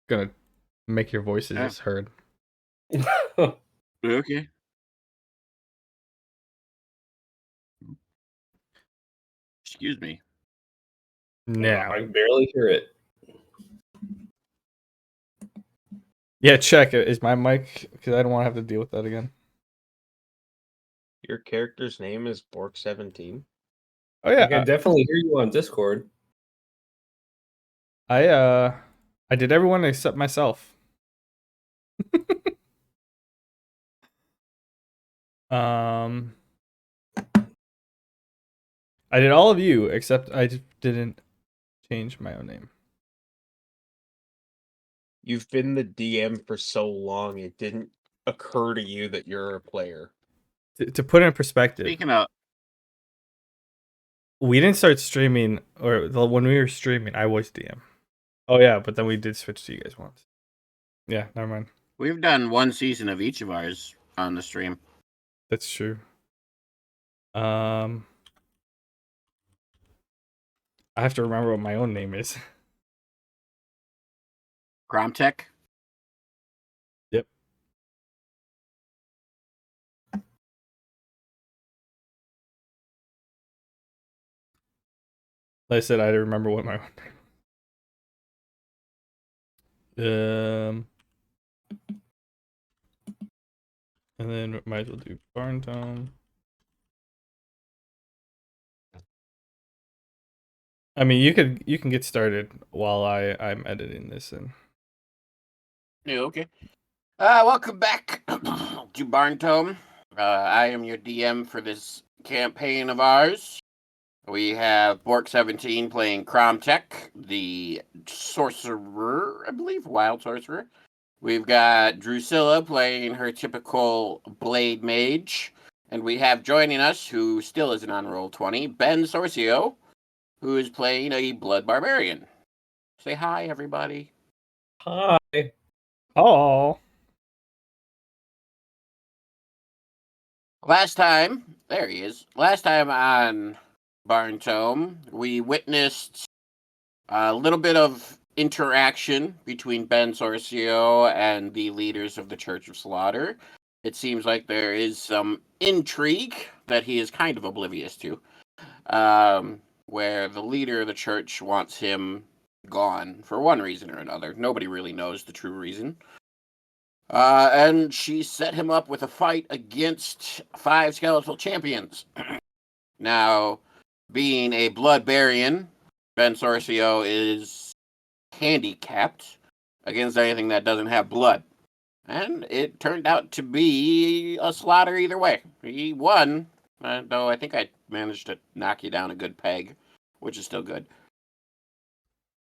gonna make your voices heard. Okay. Excuse me. Now. I can barely hear it. Yeah, check. Is my mic? Because I don't want to have to deal with that again. Your character's name is Bork17? Oh yeah, I can definitely hear you on Discord. I did everyone except myself. I did all of you except I didn't change my own name. You've been the DM for so long, it didn't occur to you that you're a player. To put in perspective, Speaking of, we didn't start streaming, or when we were streaming, I was DM. Oh yeah, but then we did switch to you guys once. Yeah, never mind. we've done one season of each of ours on the stream. That's true. I have to remember what my own name is. Gromtech. Yep. Like I said, I had to remember what my own name. And then might as well do Barntome. I mean, you can get started while I'm editing this in. Yeah, okay. Welcome back to Barntome. I am your DM for this campaign of ours. We have Bork17 playing Cromtech, the sorcerer, I believe, wild sorcerer. We've got Drusilla playing her typical blade mage. And we have joining us, who still isn't on Roll20, Ben Sorcio, who is playing a blood barbarian. Say hi, everybody. Hi. Oh. Last time, there he is. Last time on Barntome, we witnessed a little bit of interaction between Ben Sorcio and the leaders of the Church of Slaughter. It seems like there is some intrigue that he is kind of oblivious to, where the leader of the church wants him gone for one reason or another. Nobody really knows the true reason. And she set him up with a fight against 5 skeletal champions. Now, being a bloodbarian, Ben Sorcio is handicapped against anything that doesn't have blood. And it turned out to be a slaughter either way. He won, though I think I managed to knock you down a good peg, which is still good.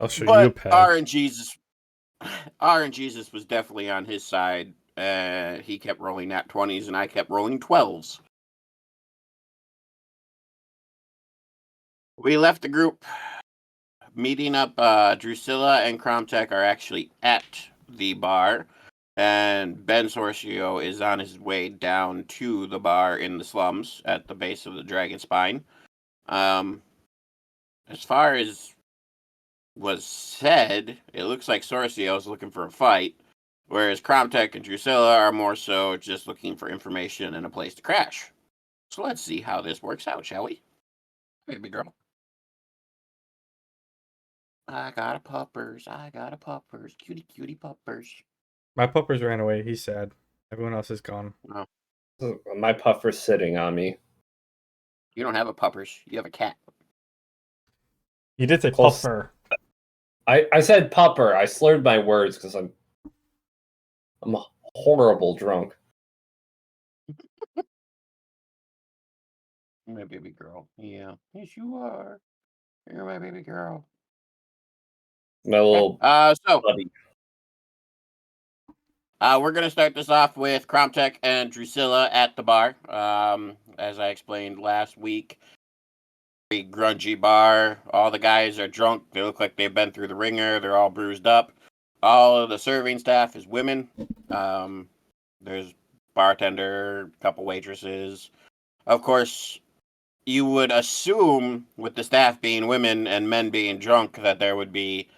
I'll show you a peg. RNGesus was definitely on his side. He kept rolling nat 20s and I kept rolling 12s. We left the group meeting up. Drusilla and Cromtech are actually at the bar, and Ben Sorcio is on his way down to the bar in the slums at the base of the Dragon Spine. As far as was said, it looks like Sorcio is looking for a fight, whereas Cromtech and Drusilla are more so just looking for information and a place to crash. So let's see how this works out, shall we? Baby girl. I got a puppers. Cutie, cutie puppers. My puppers ran away. He's sad. Everyone else is gone. Oh. My puffer's sitting on me. You don't have a puppers. You have a cat. You did say puffer. I said pupper. I slurred my words because I'm a horrible drunk. My baby girl. Yeah. Yes, you are. You're my baby girl. My little buddy. We're going to start this off with Cromtech and Drusilla at the bar. As I explained last week, very grungy bar. All the guys are drunk. They look like they've been through the ringer. They're all bruised up. All of the serving staff is women. There's bartender, a couple waitresses. Of course, you would assume with the staff being women and men being drunk that there would be,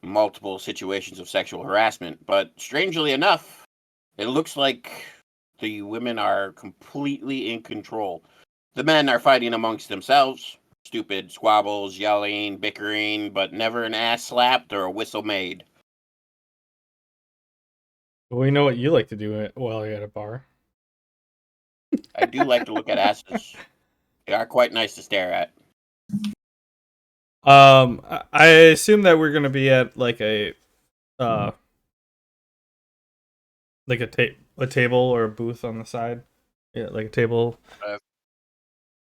multiple situations of sexual harassment, but strangely enough, it looks like the women are completely in control. The men are fighting amongst themselves, stupid squabbles, yelling, bickering, but never an ass slapped or a whistle made. We know what you like to do while you're at a bar. I do like to look at asses. They are quite nice to stare at. I assume that we're gonna be at like a a table or a booth on the side. Yeah, like a table.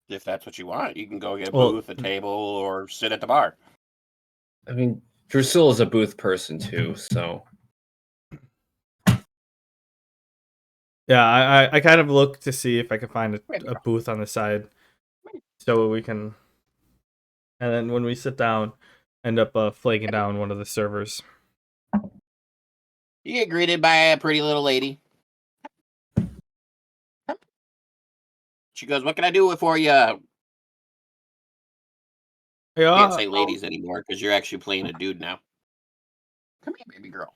If that's what you want, you can go get a Well, booth, a table, or sit at the bar. I mean, Drusilla's a booth person too, so yeah, I kind of look to see if I can find a booth on the side, so we can. And then when we sit down, end up flagging down one of the servers. You get greeted by a pretty little lady. She goes, "What can I do for you?" Can't Yeah, say ladies anymore because you're actually playing a dude now. Come here, baby girl.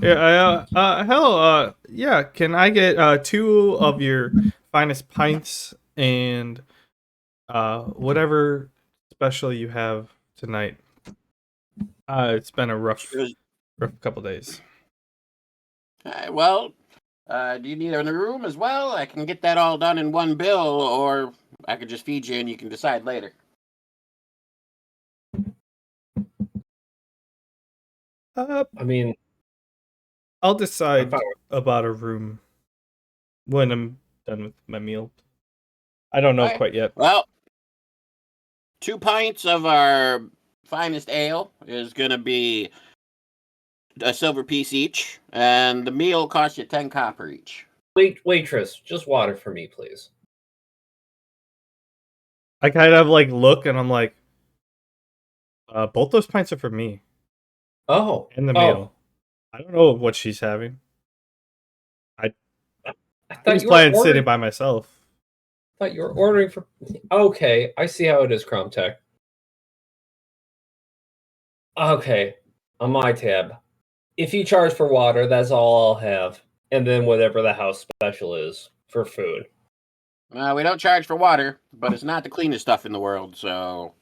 yeah. Hello. Yeah. Can I get 2 of your finest pints and whatever special you have tonight? It's been a rough She goes, couple days. well, do you need her in the room as well? I can get that all done in one bill, or I could just feed you and you can decide later. I mean, I'll I'm decide fine. about a room when I'm done with my meal. I don't know Okay. quite yet. Well, 2 pints of our finest ale is going to be a silver piece each, and the meal costs you 10 copper each. Waitress, just water for me, please. I kind of like look and I'm like, both those pints are for me Oh, and the meal. I don't know what she's having. I I thought was you were planning sitting ordering. by myself. Thought you were ordering for. Okay, I see how it is, Cromtech. Okay, on my tab, if you charge for water, that's all I'll have, and then whatever the house special is for food. We don't charge for water, but it's not the cleanest stuff in the world, so,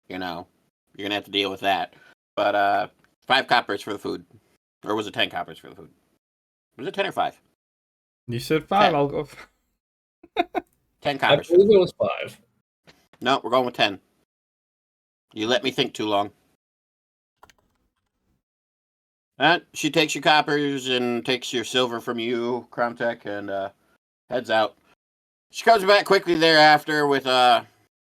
you're going to have to deal with that. But 5 coppers for the food. Or was it 10 coppers for the food? Was it 10 or 5? You said 5. 10. I'll go. 10 I coppers for the believe it food. was 5. No, we're going with 10. You let me think too long. She takes your coppers and takes your silver from you, Cromtech, and heads out. She comes back quickly thereafter with the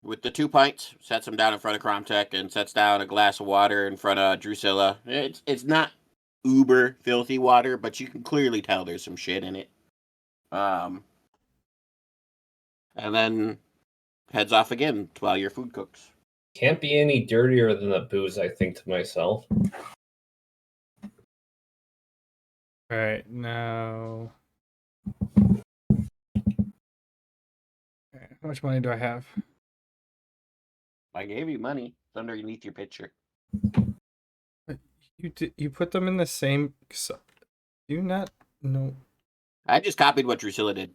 2 pints, sets them down in front of Cromtech, and sets down a glass of water in front of Drusilla. It's not uber filthy water, but you can clearly tell there's some shit in it. And then heads off again while your food cooks. Can't be any dirtier than the booze, I think to myself. All right, now. How much money do I have? I gave you money. It's underneath your picture. You put them in the same. Do you not know? I just copied what Drusilla did.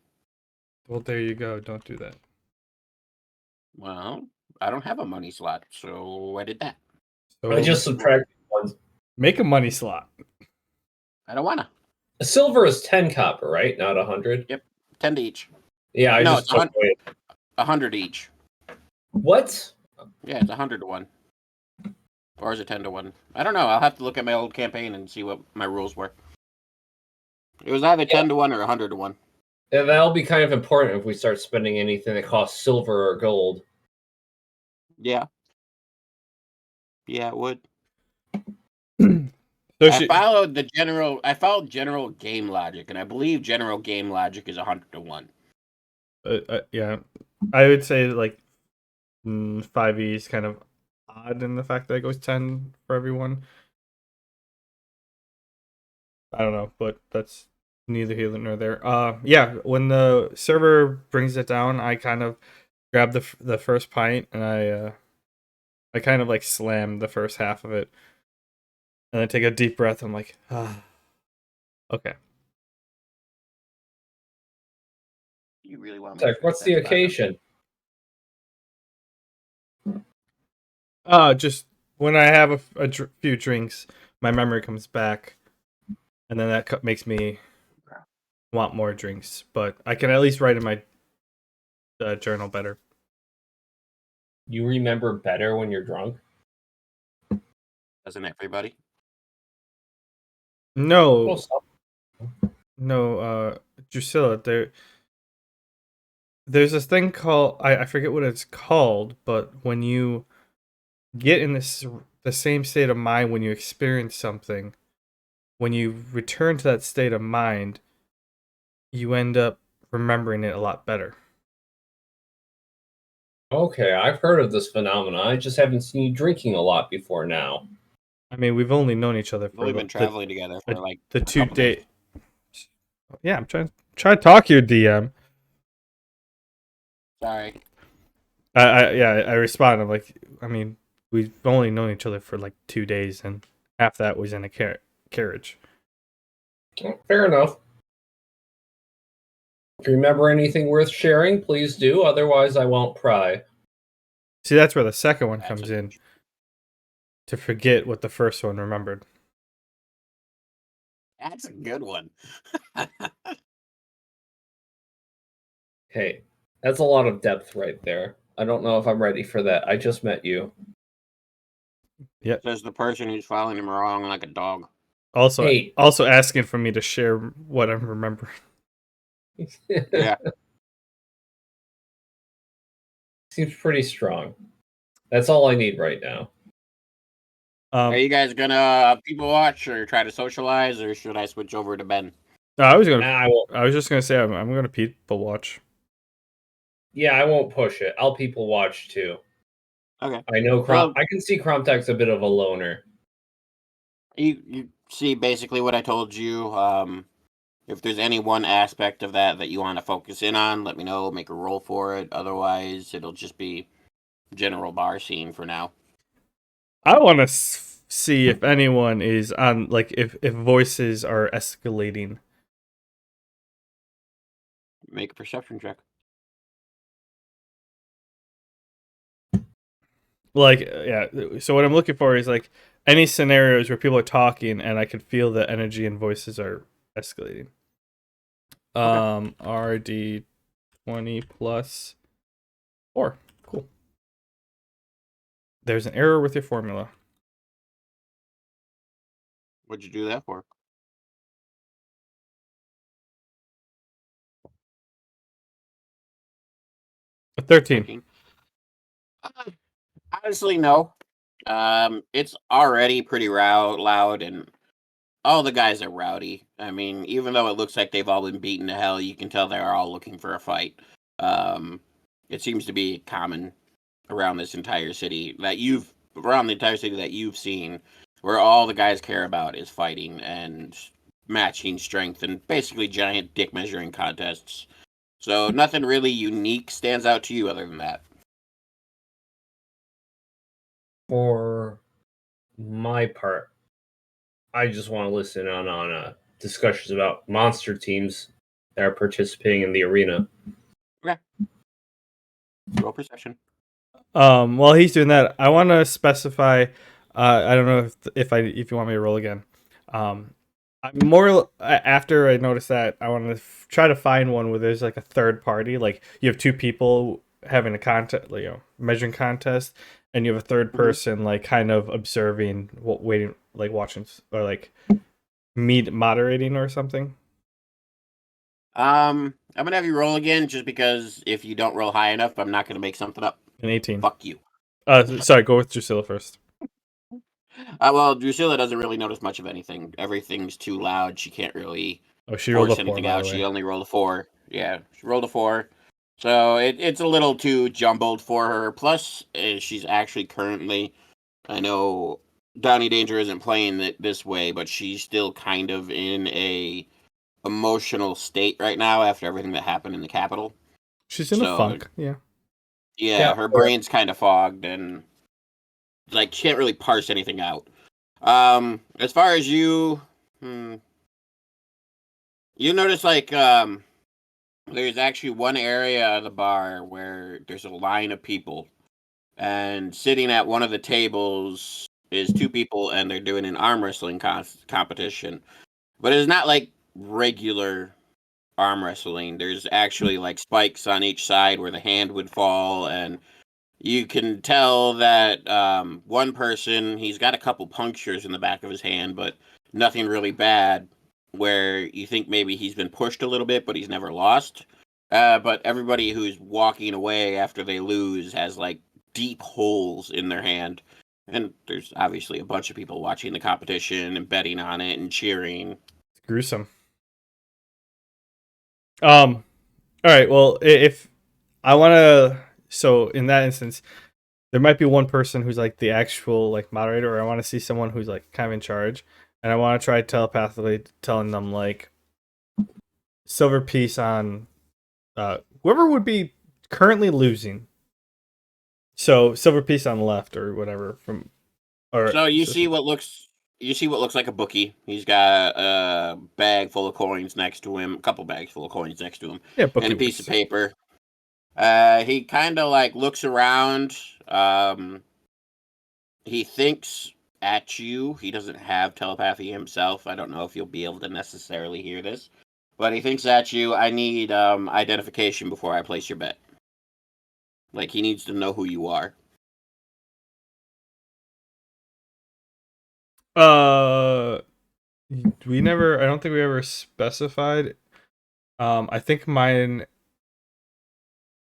Well, there you go. Don't do that. Well, I don't have a money slot, so I did that. So I just subtracted ones. make a money slot. I don't wanna. A silver is 10 copper, right? Not 100. Yep, 10 to each. Yeah, I No, just it's took away. 100 each. What? Yeah, it's 100 to 1. Or is it 10 to 1? I don't know. I'll have to look at my old campaign and see what my rules were. It was either 10 to 1 or 100 to 1. Yeah, that'll be kind of important if we start spending anything that costs silver or gold. Yeah. Yeah, it would. So I followed general game logic, and I believe general game logic is 100 to 1. yeah, I would say like 5e is kind of odd in the fact that it goes 10 for everyone. I don't know, but that's neither here nor there. Yeah, when the server brings it down, I kind of grab the first pint and I kind of like slam the first half of it. And then take a deep breath. I'm like, ah. Okay. You really want It's to make like, sure what's the that's buttoned up? occasion? Just when I have a few drinks, my memory comes back, and then that makes me want more drinks. But I can at least write in my journal better. You remember better when you're drunk? Doesn't everybody? No, Well, no, Drusilla, there's this thing called I forget what it's called, but when you get in the same state of mind when you experience something, when you return to that state of mind, you end up remembering it a lot better. okay, I've heard of this phenomenon. I just haven't seen you drinking a lot before now. I mean, we've only known each other We've for only been traveling together for like the a 2 couple days. day. Yeah, I'm trying to talk your DM. Sorry. I respond. I'm like, I mean, we've only known each other for like 2 days, and half that was in a carriage. Fair enough. If you remember anything worth sharing, please do. Otherwise, I won't pry. See, that's where the second one That's comes a- in. To forget what the first one remembered. That's a good one. Hey, that's a lot of depth right there. I don't know if I'm ready for that. I just met you. Says the person who's following him wrong like a dog. Hey. Also asking for me to share what I'm remembering. Yeah. Seems pretty strong. That's all I need right now. Are you guys gonna people watch or try to socialize, or should I switch over to Ben? No, I won't. was just gonna say I'm gonna people watch. Yeah, I won't push it. I'll people watch too. Okay. I know Well, I can see Kromtek's a bit of a loner. you see basically what I told you. If there's any one aspect of that you want to focus in on, let me know. Make a roll for it. Otherwise, it'll just be general bar scene for now. I want to see if anyone is on, like, if voices are escalating. Make a perception check. Like, yeah. So what I'm looking for is like any scenarios where people are talking and I can feel the energy and voices are escalating. Okay. RD 20 plus 4. Cool. There's an error with your formula. What'd you do that for? A 13. 13. Honestly, no. It's already pretty loud, and all the guys are rowdy. I mean, even though it looks like they've all been beaten to hell, you can tell they're all looking for a fight. Um, it seems to be common around this entire city around the entire city that you've seen, where all the guys care about is fighting and matching strength and basically giant dick measuring contests. So nothing really unique stands out to you other than that. For my part, I just want to listen on discussions about monster teams that are participating in the arena. Okay. Roll perception. While he's doing that, I want to specify. I don't know if you want me to roll again. I'm more after I noticed that I want to try to find one where there's like a third party, like you have two people having a contest, measuring contest, and you have a third person like kind of observing, waiting, like watching, or like moderating or something. I'm gonna have you roll again, just because if you don't roll high enough, I'm not gonna make something up. An 18. Fuck you. Sorry, go with Drusilla first. Well, Drusilla doesn't really notice much of anything. Everything's too loud. She can't really Oh, she rolled a force 4, anything by out. the She way. only rolled a 4. Yeah, she rolled a 4. So it's a little too jumbled for her. Plus, she's actually currently, I know Donnie Danger isn't playing it this way, but she's still kind of in a emotional state right now after everything that happened in the Capitol. She's in a So funk. Yeah. yeah, her brain's kind of fogged, and like she can't really parse anything out. As far as you, you notice like there's actually one area of the bar where there's a line of people, and sitting at one of the tables is two people, and they're doing an arm wrestling competition. But it's not like regular arm wrestling. There's actually like spikes on each side where the hand would fall, and you can tell that one person, he's got a couple punctures in the back of his hand, but nothing really bad. Where you think maybe he's been pushed a little bit, but he's never lost. But everybody who's walking away after they lose has like deep holes in their hand. And there's obviously a bunch of people watching the competition and betting on it and cheering. It's gruesome. All right. Well, if I want to, so in that instance, there might be one person who's like the actual like moderator, or I want to see someone who's like kind of in charge, and I want to try telepathically telling them like silver piece on whoever would be currently losing. So silver piece on the left or whatever from. Or So you see what looks like a bookie. He's got a bag full of coins next to him, a couple bags full of coins next to him, yeah, and bookie a piece of works. paper. He kind of like looks around. He thinks at you. He doesn't have telepathy himself. I don't know if you'll be able to necessarily hear this, but he thinks at you. I need identification before I place your bet. Like he needs to know who you are. We never. I don't think we ever specified. I think mine.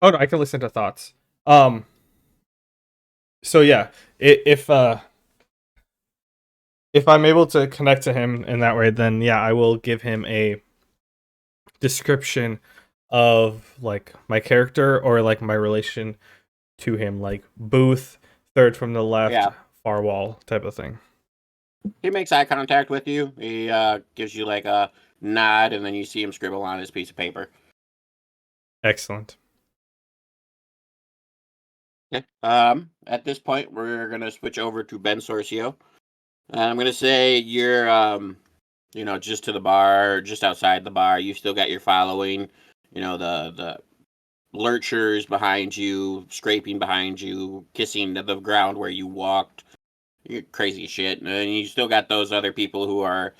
Oh no, I can listen to thoughts. So yeah, if I'm able to connect to him in that way, then yeah, I will give him a description of like my character or like my relation to him, like booth, third from the left, Yeah. far wall type of thing. He makes eye contact with you. He gives you like a nod, and then you see him scribble on his piece of paper. Excellent. Okay. At this point, we're gonna switch over to Ben Sorcio. I'm gonna say you're, just to the bar, just outside the bar. You still got your following. You know the lurchers behind you, scraping behind you, kissing the ground where you walked. You're crazy shit, and then you still got those other people who are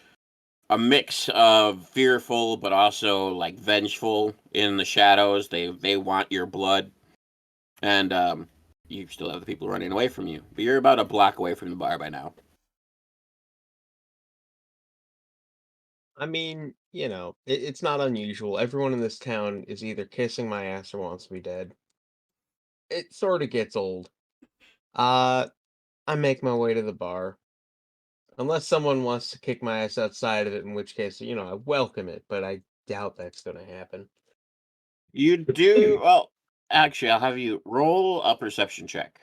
a mix of fearful but also like vengeful in the shadows. They want your blood, and you still have the people running away from you. But you're about a block away from the bar by now. I mean, it's not unusual. Everyone in this town is either kissing my ass or wants me dead. It sort of gets old. Uh, I make my way to the bar. Unless someone wants to kick my ass outside of it, in which case, I welcome it, but I doubt that's going to happen. You do well. Actually, I'll have you roll a perception check.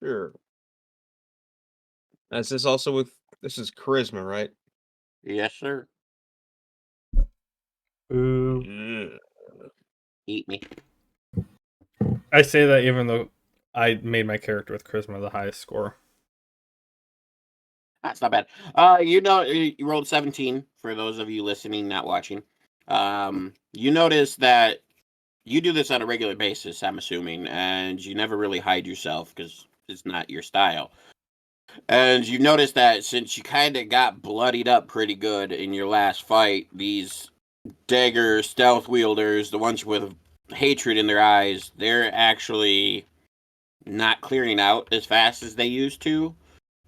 Sure. This is also this is charisma, right? Yes, sir. Ooh. Yeah. Eat me. I say that even though I made my character with charisma the highest score. That's not bad. You rolled 17 for those of you listening, not watching. You notice that you do this on a regular basis, I'm assuming, and you never really hide yourself because it's not your style. And you notice that since you kind of got bloodied up pretty good in your last fight, these dagger stealth wielders, the ones with hatred in their eyes, they're actually not clearing out as fast as they used to.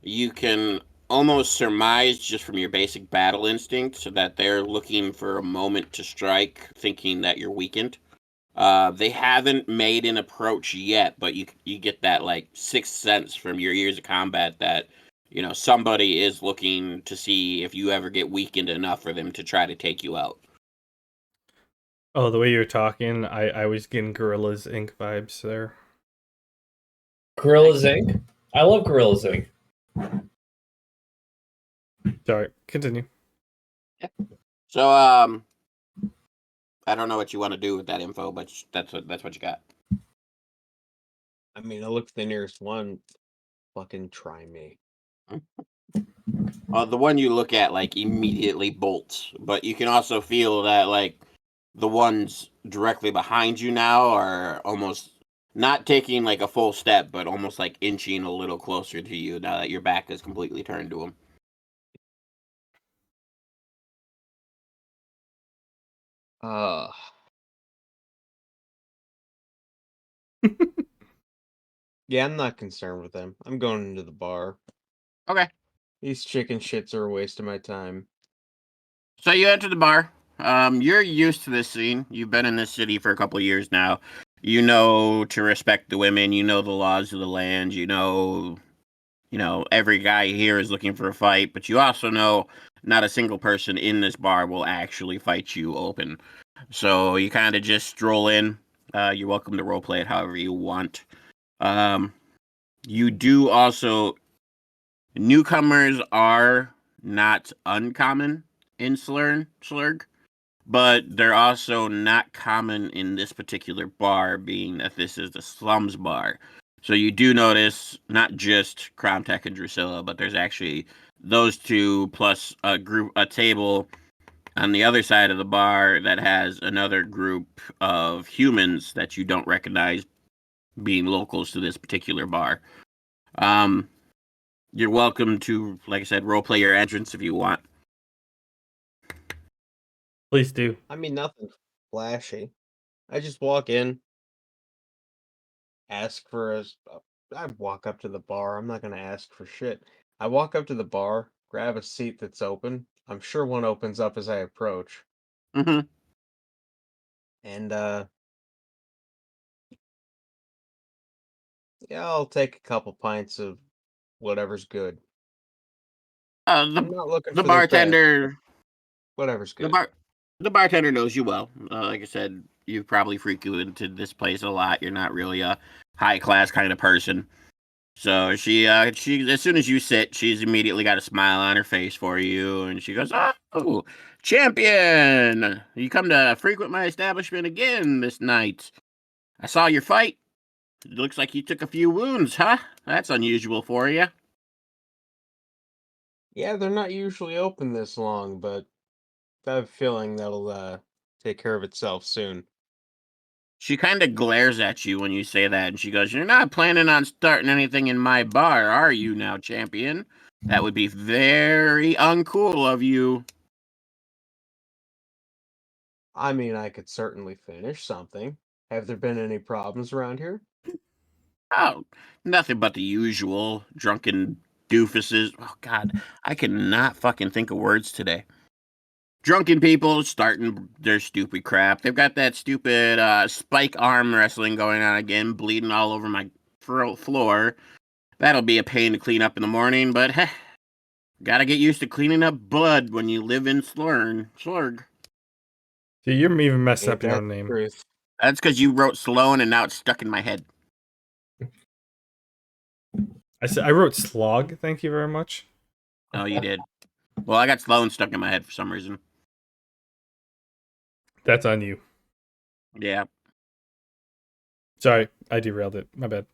You can almost surmise just from your basic battle instinct so that they're looking for a moment to strike, thinking that you're weakened. They haven't made an approach yet, but you get that like sixth sense from your years of combat that somebody is looking to see if you ever get weakened enough for them to try to take you out. Oh, the way you're talking, I was getting Gorillas Inc. vibes there. Gorillas Inc. I love Gorillas Inc. Sorry, continue. So I don't know what you want to do with that info, but that's what you got. I mean, I look for the nearest one. Fucking try me. The one you look at like immediately bolts, but you can also feel that like the ones directly behind you now are almost not taking like a full step, but almost like inching a little closer to you now that your back is completely turned to them. Uh, yeah, I'm not concerned with them. I'm going into the bar. Okay. These chicken shits are a waste of my time. So you enter the bar. You're used to this scene. You've been in this city for a couple of years now. You know to respect the women. You know the laws of the land. You know every guy here is looking for a fight. But you also know not a single person in this bar will actually fight you open. So you kind of just stroll in. You're welcome to roleplay it however you want. Um, you do also newcomers are not uncommon in Slurg, but they're also not common in this particular bar, being that this is the slums bar. So you do notice not just Cromtech and Drusilla, but there's actually those two plus a table on the other side of the bar that has another group of humans that you don't recognize being locals to this particular bar. Um, you're welcome to, like I said, roleplay your entrance if you want. Please do. I mean, nothing flashy. I just walk in, ask for I walk up to the bar. I'm not gonna ask for shit. I walk up to the bar, grab a seat that's open. I'm sure one opens up as I approach, Mm-hmm. and yeah, I'll take a couple pints of whatever's good. I'm The not looking the for their best. bartender Whatever's the good. bar the bartender knows you well. Like I said, you've probably frequented this place a lot. You're not really a high class kind of person. So she as soon as you sit, she's immediately got a smile on her face for you, and she goes, "Oh, champion! You come to frequent my establishment again this night. I saw your fight. It looks like you took a few wounds, huh? That's unusual for you." Yeah, they're not usually open this long, but I have a feeling that'll take care of itself soon. She kind of glares at you when you say that, and she goes, "You're not planning on starting anything in my bar, are you now, champion? That would be very uncool of you." I mean, I could certainly finish something. Have there been any problems around here? Oh, nothing but the usual drunken doofuses. Oh, God, I cannot fucking think of words today. Drunken people starting their stupid crap. They've got that stupid spike arm wrestling going on again, bleeding all over my floor. That'll be a pain to clean up in the morning, but heh, gotta get used to cleaning up blood when you live in Slurg. See, you're even messed Ain't up your that own the name. truth? That's because you wrote Sloan and now it's stuck in my head. I wrote slog. Thank you very much. Oh, you did. Well, I got Sloan stuck in my head for some reason. That's on you. Yeah. Sorry, I derailed it. My bad.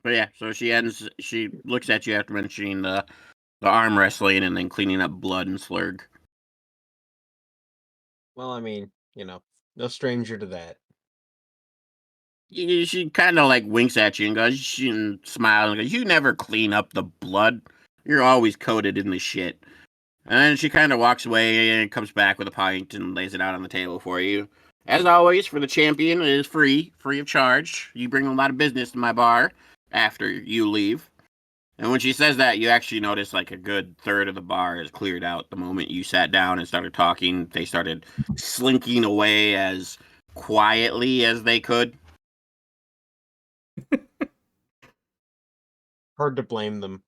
But yeah, so she looks at you after mentioning the arm wrestling and then cleaning up blood and Slurg. Well, I mean, no stranger to that. She kind of like winks at you and goes, and smiles and goes, "You never clean up the blood. You're always coated in the shit." And then she kind of walks away and comes back with a pint and lays it out on the table for you. As always, for the champion, it is free of charge. You bring a lot of business to my bar after you leave. And when she says that, you actually notice like a good third of the bar is cleared out the moment you sat down and started talking. They started slinking away as quietly as they could. Hard to blame them.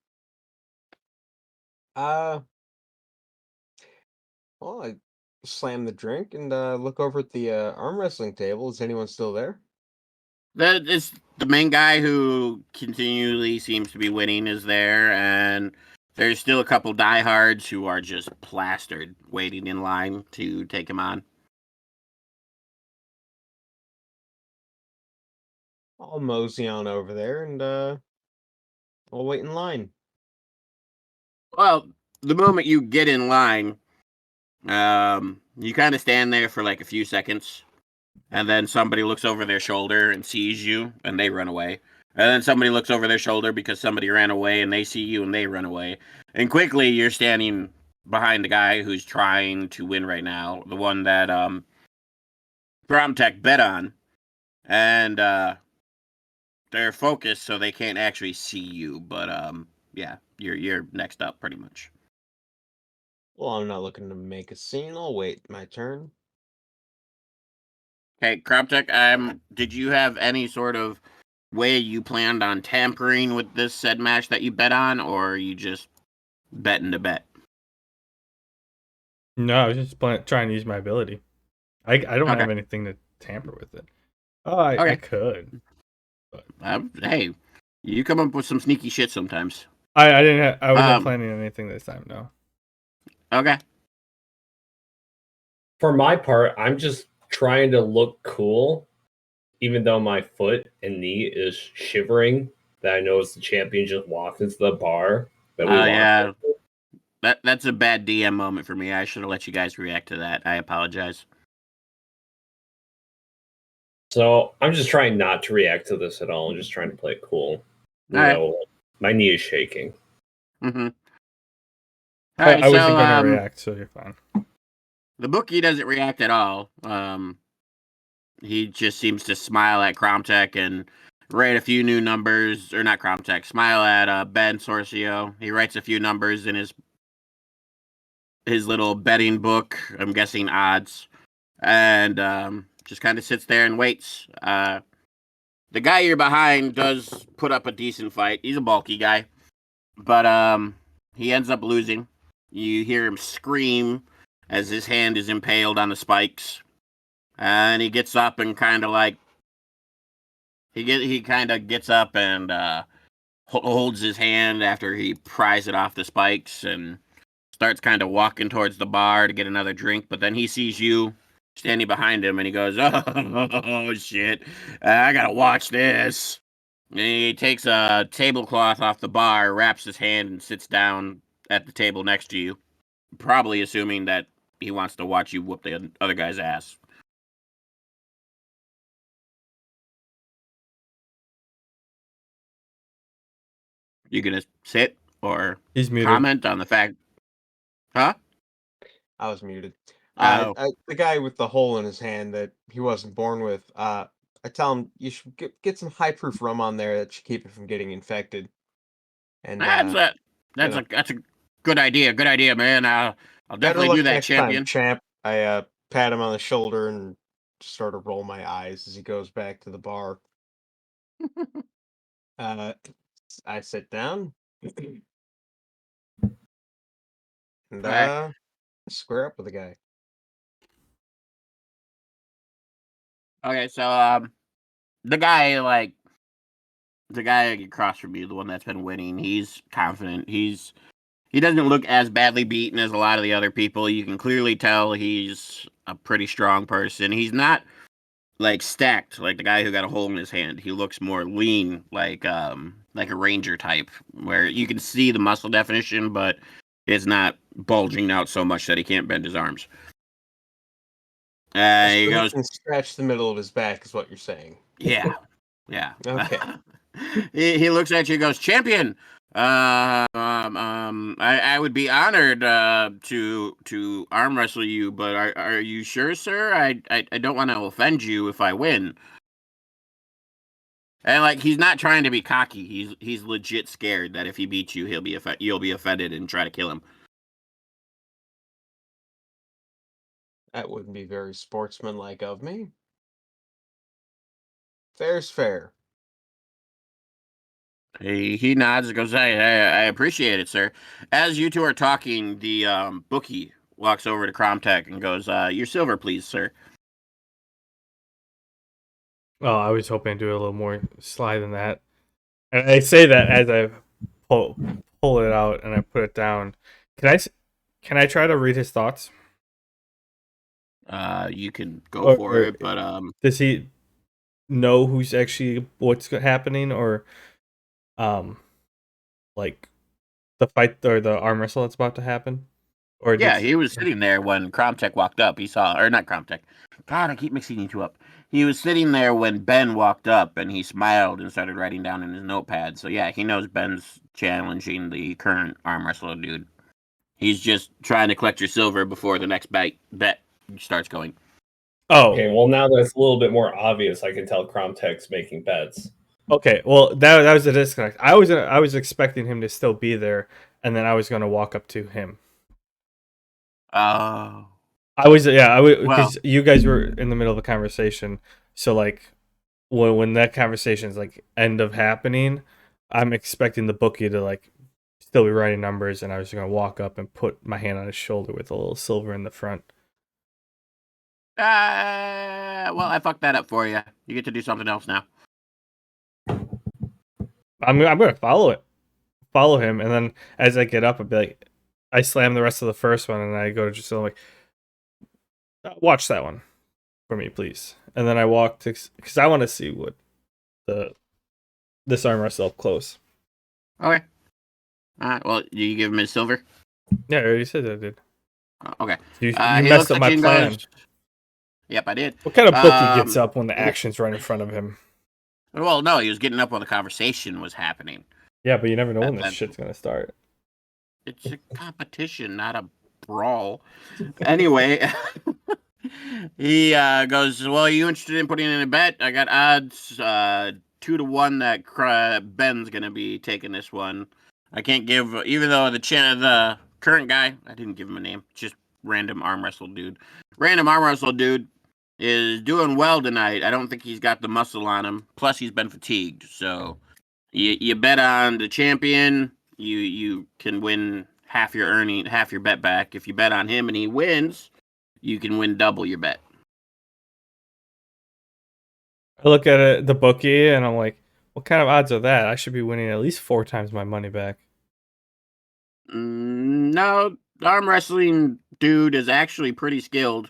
Uh, well, I slam the drink and look over at the arm wrestling table. Is anyone still there? That is the main guy who continually seems to be winning is there, and there's still a couple diehards who are just plastered, waiting in line to take him on. I'll mosey on over there and We'll wait in line. Well, the moment you get in line, you kind of stand there for like a few seconds, and then somebody looks over their shoulder and sees you, and they run away. And then somebody looks over their shoulder because somebody ran away, and they see you, and they run away. And quickly, you're standing behind the guy who's trying to win right now, the one that Tech bet on, and they're focused, so they can't actually see you. But yeah, you're next up, pretty much. Well, I'm not looking to make a scene. I'll wait my turn. Hey, Tech, did you have any sort of way you planned on tampering with this said match that you bet on, or are you just betting to bet? No, I was just trying to use my ability. I don't Okay. have anything to tamper with it. Oh, I Okay. could. But Hey, you come up with some sneaky shit sometimes. I didn't. I wasn't Um, planning on anything this time. No. Okay. For my part, I'm just trying to look cool, even though my foot and knee is shivering. That I know as the champion just walked into the bar that we Oh lost. yeah, that's a bad DM moment for me. I should have let you guys react to that. I apologize. So I'm just trying not to react to this at all. I'm just trying to play it cool. You All right. know, my knee is shaking. Mm-hmm. All right. I wasn't So gonna react, so you're fine. the bookie doesn't react at all. He just seems to smile at Cromtech and write a few new numbers, or not Cromtech. Smile at Ben Sorcio. He writes a few numbers in his little betting book. I'm guessing odds, and just kind of sits there and waits. The guy you're behind does put up a decent fight. He's a bulky guy, but he ends up losing. You hear him scream as his hand is impaled on the spikes, and he gets up and kind of like he kind of gets up and holds his hand after he pries it off the spikes and starts kind of walking towards the bar to get another drink. But then he sees you standing behind him, and he goes, "Oh shit, I gotta watch this." And he takes a tablecloth off the bar, wraps his hand, and sits down at the table next to you, probably assuming that he wants to watch you whoop the other guy's ass. You gonna sit or He's muted. comment on the fact? Huh? I was muted. Oh, The guy with the hole in his hand that he wasn't born with. I tell him you should get some high proof rum on there that should keep it from getting infected. And that's a you that's know, a that's a good idea. Good idea, man. I'll better definitely luck do that, next time, champion. champ. I pat him on the shoulder and sort of roll my eyes as he goes back to the bar. I sit down and All right. square up with the guy. Okay, so the guy across from you, the one that's been winning, he's confident. He doesn't look as badly beaten as a lot of the other people. You can clearly tell he's a pretty strong person. He's not like stacked like the guy who got a hole in his hand. He looks more lean, like a ranger type, where you can see the muscle definition, but it's not bulging out so much that he can't bend his arms. So He he goes, can scratch the middle of his back, is what you're saying. yeah, yeah. Okay. He looks at you and goes, champion. I would be honored to arm wrestle you, but are you sure, sir? I don't want to offend you if I win. And like he's not trying to be cocky. He's legit scared that if he beats you, you'll be offended and try to kill him. That wouldn't be very sportsmanlike of me. Fair's fair. He nods and goes, I appreciate it, sir. As you two are talking, the bookie walks over to Cromtech and goes, your silver, please, sir. Oh, I was hoping to do a little more sly than that. And I say that as I pull it out and I put it down. Can I try to read his thoughts? You can go for it, but does he know who's actually what's happening, or like the fight or the arm wrestle that's about to happen? Or Yeah, did he was sitting there when Kromtech walked up. He saw, or not Kromtech. God, I keep mixing you two up. He was sitting there when Ben walked up, and he smiled and started writing down in his notepad. So yeah, he knows Ben's challenging the current arm wrestler dude. He's just trying to collect your silver before the next bet starts going. Oh, Okay, well now that's a little bit more obvious. I can tell Cromtech's making bets. okay. Well, that was a disconnect. I was expecting him to still be there, and then I was gonna walk up to him. Oh. I was Well, because you guys were in the middle of a conversation. So like when that conversation's like end of happening, I'm expecting the bookie to like still be writing numbers, and I was gonna walk up and put my hand on his shoulder with a little silver in the front. well, I fucked that up for you. You get to do something else now. I'm gonna follow him, and then as I get up, I'd be like, I slam the rest of the first one, and I go to just like, watch that one for me, please. And then I walk to because I want to see what this arm wrestle up close. Okay. All right. Well, you give him his silver. Yeah, I already said I did. Okay. You He messed looks up at my you and plan. goes, "Yep, I did." What kind of bookie gets Um, up when the action's right in front of him? Well, no, he was getting up while the conversation was happening. Yeah, but you never know when this That's- shit's gonna start. It's a competition, not a brawl. Anyway, he goes, "Well, are you interested in putting in a bet? I got odds 2-1 that Ben's gonna be taking this one. I can't give, even though the current guy, I didn't give him a name, just random arm wrestle dude. Random arm wrestle dude is doing well tonight. I don't think he's got the muscle on him. Plus, he's been fatigued. So you bet on the champion, you can win half your bet back. If you bet on him and he wins, you can win double your bet." I look at it, the bookie, and I'm like, what kind of odds are that? I should be winning at least 4 times my money back. No, the arm wrestling dude is actually pretty skilled.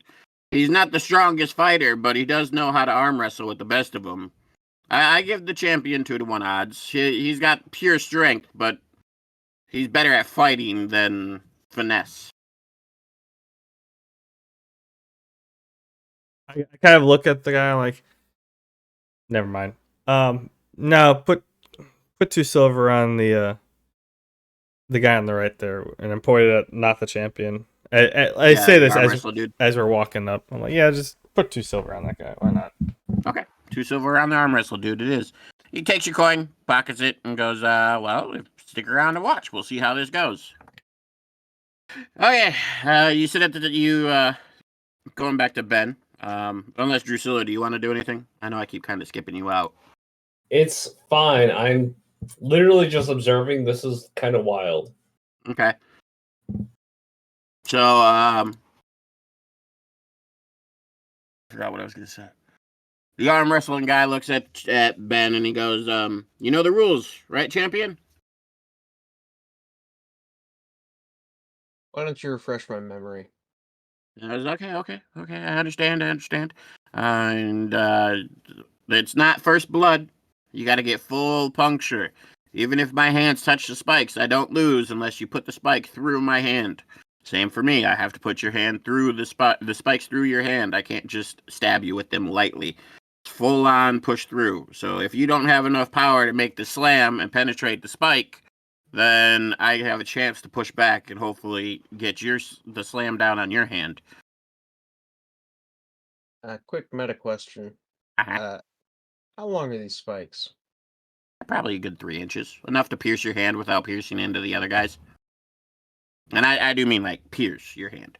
He's not the strongest fighter, but he does know how to arm wrestle with the best of them. I give the champion 2-1 odds. He's got pure strength, but he's better at fighting than finesse. I kind of look at the guy like, never mind. No, put 2 silver on the guy on the right there, and I'm pointed at not the champion. I Yeah, say the this arm wrestle dude. as we're walking up. I'm like, yeah, just put 2 silver on that guy. Why not? Okay, 2 silver on the arm wrestle dude. It is. He takes your coin, pockets it, and goes, "Well, stick around and watch. We'll see how this goes." Okay, you sit at going back to Ben. Unless Drusilla, do you want to do anything? I know I keep kind of skipping you out. It's fine. I'm literally just observing. This is kind of wild. Okay. So, forgot what I was gonna say. The arm wrestling guy looks at Ben and he goes, "You know the rules, right, champion?" Why don't you refresh my memory? And I was okay. I understand. And it's not first blood. You got to get full puncture. Even if my hands touch the spikes, I don't lose unless you put the spike through my hand. Same for me. I have to put your hand through the spikes through your hand. I can't just stab you with them lightly. Full on push through. So if you don't have enough power to make the slam and penetrate the spike, then I have a chance to push back and hopefully get the slam down on your hand. Quick meta question. Uh-huh. How long are these spikes? Probably a good 3 inches, enough to pierce your hand without piercing into the other guys. And I do mean like pierce your hand.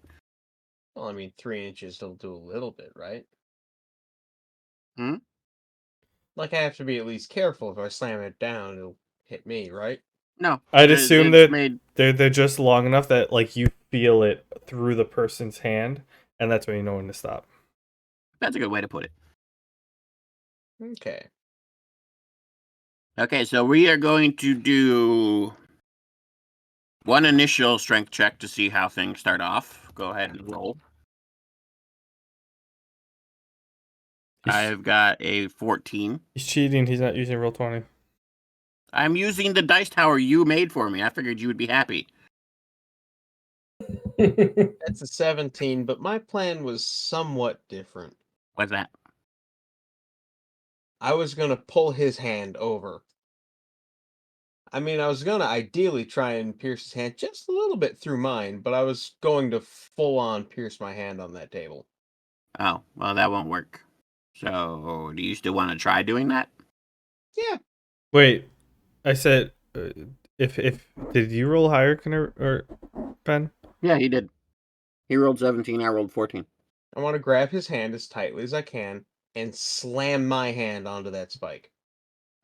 Well, I mean, 3 inches will do a little bit, right? Hmm? Like, I have to be at least careful. If I slam it down, it'll hit me, right? No, I'd assume it's that made. they're just long enough that like you feel it through the person's hand, and that's when you know when to stop. That's a good way to put it. Okay. Okay, so we are going to do one initial strength check to see how things start off. Go ahead and roll. I've got a 14. He's cheating. He's not using roll 20. I'm using the dice tower you made for me. I figured you would be happy. That's a 17, but my plan was somewhat different. What's that? I was gonna pull his hand over. I mean, I was gonna ideally try and pierce his hand just a little bit through mine, but I was going to full on pierce my hand on that table. Oh, well, that won't work. So, do you still want to try doing that? Yeah, Wait, I said, if did you roll higher, or Ben? Yeah, he did. He rolled 17. I rolled 14. I want to grab his hand as tightly as I can and slam my hand onto that spike.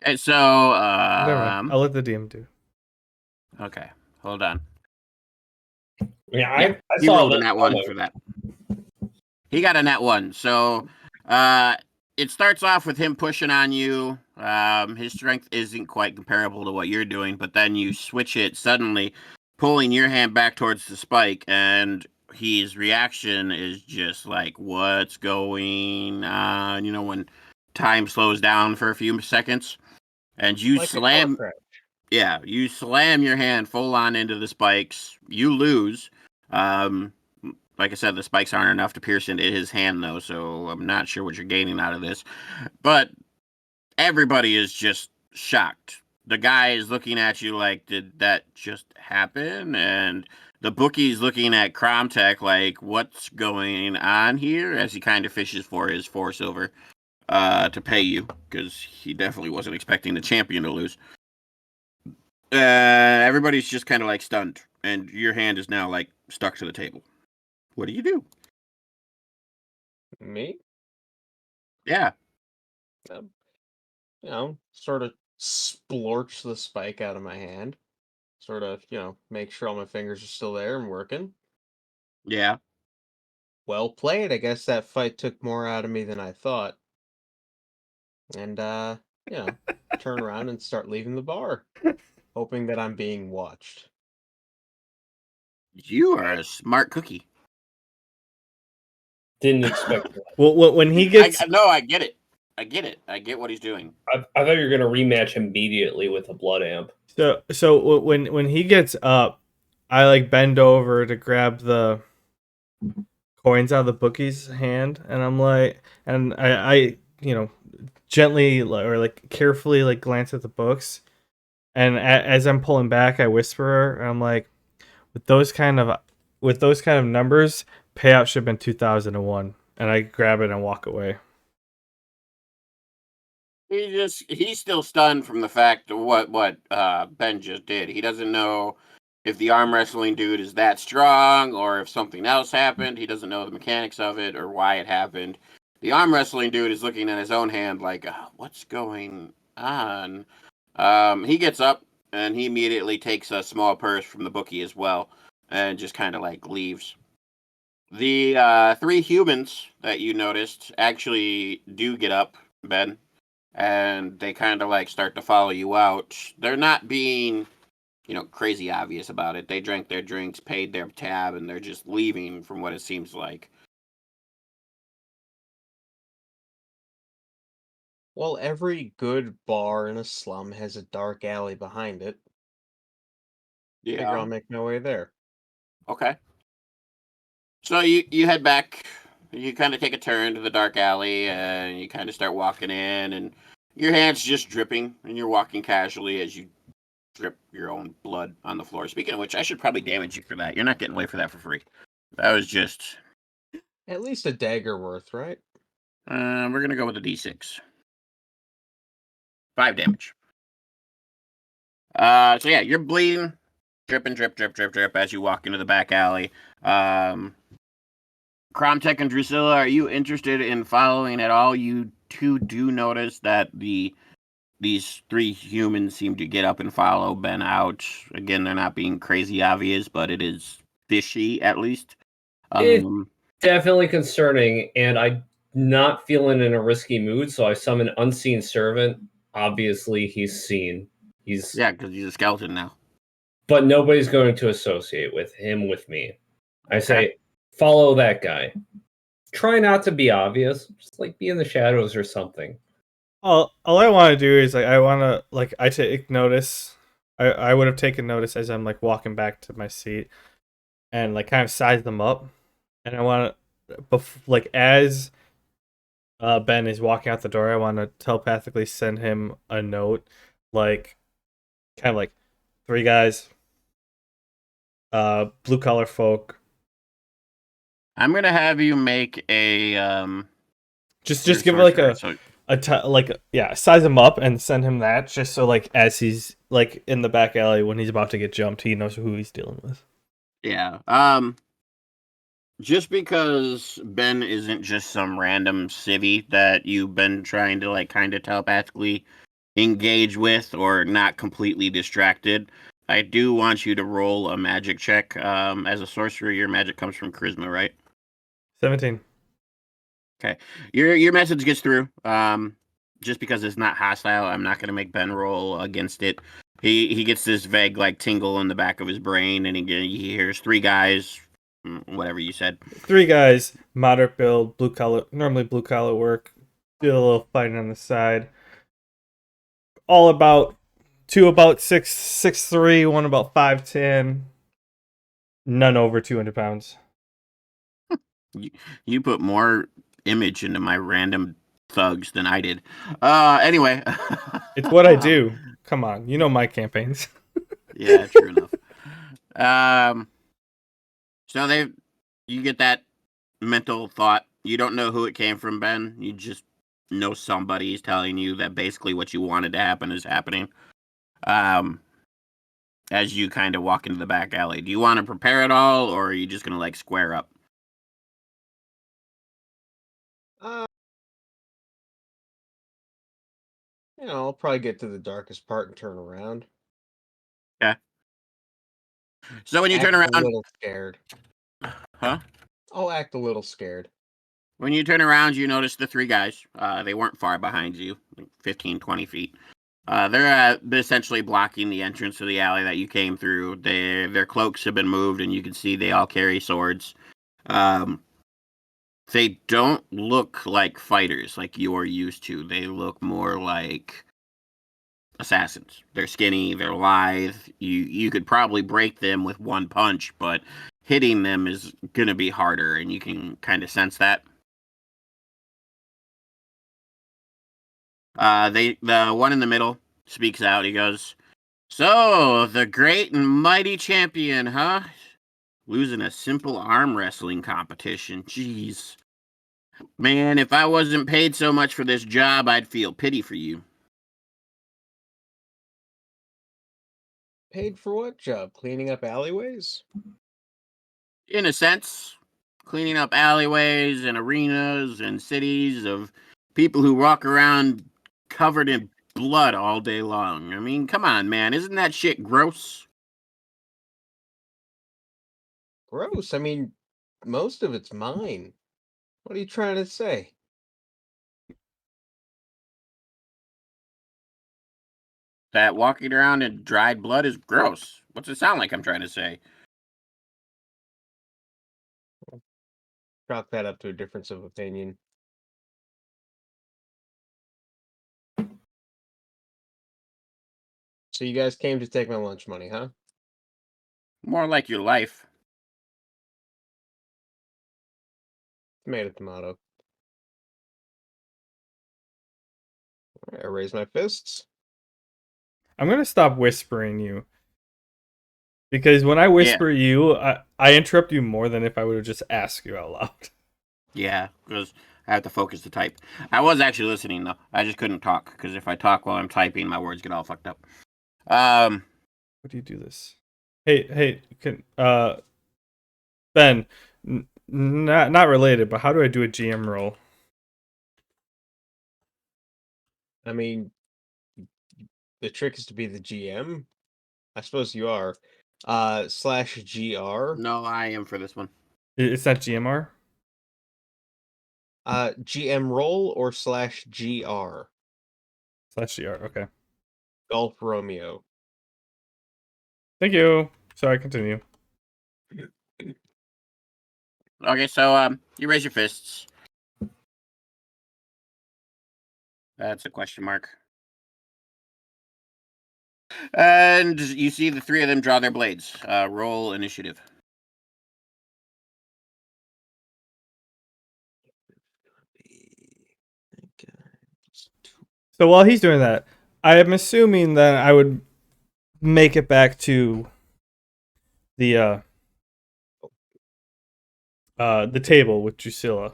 Okay, so, Never mind. I'll let the DM do. okay, hold on. Yeah, Yeah, I he saw rolled a that nat 1 coming. for that. He got a nat 1. So, it starts off with him pushing on you. His strength isn't quite comparable to what you're doing, but then you switch it suddenly, pulling your hand back towards the spike, and his reaction is just like, what's going on? You know, when time slows down for a few seconds, and you Like a car slam, crash. yeah, you slam your hand full on into the spikes. You lose. Um, like I said, the spikes aren't enough to pierce into his hand, though, so I'm not sure what you're gaining out of this. But everybody is just shocked. The guy is looking at you like, did that just happen? And the bookie's looking at Cromtech like, what's going on here? As he kind of fishes for his 4 silver to pay you, because he definitely wasn't expecting the champion to lose. Everybody's just kind of like stunned, and your hand is now like stuck to the table. What do you do? Me? Yeah. Sort of splorch the spike out of my hand. Sort of, make sure all my fingers are still there and working. Yeah. Well played. I guess that fight took more out of me than I thought. And, turn around and start leaving the bar, hoping that I'm being watched. You are a smart cookie. Didn't expect that. Well, when he gets No, I get it. I get it. I get what he's doing. I thought you were gonna rematch immediately with a blood amp. so when he gets up, I like bend over to grab the coins out of the bookie's hand, and I'm like, and I gently or like carefully like glance at the books, and as I'm pulling back, I whisper, and I'm like, with those kind of numbers, payout should have been 2001, and I grab it and walk away. He's still stunned from the fact of what Ben just did. He doesn't know if the arm wrestling dude is that strong or if something else happened. He doesn't know the mechanics of it or why it happened. The arm wrestling dude is looking at his own hand like, what's going on? He gets up and he immediately takes a small purse from the bookie as well and just kind of like leaves. The 3 humans that you noticed actually do get up, Ben, and they kind of like start to follow you out. They're not being, crazy obvious about it. They drank their drinks, paid their tab, and they're just leaving from what it seems like. Well, every good bar in a slum has a dark alley behind it. Figure Yeah. I'll make my way there. Okay. So you head back. You kind of take a turn to the dark alley, and you kind of start walking in, and your hand's just dripping, and you're walking casually as you drip your own blood on the floor. Speaking of which, I should probably damage you for that. You're not getting away for that for free. That was just. At least a dagger worth, right? We're gonna go with a D6. 5 damage. So yeah, you're bleeding, dripping, drip, drip, drip, drip as you walk into the back alley. Cromtech and Drusilla, are you interested in following at all? You two do notice that these 3 humans seem to get up and follow Ben out. Again, they're not being crazy obvious, but it is fishy at least. It's definitely concerning, and I'm not feeling in a risky mood, so I summon Unseen Servant. Obviously, he's seen. Yeah, because he's a skeleton now. But nobody's going to associate with me. I say, follow that guy. Try not to be obvious. Just like be in the shadows or something. all I want to do is like I want to like I take notice. I would have taken notice as I'm like walking back to my seat and like kind of size them up, and I want to like as Ben is walking out the door, I want to telepathically send him a note, like kind of like three guys, blue collar folk. I'm gonna have you make a your Just give like sorcerer. So like yeah, size him up and send him that just so like as he's like in the back alley when he's about to get jumped, he knows who he's dealing with. yeah. Just because Ben isn't just some random civvy that you've been trying to like kind of telepathically engage with or not completely distracted, I do want you to roll a magic check. As a sorcerer, your magic comes from charisma, right? 17. Okay. Your message gets through. Just because it's not hostile, I'm not gonna make Ben roll against it. He gets this vague like tingle in the back of his brain, and he hears three guys, whatever you said. Three guys, moderate build, blue collar, normally blue collar work, do a little fighting on the side. All about two about 6'3", one about 5'10", none over 200 pounds. You put more image into my random thugs than I did. Anyway, It's what I do. Come on, you know my campaigns. Yeah, true enough. Um, so you get that mental thought. You don't know who it came from, Ben. You just know somebody's telling you that basically what you wanted to happen is happening. Um, as you kind of walk into the back alley, do you want to prepare it all, or are you just gonna like square up? Uh, I'll probably get to the darkest part and turn around. Okay. So when you turn Act a around, little scared. huh? I'll act a little scared. When you turn around, you notice the three guys. They weren't far behind you, like 15, 20 feet. They're essentially blocking the entrance to the alley that you came through. Their cloaks have been moved, and you can see they all carry swords. Um, they don't look like fighters like you're used to. They look more like assassins. They're skinny, they're lithe. You could probably break them with one punch, but hitting them is gonna be harder, and you can kind of sense that. The one in the middle speaks out. He goes, "So the great and mighty champion, huh? Losing a simple arm wrestling competition. Jeez, man, if I wasn't paid so much for this job, I'd feel pity for you." Paid for what job? Cleaning up alleyways? In a sense, cleaning up alleyways and arenas and cities of people who walk around covered in blood all day long. I mean, come on, man, isn't that shit gross? Gross. I mean, most of it's mine. What are you trying to say? That walking around in dried blood is gross. What's it sound like I'm trying to say? Chalk that up to a difference of opinion. So you guys came to take my lunch money, huh? More like your life. Tomato, tomato. I raise my fists. I'm gonna stop whispering you because when I Yeah, whisper you, I interrupt you more than if I would have just asked you out loud. yeah, because I have to focus to type. I was actually listening though. I just couldn't talk because if I talk while I'm typing, my words get all fucked up. Um, How do you do this? Hey, can Ben, not related, but how do I do a GM roll? I mean, the trick is to be the GM. I suppose you are. Slash GR. no, I am for this one. It's not GMR. GM roll or slash GR. Slash GR. Okay. Golf Romeo. Thank you. Sorry, continue. Okay, so you raise your fists. That's a question mark. And you see the three of them draw their blades. Roll initiative. So while he's doing that, I am assuming that I would make it back to the table with Drusilla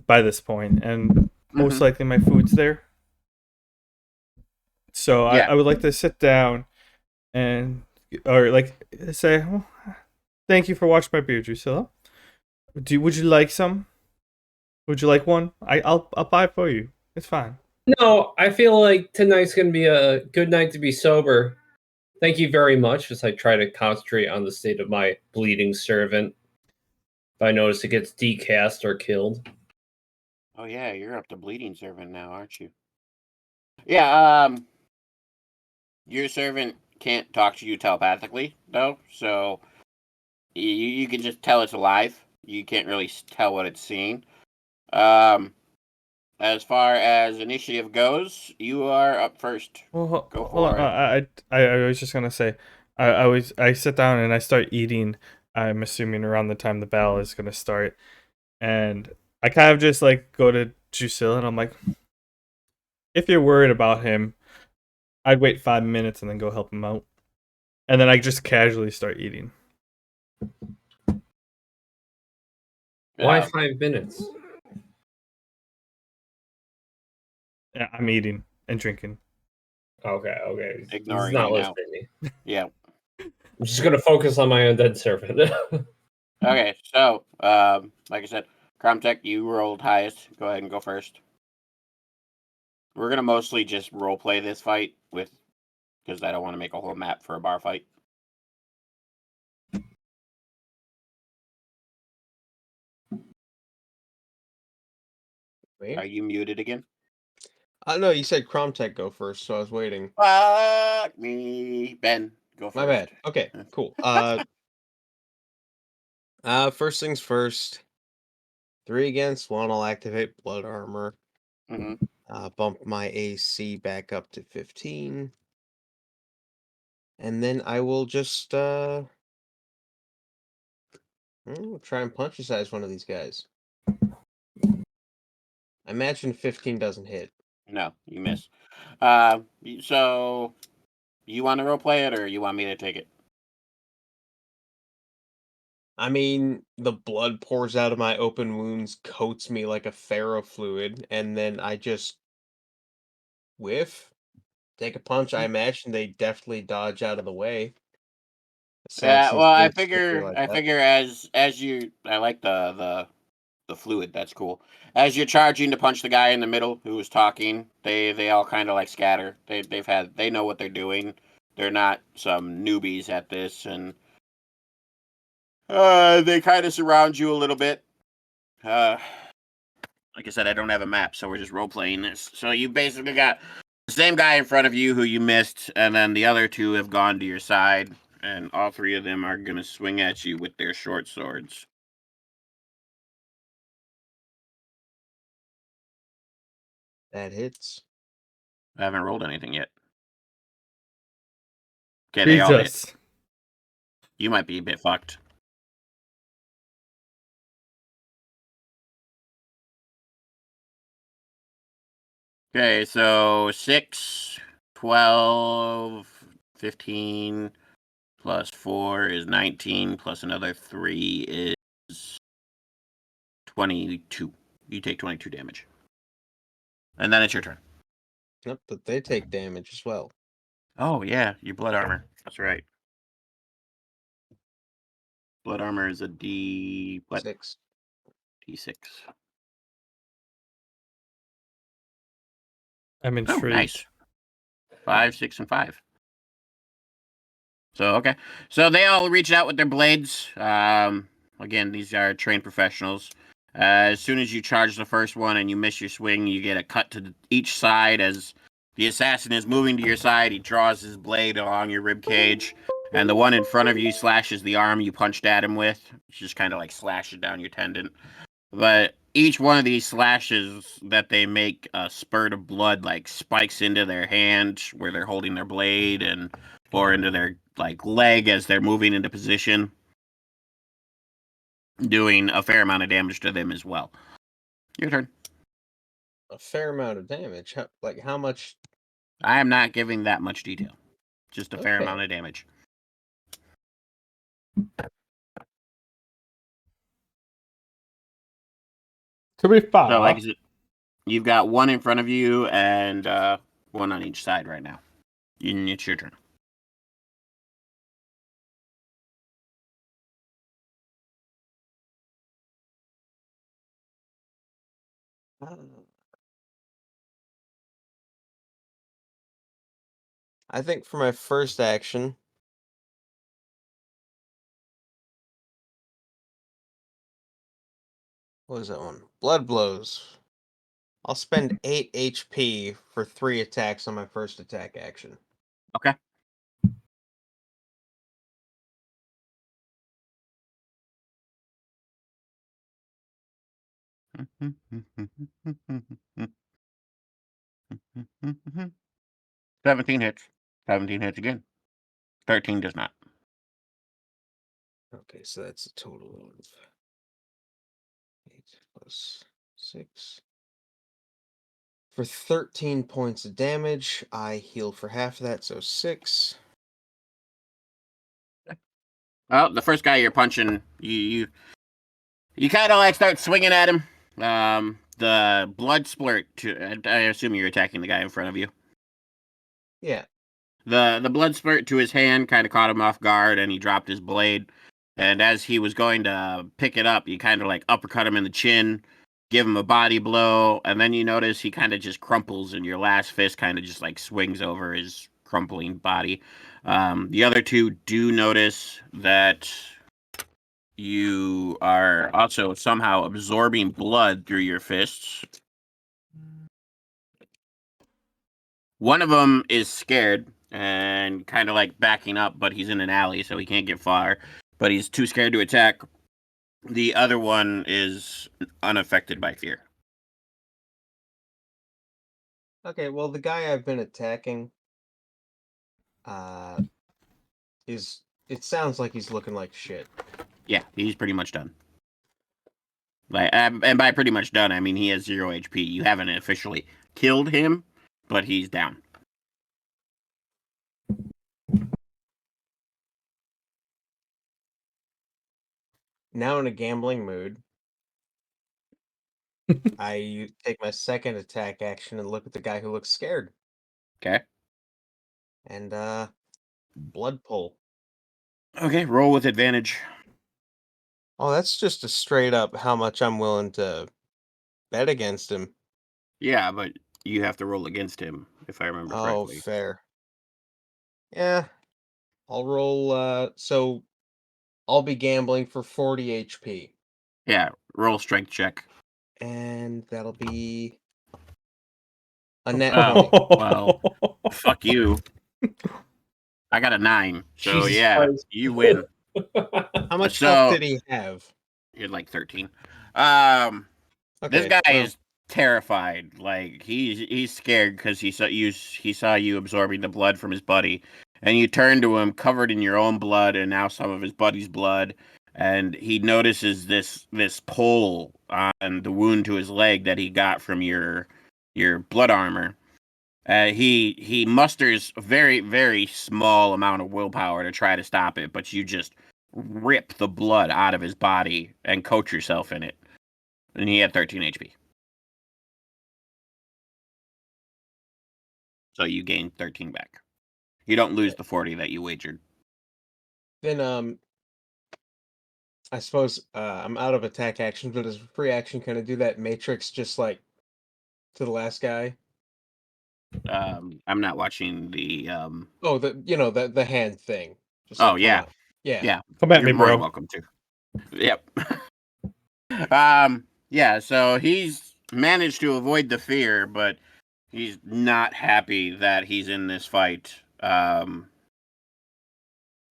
by this point, and most likely my food's there. So Yeah. I would like to sit down and or like say, oh, "Thank you for watching my beer, Drusilla. Would you like some? Would you like one? I'll buy it for you. It's fine." No, I feel like tonight's going to be a good night to be sober. Thank you very much, as I try to concentrate on the state of my bleeding servant. If I notice it gets decast or killed. Oh yeah, you're up to bleeding servant now, aren't you? Yeah. Your servant can't talk to you telepathically though, so you can just tell it's alive. You can't really tell what it's seeing. As far as initiative goes, you are up first. Well, Go hold for on. I was just gonna say, I sit down and I start eating. I'm assuming around the time the bell is gonna start, and I kind of just like go to Drusilla and I'm like, if you're worried about him, I'd wait 5 minutes and then go help him out, and then I just casually start eating. Why Yeah. 5 minutes? Yeah, I'm eating and drinking. Okay. He's Ignoring not you now. listening. Yeah. I'm just going to focus on my undead servant. Okay, so like I said, Cromtech, you rolled highest. Go ahead and go first. We're gonna mostly just role play this fight because I don't want to make a whole map for a bar fight. Wait. Are you muted again? No, you said Cromtech go first, so I was waiting. Fuck me, Ben. Go first. My bad. Okay, cool. First things first. 3 against 1, I'll activate blood armor. Bump my AC back up to 15. And then I will just try and punch size one of these guys. I imagine 15 doesn't hit. No, you miss. So you want to role play it, or you want me to take it? I mean, the blood pours out of my open wounds, coats me like a ferrofluid, and then I just whiff, take a punch. I imagine they definitely dodge out of the way. Yeah. Assassins Well, I being slippery figure like I that. figure as you, I like the fluid. That's cool. As you're charging to punch the guy in the middle who was talking, they all kind of like scatter. They know what they're doing. They're not some newbies at this, and they kind of surround you a little bit. Like I said, I don't have a map, so we're just role playing this. So you basically got the same guy in front of you who you missed, and then the other two have gone to your side, and all three of them are gonna swing at you with their short swords. That hits. I haven't rolled anything yet. Okay, they all hit. Jesus. You might be a bit fucked. Okay, so 6, 12, 15, plus 4 is 19, plus another 3 is 22. You take 22 damage. And then it's your turn. Yep, but they take damage as well. Oh, yeah, your blood armor. That's right. Blood armor is a D... what? 6. D6. I'm Oh, intrigued. nice. 5, 6, and 5. So, okay. So they all reach out with their blades. Again, these are trained professionals. As soon as you charge the first one and you miss your swing, you get a cut to each side. As the assassin is moving to your side, he draws his blade along your rib cage, and the one in front of you slashes the arm you punched at him with. It just kind of like slashes down your tendon. But each one of these slashes that they make, a spurt of blood like spikes into their hand where they're holding their blade, and or into their like leg as they're moving into position, doing a fair amount of damage to them as well. Your turn. A fair amount of damage. How much? I am not giving that much detail. Just a fair Okay. amount of damage. To be So, fair, like I said, you've got one in front of you and one on each side right now. It's your turn. I think for my first action, what is that one? Blood blows. I'll spend 8 HP for 3 attacks on my first attack action. Okay. Mm-hmm. 17 hits. 17 hits again. 13 does not. Okay, so that's a total of 8 plus 6. For 13 points of damage, I heal for half of that, so 6. Well, the first guy you're punching, you kind of like start swinging at him. The blood splurt. I assume you're attacking the guy in front of you. Yeah. The blood spurt to his hand kind of caught him off guard, and he dropped his blade. And as he was going to pick it up, you kind of like uppercut him in the chin, give him a body blow, and then you notice he kind of just crumples, and your last fist kind of just like swings over his crumpling body. The other two do notice that you are also somehow absorbing blood through your fists. One of them is scared and kind of like backing up, but he's in an alley, so he can't get far. But he's too scared to attack. The other one is unaffected by fear. Okay, well, the guy I've been attacking uh is it sounds like he's looking like shit. Yeah, he's pretty much done. Like, and by pretty much done, I mean he has 0 HP. You haven't officially killed him, but he's down. Now in a gambling mood, I take my second attack action and look at the guy who looks scared. Okay. And blood pull. Okay, roll with advantage. Oh, that's just a straight up how much I'm willing to bet against him. Yeah, but you have to roll against him, if I remember Oh, correctly. fair. Yeah. I'll roll so I'll be gambling for 40 HP. Yeah, roll strength check. And that'll be a net Oh, 20. well, fuck you. I got a 9. So Jesus yeah, Christ. you win. How much health So did he have? you're like 13. This Okay, guy well, is terrified. Like he's scared because he saw you absorbing the blood from his buddy, and you turn to him covered in your own blood and now some of his buddy's blood, and he notices this pull on the wound to his leg that he got from your blood armor. He musters a very, very small amount of willpower to try to stop it, but you just rip the blood out of his body and coat yourself in it. And he had 13 HP. So you gain 13 back. You don't lose the 40 that you wagered. then I suppose I'm out of attack action, but as a free action, can I do that matrix just like to the last guy? I'm not watching the Oh, the hand thing. Just Oh like come yeah. on. Yeah. Yeah. come at You're me, more than bro. welcome to. Yep. Yeah, so he's managed to avoid the fear, but he's not happy that he's in this fight.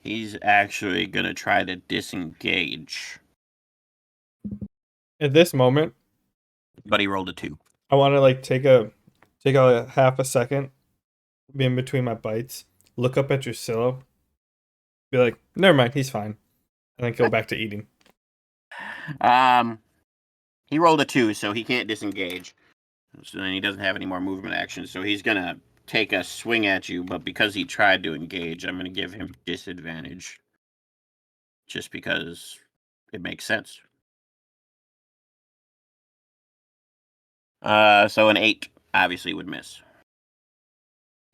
He's actually gonna try to disengage. At this moment, But he rolled a 2. I want to like take a half a second, be in between my bites, look up at Drusilla, be like, never mind, he's fine, and then go back to eating. He rolled a 2, so he can't disengage. So then he doesn't have any more movement action. So he's gonna take a swing at you, but because he tried to engage, I'm gonna give him disadvantage. Just because it makes sense. So an 8 obviously would miss.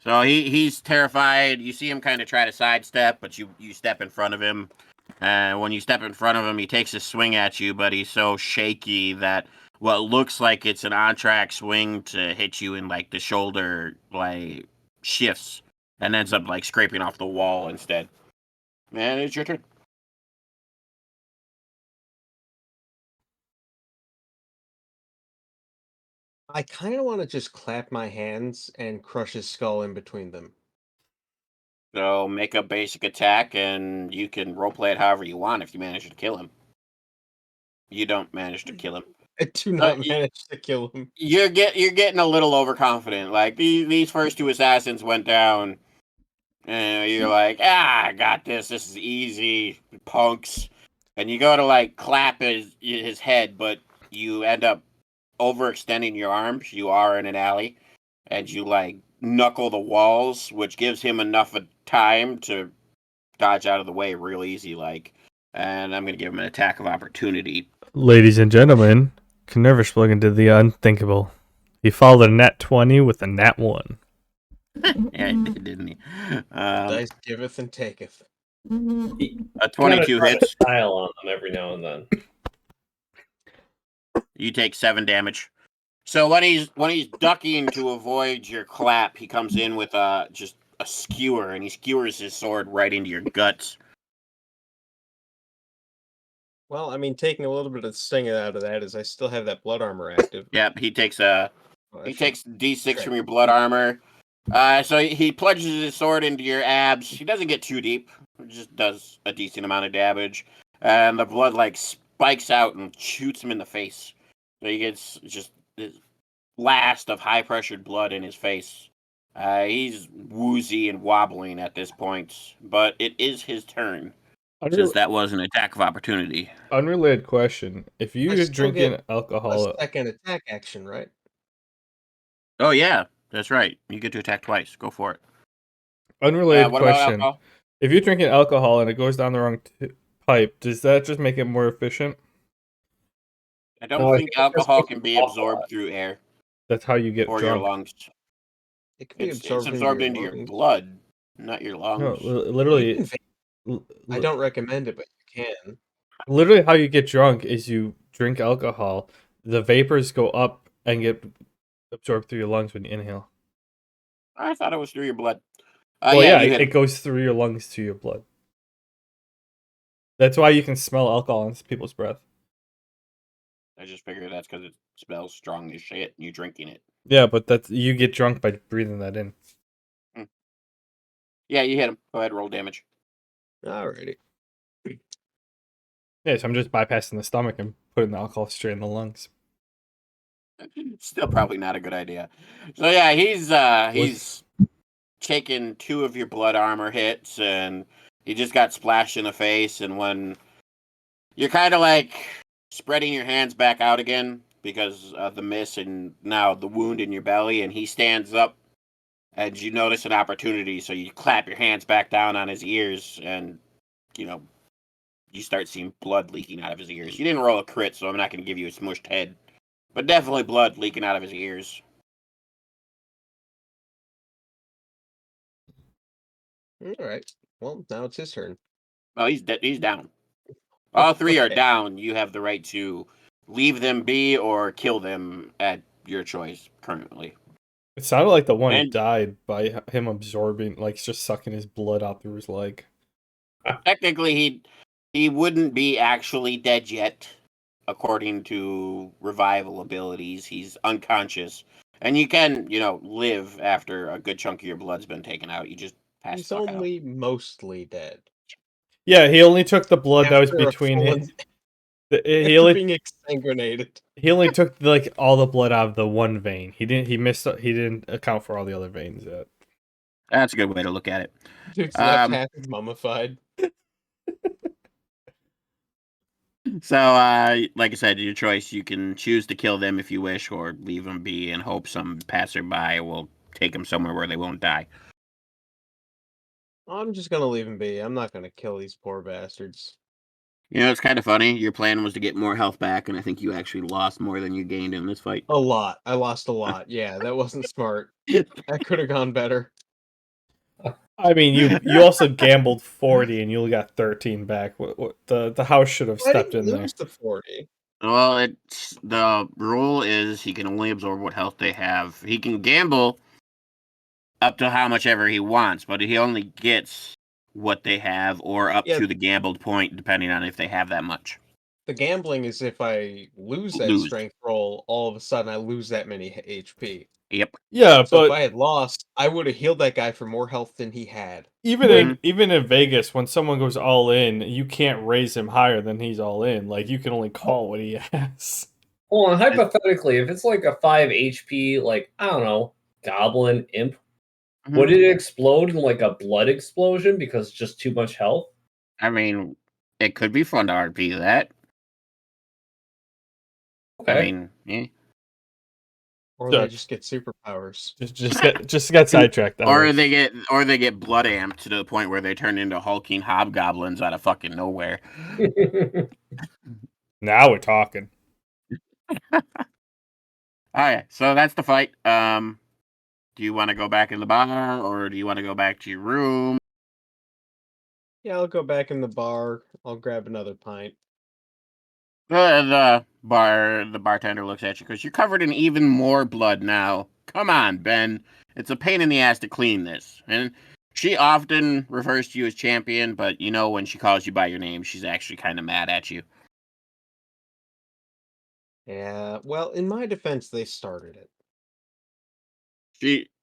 So he's terrified. You see him kind of try to sidestep, but you step in front of him. And when you step in front of him, he takes a swing at you, but he's so shaky that what looks like it's an on-track swing to hit you in like the shoulder like shifts and ends up like scraping off the wall instead. Man, it's your turn. I kind of want to just clap my hands and crush his skull in between them. So make a basic attack, and you can roleplay it however you want if you manage to kill him. You don't manage to kill him. I do not manage to kill him. You're getting a little overconfident. Like these first 2 assassins went down, and you're like, I got this. This is easy, punks. And you go to like clap his head, but you end up overextending your arms. You are in an alley, and you like knuckle the walls, which gives him enough of time to dodge out of the way real easy. Like, and I'm gonna give him an attack of opportunity. Ladies and gentlemen, Canerva plug into the unthinkable. He followed a nat 20 with a nat 1. Yeah, he did, didn't he? Dice giveth and taketh. A 22 hits. Tile on them every now and then. You take 7 damage. So when he's ducking to avoid your clap, he comes in with just a skewer, and he skewers his sword right into your guts. Well, I mean, taking a little bit of the sting out of that is I still have that blood armor active. Yep, he takes D6 Okay. from your blood armor. So he plunges his sword into your abs. He doesn't get too deep. He just does a decent amount of damage. And the blood like spikes out and shoots him in the face. So he gets just this blast of high pressured blood in his face. He's woozy and wobbling at this point, but it is his turn. Since that was an attack of opportunity. Unrelated question. If I you're still drinking get alcohol, a second attack action, right? Oh yeah, that's right. You get to attack twice. Go for it. unrelated What about question. alcohol? If you're drinking alcohol and it goes down the wrong pipe, does that just make it more efficient? I don't think alcohol can be absorbed through air That's how you get or your drunk. lungs. It can be It's absorbed, absorbed into your blood, not your No, lungs. literally. I don't recommend it, but you can. Literally, how you get drunk is you drink alcohol. The vapors go up and get absorbed through your lungs when you inhale. I thought it was through your blood. Well, Yeah, yeah, you hit it goes through your lungs to your blood. That's why you can smell alcohol in people's breath. I just figured that's because it smells strong as shit and you drinking it. Yeah, but that's you get drunk by breathing that in. Yeah, you hit him. Go ahead, roll damage. Alrighty. Yeah, so I'm just bypassing the stomach and putting the alcohol straight in the lungs. Still probably not a good idea. So yeah, he's taken 2 of your blood armor hits, and he just got splashed in the face. And when you're kind of like spreading your hands back out again because of the miss and now the wound in your belly, and he stands up, and you notice an opportunity, so you clap your hands back down on his ears, and you start seeing blood leaking out of his ears. You didn't roll a crit, so I'm not going to give you a smushed head. But definitely blood leaking out of his ears. Alright. Well, now it's his turn. Well, he's down. All 3 are Okay. down. You have the right to leave them be or kill them at your choice currently. It sounded like the one And- died by him absorbing, like just sucking his blood out through his leg. Technically, he wouldn't be actually dead yet, according to revival abilities. He's unconscious. And you can, live after a good chunk of your blood's been taken out. You just pass He's the fuck out. only mostly dead. Yeah, he only took the blood that was After a between full his. He After only being exsanguinated. he only took like all the blood out of the one vein. He didn't account for all the other veins yet. That's a good way to look at it. Dude's left half is mummified. So, like I said, your choice. You can choose to kill them if you wish, or leave them be and hope some passerby will take them somewhere where they won't die. I'm just gonna leave him be. I'm not gonna kill these poor bastards. You know, it's kind of funny. Your plan was to get more health back, and I think you actually lost more than you gained in this fight. A lot. I lost a lot. Yeah, that wasn't smart. That could have gone better. I mean, you also gambled 40 and you only got 13 back. The house should have I stepped didn't in there. lose the 40. Well, it's the rule is he can only absorb what health they have. He can gamble up to how much ever he wants, but he only gets what they have or up Yeah. to the gambled point, depending on if they have that much. The gambling is if I lose that Lose. strength roll, all of a sudden I lose that many HP. Yep. Yeah, So if but I had lost, I would have healed that guy for more health than he had. even in Vegas, when someone goes all in, you can't raise him higher than he's all in. Like you can only call what he has. Well, hypothetically, if it's like a 5 HP, like, I don't know, goblin imp, would it explode in like a blood explosion because it's just too much health? I mean, it could be fun to RP that. Okay. I mean, yeah. Or Sure. they just get superpowers. Just get sidetracked. Or they get blood amped to the point where they turn into hulking hobgoblins out of fucking nowhere. Now we're talking. Alright, so that's the fight. Do you want to go back in the bar or do you want to go back to your room? Yeah, I'll go back in the bar. I'll grab another pint. The bartender looks at you because you're covered in even more blood now. Come on, Ben. It's a pain in the ass to clean this. And she often refers to you as champion, but you know when she calls you by your name, she's actually kind of mad at you. Yeah, well, in my defense, they started it.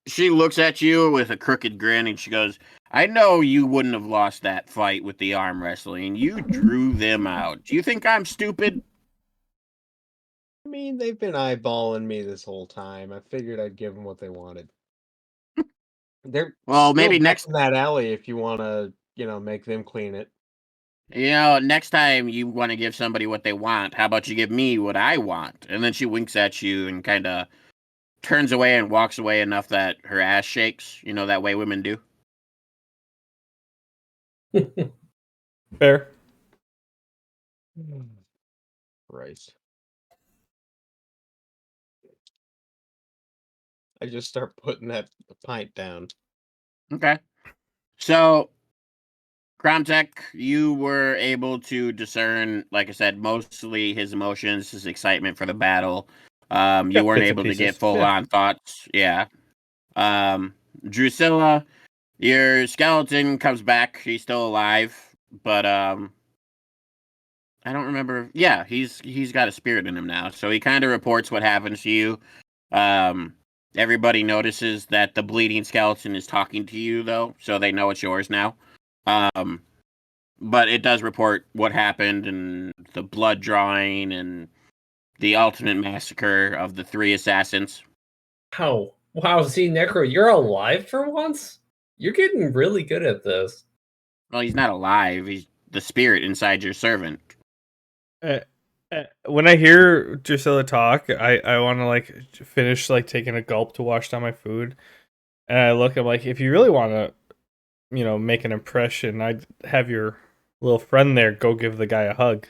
She looks at you with a crooked grin and she goes, I know you wouldn't have lost that fight with the arm wrestling. You drew them out. Do you think I'm stupid? I mean, they've been eyeballing me this whole time. I figured I'd give them what they wanted. They're Well, still maybe back next in that alley if you want to, make them clean it. next time you want to give somebody what they want, how about you give me what I want? And then she winks at you and kind of turns away and walks away enough that her ass shakes, that way women do. Fair. Right. I just start putting that pint down. Okay. So, Kromtech, you were able to discern, like I said, mostly his emotions, his excitement for the battle. You weren't bits and able to get pieces. full-on thoughts. Yeah. Drusilla, your skeleton comes back. He's still alive, but I don't remember. Yeah, he's got a spirit in him now, so he kind of reports what happens to you. Everybody notices that the bleeding skeleton is talking to you, though, so they know it's yours now. But it does report what happened and the blood drawing and the ultimate massacre of the 3 assassins. Wow, see, Necro, you're alive for once? You're getting really good at this. Well, he's not alive. He's the spirit inside your servant. When I hear Drusilla talk, I want to like finish like taking a gulp to wash down my food, and I look. I'm like, if you really want to, make an impression, I'd have your little friend there go give the guy a hug.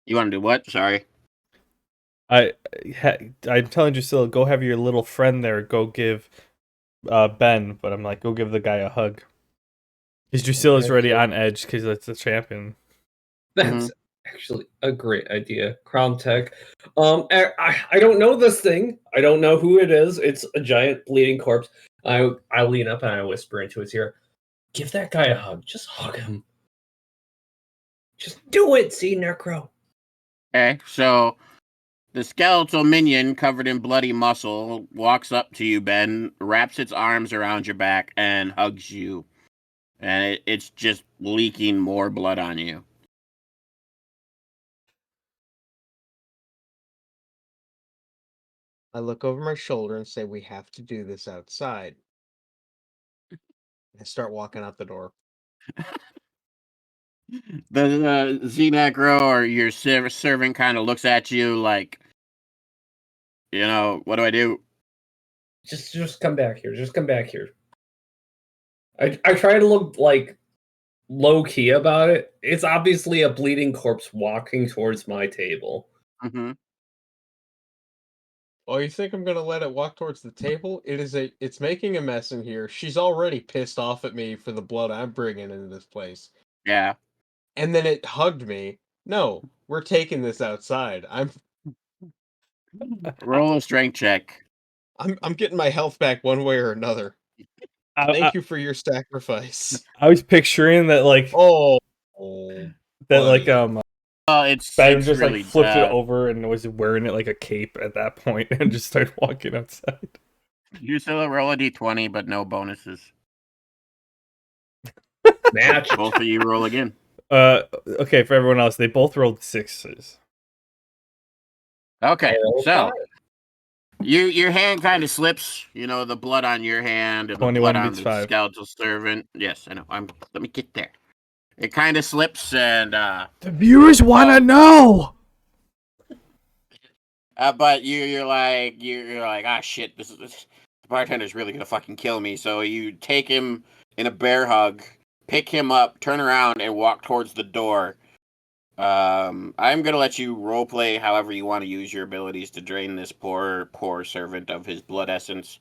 You want to do what? Sorry. I'm telling Drusilla, go have your little friend there go give Ben, but I'm like, go give the guy a hug. Because Drusilla's already on edge because it's the champion. That's actually a great idea, Kromtech. I don't know this thing. I don't know who it is. It's a giant bleeding corpse. I lean up and I whisper into his ear, give that guy a hug. Just hug him. Just do it, see, Necro. Okay, so the skeletal minion covered in bloody muscle walks up to you, Ben, wraps its arms around your back, and hugs you. And it's just leaking more blood on you. I look over my shoulder and say, "We have to do this outside." I start walking out the door. The Z-Necro or your servant kind of looks at you like, what do I do? Just come back here. Just come back here. I try to look like low key about it. It's obviously a bleeding corpse walking towards my table. Mm-hmm. Oh, you think I'm gonna let it walk towards the table? It's making a mess in here. She's already pissed off at me for the blood I'm bringing into this place. Yeah. And then it hugged me. No, we're taking this outside. Roll a strength check. I'm getting my health back one way or another. I, Thank you for your sacrifice. I was picturing that Oh, that buddy. It's Badum just really flipped it over and was wearing it like a cape at that point and just started walking outside. You still roll a d20, but no bonuses. Match. Both of you roll again. Okay, for everyone else, they both rolled 6s. Okay, Oh, so fine. your hand kind of slips. The blood on your hand and the 21 blood on beats the 5. skeletal servant. Yes, I know. Let me get there. It kind of slips, and The viewers want to know. but you're like ah shit. The bartender's really gonna fucking kill me. So you take him in a bear hug, pick him up, turn around, and walk towards the door. I'm gonna let you roleplay however you want to use your abilities to drain this poor servant of his blood essence.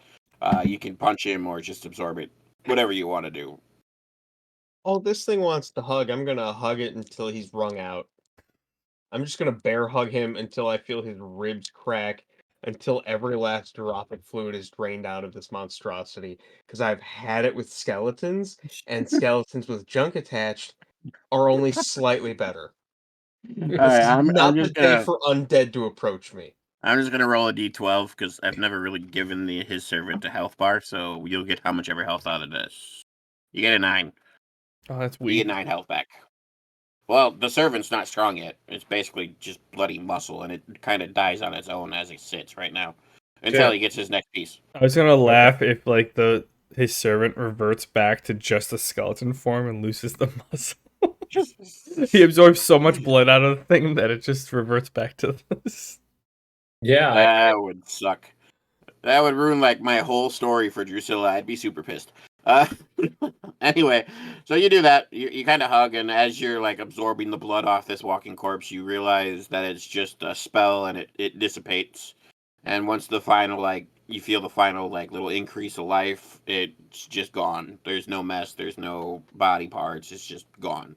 You can punch him or just absorb it, whatever you want to do. Oh, this thing wants to hug. I'm gonna hug it until he's wrung out. I'm just gonna bear hug him until I feel his ribs crack, until every last drop of fluid is drained out of this monstrosity. Because I've had it with skeletons, and skeletons with junk attached are only slightly better. All This right, is I'm not the just day gonna for undead to approach me. roll a d12 because I've never really given his servant a health bar, so you'll get how much ever health out of this. You get a 9. Oh, that's You weak. get 9 health back. Well, the servant's not strong yet. It's basically just bloody muscle, and it kind of dies on its own as it sits right now until Yeah. he gets his next piece. I was gonna laugh if his servant reverts back to just a skeleton form and loses the muscle. He absorbs so much blood out of the thing that it just reverts back to this. Yeah. That would suck. That would ruin my whole story for Drusilla. I'd be super pissed. Uh, anyway, so you do that. You kind of hug, and as you're absorbing the blood off this walking corpse, you realize that it's just a spell, and it dissipates. And once the final you feel the final little increase of life, it's just gone. There's no mess. There's no body parts. It's just gone.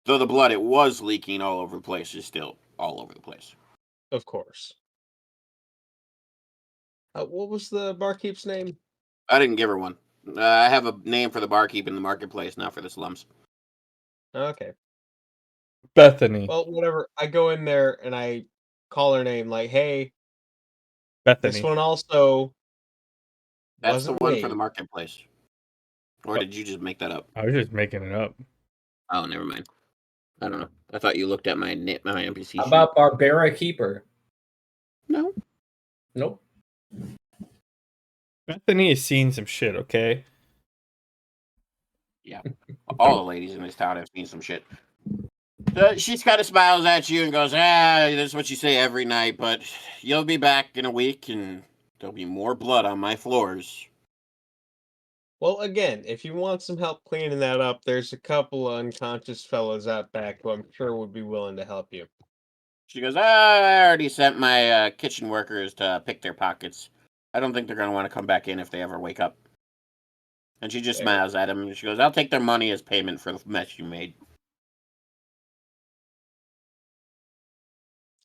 Though the blood it was leaking all over the place is still all over the place. Of course. What was the barkeep's name? I didn't give her one. I have a name for the barkeep in the marketplace, not for the slums. Okay. Bethany. Well, whatever. I go in there and I call her name, like, hey, this Bethany. one also That's the wasn't one for the made. marketplace. Or did you just make that up? I was just making it up. Oh, never mind. I don't know. I thought you looked at my NPC How sheet. about Barbara Keeper? No. Nope. Bethany has seen some shit, okay? Yeah. All the ladies in this town have seen some shit. She kind of smiles at you and goes, that's what you say every night, but you'll be back in a week and there'll be more blood on my floors. Well, again, if you want some help cleaning that up, there's a couple of unconscious fellows out back who I'm sure would be willing to help you. She goes, I already sent my kitchen workers to pick their pockets. I don't think they're going to want to come back in if they ever wake up. And she just Fair. smiles at him and she goes, I'll take their money as payment for the mess you made.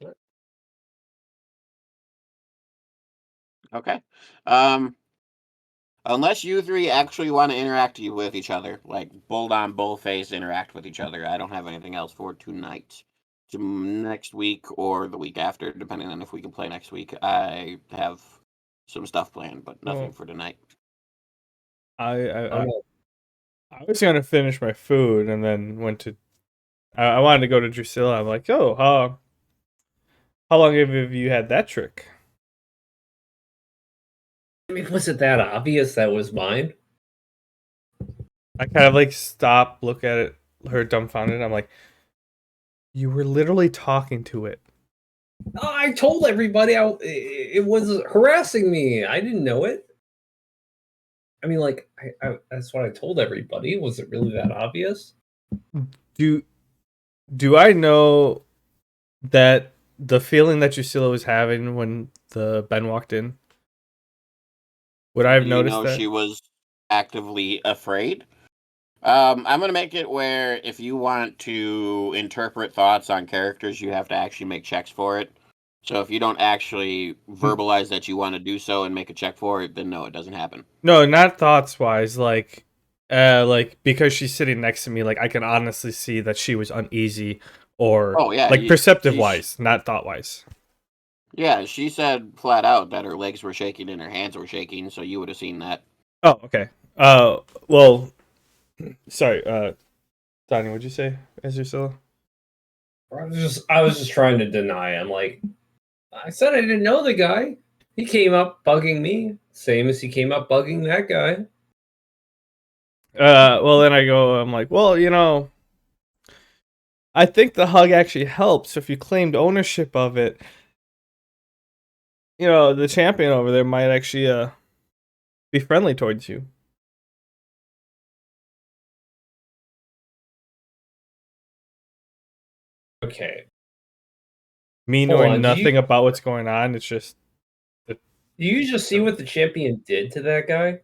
Sure. Okay. Unless you three actually want to interact with each other, bull on bull face interact with each other, I don't have anything else for tonight. Next week or the week after, depending on if we can play next week, I have some stuff planned, but nothing for tonight. I was gonna finish my food and then went to. I wanted to go to Drusilla. I'm like, oh, how long have you had that trick? I mean, was it that obvious that was mine? I kind of like stop, look at it, her dumbfounded. I'm like, you were literally talking to it. Oh, I told everybody it was harassing me. I didn't know it. I mean, like, that's what I told everybody. Was it really that obvious? Do I know that the feeling that Drusilla was having when the Ben walked in? Would I have Do you noticed know that? she was actively afraid? I'm gonna make it where if you want to interpret thoughts on characters, you have to actually make checks for it. So if you don't actually verbalize that you want to do so and make a check for it, then no, it doesn't happen. No, not thoughts wise. Like because she's sitting next to me, like I can honestly see that she was uneasy, or Oh yeah, like perceptive wise, not thought wise. yeah, she said flat out that her legs were shaking and her hands were shaking, so you would have seen that. Oh, okay. Well, sorry. Donnie, what'd you say, as Drusilla? I was just trying to deny. I'm like, I said I didn't know the guy. He came up bugging me, same as he came up bugging that guy. Well, then I'm like, well, I think the hug actually helps. If you claimed ownership of it, the champion over there might actually be friendly towards you. Okay. Me Hold knowing on, nothing about what's going on, it's just Do you just see what the champion did to that guy?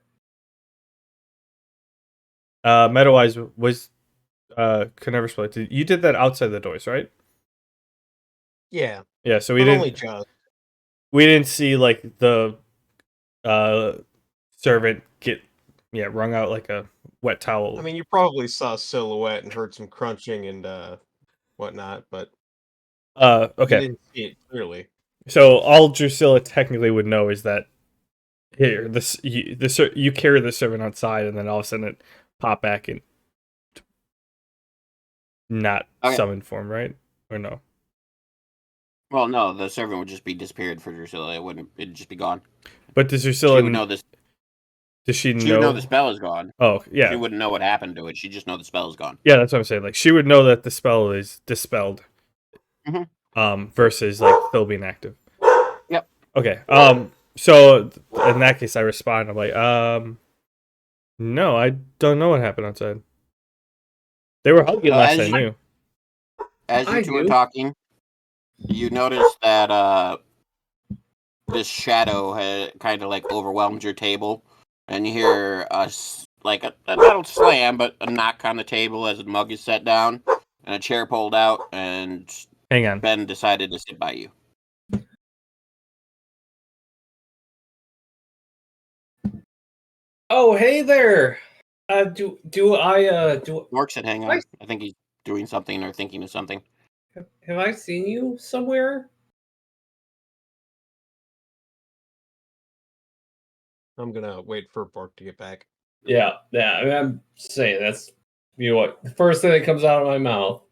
Meta-wise was could never split. You did that outside the doors, right? Yeah, Yeah, so but only just. we didn't see like the servant get wrung out like a wet towel. I mean, you probably saw a silhouette and heard some crunching and whatnot, but you Okay. didn't see it clearly. So all Drusilla technically would know is that here you carry the servant outside, and then all of a sudden it pop back in not Okay. summon form, right? Or no? Well, no, the servant would just be disappeared for Drusilla. It'd just be gone. But does Drusilla She would know this. Does she She would know know? the spell is gone. Oh, She yeah. wouldn't know what happened to it. She just know the spell is gone. Yeah, that's what I'm saying. Like she would know that the spell is dispelled. Mhm. Versus like still being active. Yep. Okay. So in that case I respond. I'm like, no, I don't know what happened outside. They were hugging last I knew. As you two were talking, you noticed that this shadow had kind of like overwhelmed your table, and you hear like a not a slam, but a knock on the table as a mug is set down and a chair pulled out, and Hang on. Ben decided to sit by you. Oh, hey there. Mark said, "Hang on." I think he's doing something or thinking of something. Have I seen you somewhere? I'm gonna wait for Bork to get back. Yeah. I mean, I'm saying that's what the first thing that comes out of my mouth.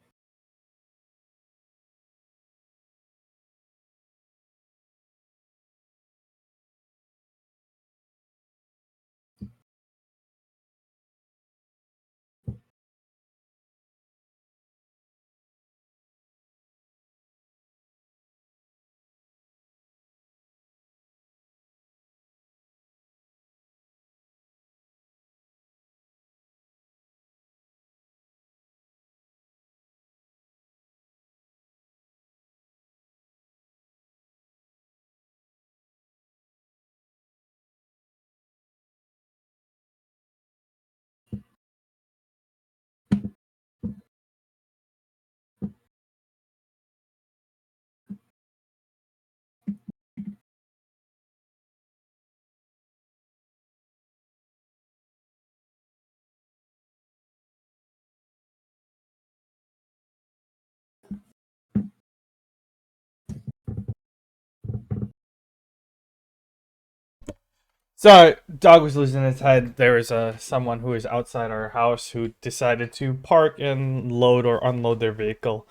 So dog was losing his head. There was someone who was outside our house who decided to park and load or unload their vehicle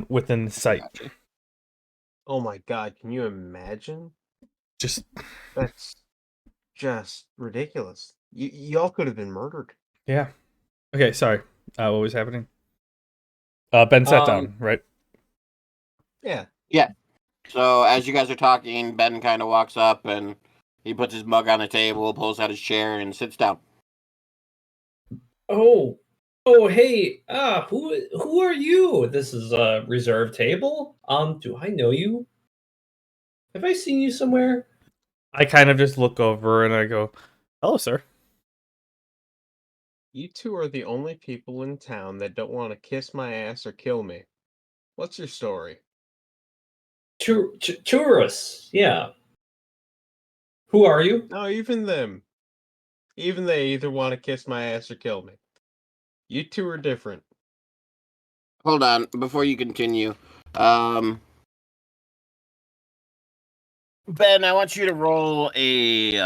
within the site. Gotcha. Oh my god, can you imagine? Just That's just ridiculous. Y'all could have been murdered. Yeah. Okay, sorry. What was happening? Ben sat down, right? Yeah. Yeah. So as you guys are talking, Ben kind of walks up and he puts his mug on the table, pulls out his chair, and sits down. Oh, hey, who are you? This is a reserved table. Do I know you? Have I seen you somewhere? I kind of just look over and I go, "Hello, sir." You two are the only people in town that don't want to kiss my ass or kill me. What's your story? Tourists, yeah. Who are you? No, even them. Even they either want to kiss my ass or kill me. You two are different. Hold on, before you continue. Ben, I want you to roll a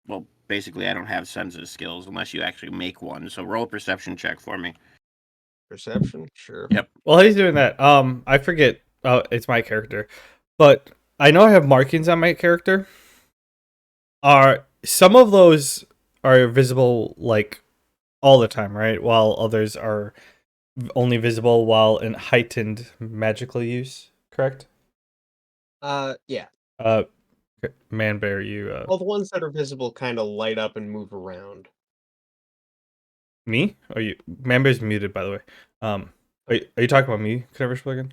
well, basically I don't have senses skills unless you actually make one. So roll a perception check for me. Perception? Sure. Yep. While he's doing that, I forget. It's my character, but I know I have markings on my character. Are some of those are visible like all the time, right? While others are only visible while in heightened magical use. Correct? Yeah. Uh, Man Bear, you All the ones that are visible kind of light up and move around. me? Are you Man Bear's muted, by the way? Are you talking about me? Can I ever speak again?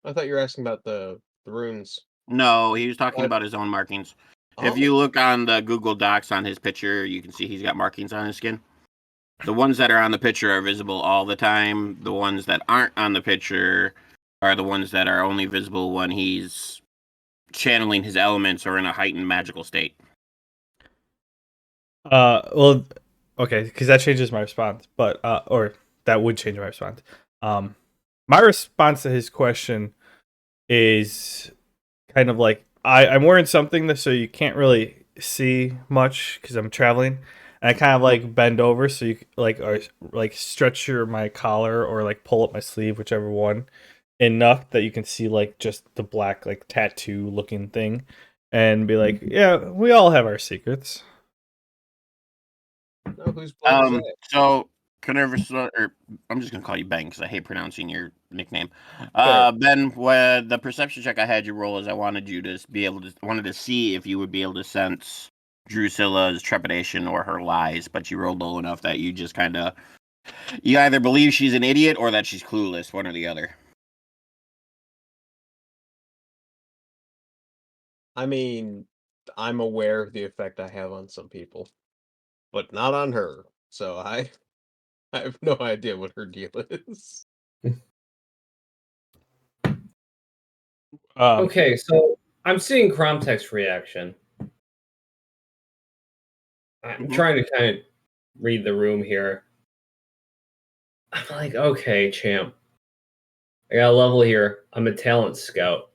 I thought you were asking about the runes. No, he was talking What? about his own markings. If Oh, you look on the Google Docs on his picture, you can see he's got markings on his skin. The ones that are on the picture are visible all the time. The ones that aren't on the picture are the ones that are only visible when he's channeling his elements or in a heightened magical state. Well, okay, because that changes my response, but or that would change my response. My response to his question is kind of like I'm wearing something that so you can't really see much because I'm traveling, and I kind of like bend over so you like or like stretch my collar or like pull up my sleeve, whichever one, enough that you can see like just the black like tattoo looking thing, and be like, yeah, we all have our secrets. no, whose blood is that? So Connervous, or I'm just gonna call you Ben because I hate pronouncing your nickname. Fair. Ben, the perception check I had you roll is I wanted you to be able to wanted to see if you would be able to sense Drusilla's trepidation or her lies, but you rolled low enough that you just kind of you either believe she's an idiot or that she's clueless, one or the other. I mean, I'm aware of the effect I have on some people, but not on her. So I have no idea what her deal is. Okay, so I'm seeing Cromtech's reaction. I'm Mhm. trying to kind of read the room here. I'm like, okay, champ. I got a level here. I'm a talent scout.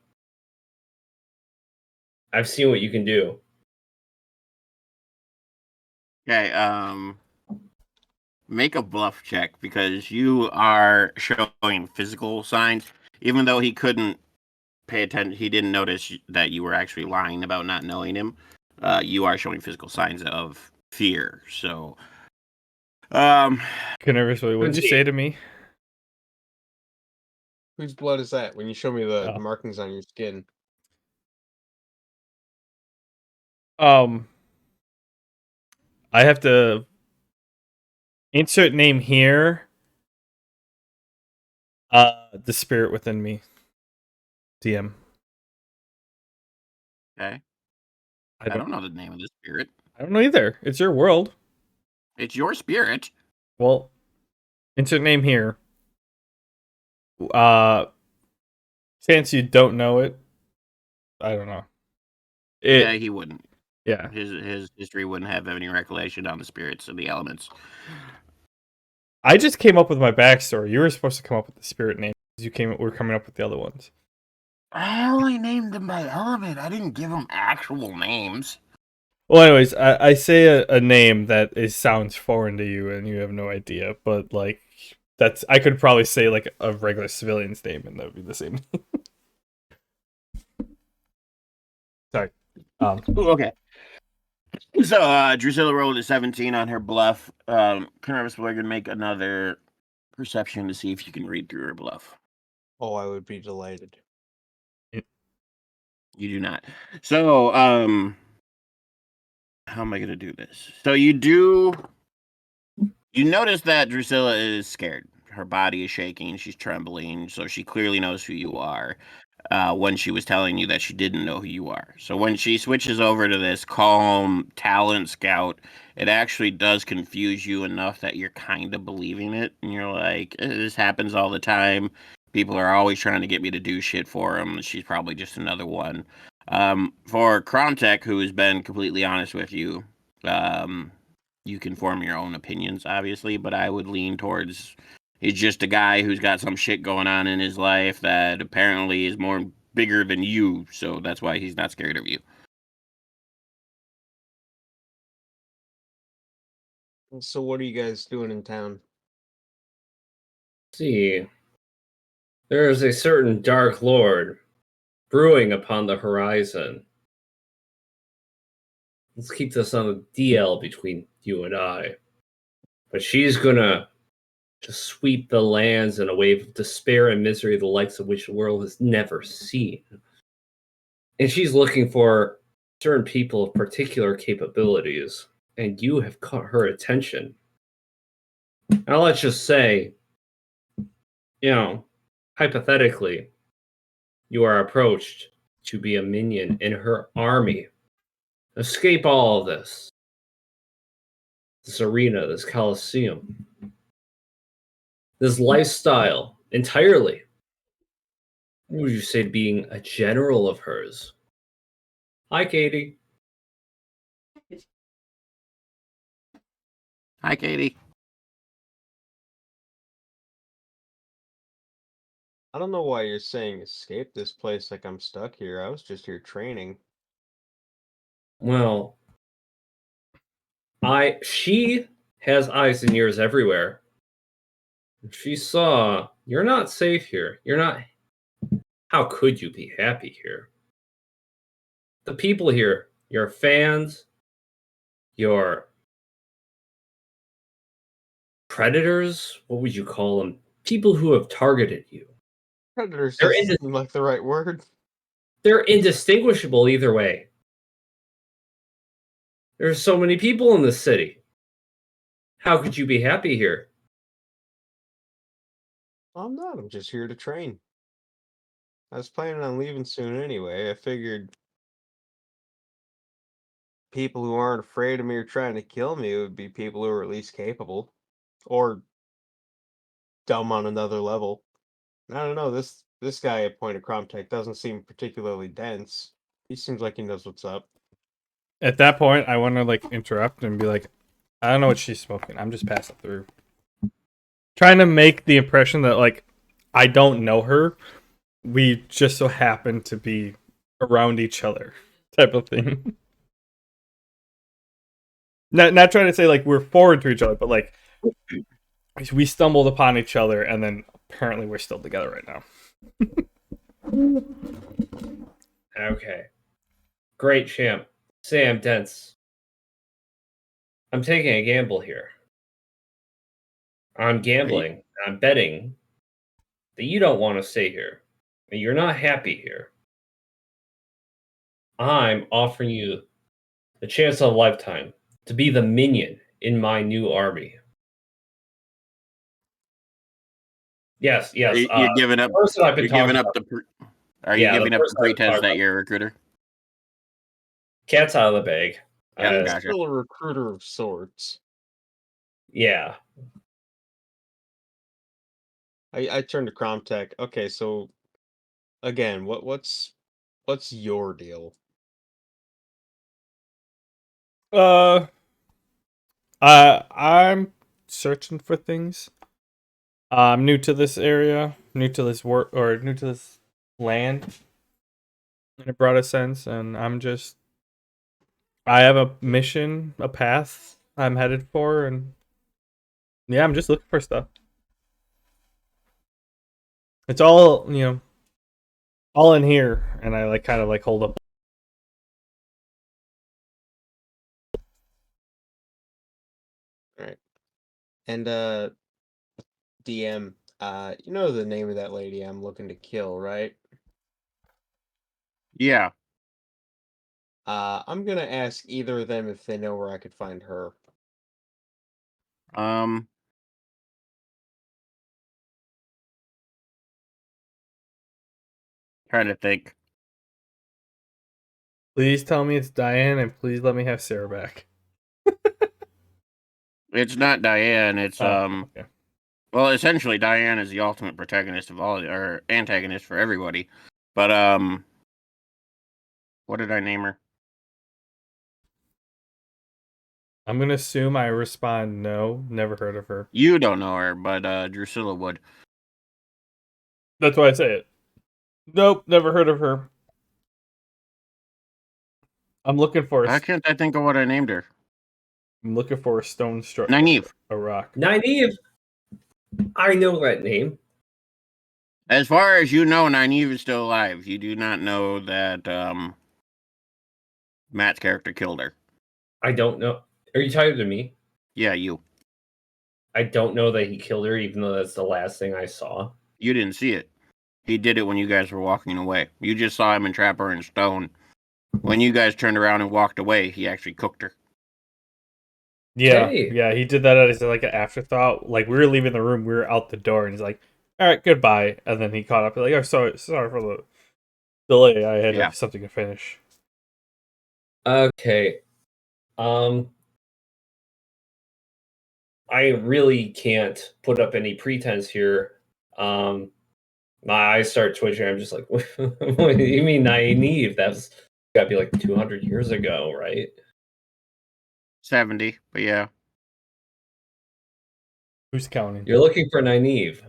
I've seen what you can do. Okay, make a bluff check because you are showing physical signs, even though he couldn't pay attention. He didn't notice that you were actually lying about not knowing him. You are showing physical signs of fear. So, Conversely, what'd you say to me? Whose blood is that? When you show me the Oh. markings on your skin. I have to insert name here. The spirit within me. DM. okay. I don't know the name of the spirit. I don't know either. It's your world. It's your spirit. Well, insert name here. Uh, Chance you don't know it. I don't know. Yeah, he wouldn't. Yeah. His history wouldn't have any recollection on the spirits and the elements. I just came up with my backstory. You were supposed to come up with the spirit name. We're coming up with the other ones. I only named them by element. I didn't give them actual names. Well, anyways, I say a name that sounds foreign to you and you have no idea, but like I could probably say like a regular civilian's name and that would be the same. Sorry. Ooh, okay. So Drusilla rolled a 17 on her bluff. Carnarvous Boy can make another perception to see if you can read through her bluff. Oh, I would be delighted. You do not. So, how am I gonna do this? So you notice that Drusilla is scared. Her body is shaking. She's trembling. So she clearly knows who you are. When she was telling you that she didn't know who you are. So when she switches over to this calm talent scout, it actually does confuse you enough that you're kind of believing it. And you're like, this happens all the time. People are always trying to get me to do shit for them. She's probably just another one. For Kromtek, who has been completely honest with you, you can form your own opinions, obviously, but I would lean towards he's just a guy who's got some shit going on in his life that apparently is more bigger than you, so that's why he's not scared of you. So what are you guys doing in town? See, there is a certain dark lord brewing upon the horizon. Let's keep this on the DL between you and I. But she's gonna just sweep the lands in a wave of despair and misery the likes of which the world has never seen. And she's looking for certain people of particular capabilities, and you have caught her attention. Now let's just say, hypothetically, you are approached to be a minion in her army. Escape all of this. This arena, this coliseum, this lifestyle entirely. What would you say to being a general of hers? Hi, Katie. Hi, Katie. I don't know why you're saying escape this place like I'm stuck here. I was just here training. Well, she has eyes and ears everywhere. She saw you're not safe here. You're not. How could you be happy here? The people here, your fans, your predators, what would you call them? People who have targeted you. Predators They're doesn't seem like the right word. they're indistinguishable either way. There's so many people in this city. How could you be happy here? I'm not. I'm just here to train. I was planning on leaving soon anyway. I figured people who aren't afraid of me or trying to kill me would be people who are at least capable. Or dumb on another level. I don't know, this guy at Point of Cromtech doesn't seem particularly dense. He seems like he knows what's up. At that point, I want to like interrupt and be like, I don't know what she's smoking. I'm just passing through. Trying to make the impression that like I don't know her. We just so happen to be around each other, type of thing. Not trying to say like we're forward to each other, but like we stumbled upon each other and then apparently we're still together right now. Okay. Great, champ. Sam Dents. I'm taking a gamble here. I'm gambling. I'm betting that you don't want to stay here. And you're not happy here. I'm offering you the chance of a lifetime to be the minion in my new army. Yes. You're giving up. The person I've been You're giving talking up about. the. Are you Yeah, giving the up the person I've been pretense talking that about. you're a recruiter? Cat's out of the bag. Yeah, He's gotcha. still a recruiter of sorts. Yeah. I turned to Cromtech. Okay, so again, what's your deal? Uh, I'm searching for things. I'm new to this area, new to this work, or new to this land in a broader sense, and I have a mission, a path I'm headed for, and yeah, I'm just looking for stuff. It's all all in here, and I like kind of like hold up And DM, you know the name of that lady I'm looking to kill, right? Yeah. I'm gonna ask either of them if they know where I could find her. Um. Trying to think. Please tell me it's Diane, and please let me have Sarah back. It's not Diane. It's Okay. Well, essentially, Diane is the ultimate protagonist of all, or antagonist for everybody. But what did I name her? I'm gonna assume I respond no. Never heard of her. You don't know her, but Drusilla would. That's why I say it. Nope, never heard of her. I'm looking for Why can't I think of what I named her? a stone struck Nynaeve. a rock. Nynaeve. I know that name. As far as you know, Nynaeve is still alive. You do not know that Matt's character killed her. I don't know. Are you talking to me? Yeah, you. I don't know that he killed her, even though that's the last thing I saw. You didn't see it. He did it when you guys were walking away. You just saw him entrap her in stone. When you guys turned around and walked away, he actually cooked her. Yeah, Hey. yeah, he did that as like an afterthought. Like we were leaving the room, we were out the door, and he's like, "All right, goodbye." And then he caught up, like, "Oh, sorry for the delay. I had Yeah. something to finish." Okay. I really can't put up any pretense here. My eyes start twitching. I'm just like, what do you mean naive? That's got to be like 200 years ago, right? 70, but yeah. Who's counting? You're looking for naive.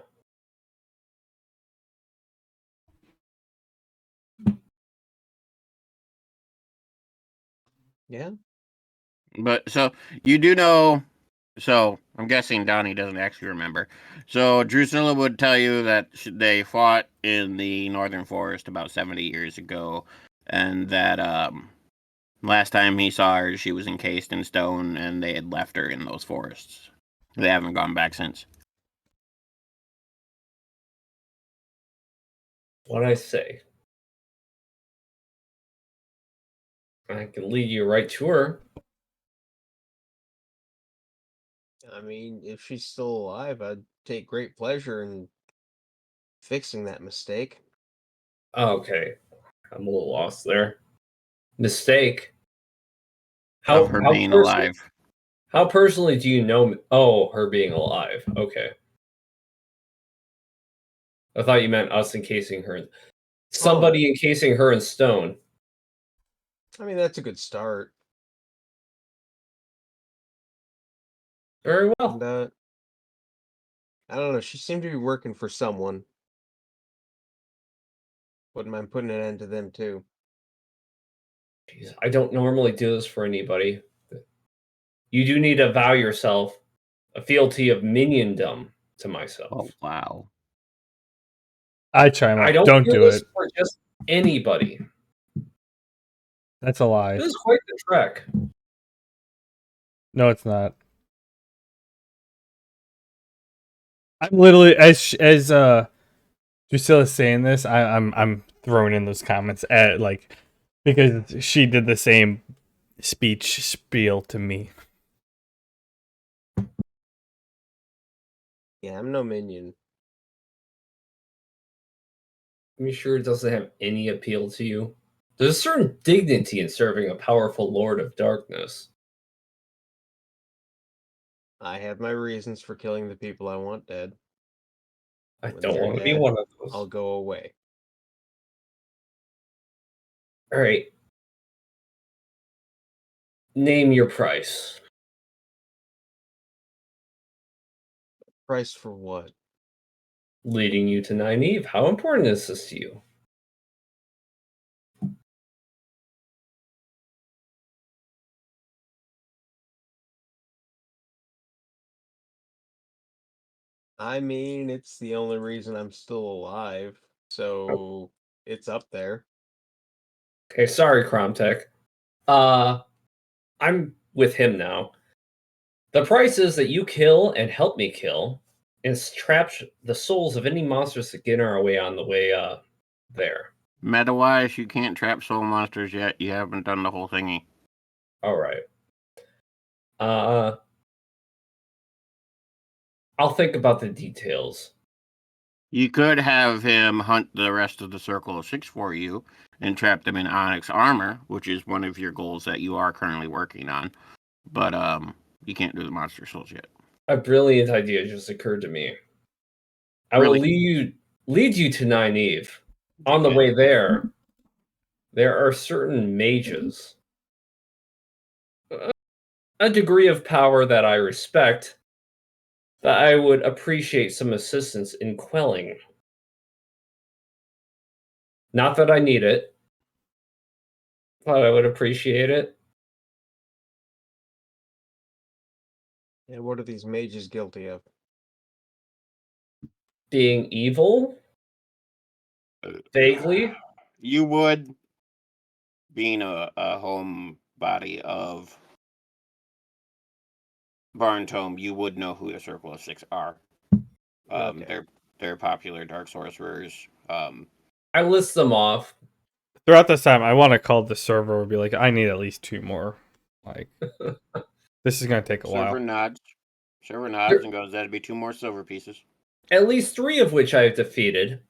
Yeah. But so you do know. So I'm guessing Donnie doesn't actually remember. So Drusilla would tell you that they fought in the northern forest about 70 years ago, and that last time he saw her, she was encased in stone, and they had left her in those forests. They haven't gone back since. What I say? I can lead you right to her. I mean, if she's still alive, I'd take great pleasure in fixing that mistake. Okay, I'm a little lost there. Mistake. Of her being personally? alive. How personally do you know? Oh, her being alive. Okay. I thought you meant us encasing her. Somebody encasing her in stone. I mean, that's a good start. Very And well. I don't know. She seemed to be working for someone. Wouldn't mind putting an end to them too. Jeez, I don't normally do this for anybody. You do need to vow yourself a fealty of miniondom to myself. Oh, wow. I chime I up. don't Don't do do this it. for just anybody. That's a lie. This is quite the trek. No, it's not. I'm literally as Drusilla's saying this, I'm throwing in those comments at like because she did the same speech spiel to me. Yeah, I'm no minion. Are you sure it doesn't have any appeal to you? There's a certain dignity in serving a powerful lord of darkness. I have my reasons for killing the people I want dead. I When don't they're want to be dead, one of those. I'll go away. All right. Name your price. Price for what? Leading you to Nynaeve. How important is this to you? I mean, it's the only reason I'm still alive, so it's up there. Okay, sorry, Cromtech. I'm with him now. The price is that you kill and help me kill, and trap the souls of any monsters that get in our way on the way there. Meta-wise, you can't trap soul monsters yet. You haven't done the whole thingy. All right. I'll think about the details. You could have him hunt the rest of the Circle of Six for you and trap them in Onyx armor, which is one of your goals that you are currently working on. But you can't do the monster souls yet. A brilliant idea just occurred to me. I will lead you to Nynaeve. On the way there are certain mages, a degree of power that I respect, that I would appreciate some assistance in quelling. Not that I need it, but I would appreciate it. And what are these mages guilty of? Being evil? Vaguely? You would, being a homebody of Barntome, you would know who the Circle of Six are. Okay. They're popular dark sorcerers. I list them off. Throughout this time, I want to call the server and be like, I need at least 2 more. Like, this is going to take a while. Server nods and goes, that'd be 2 more silver pieces. At least 3 of which I've defeated.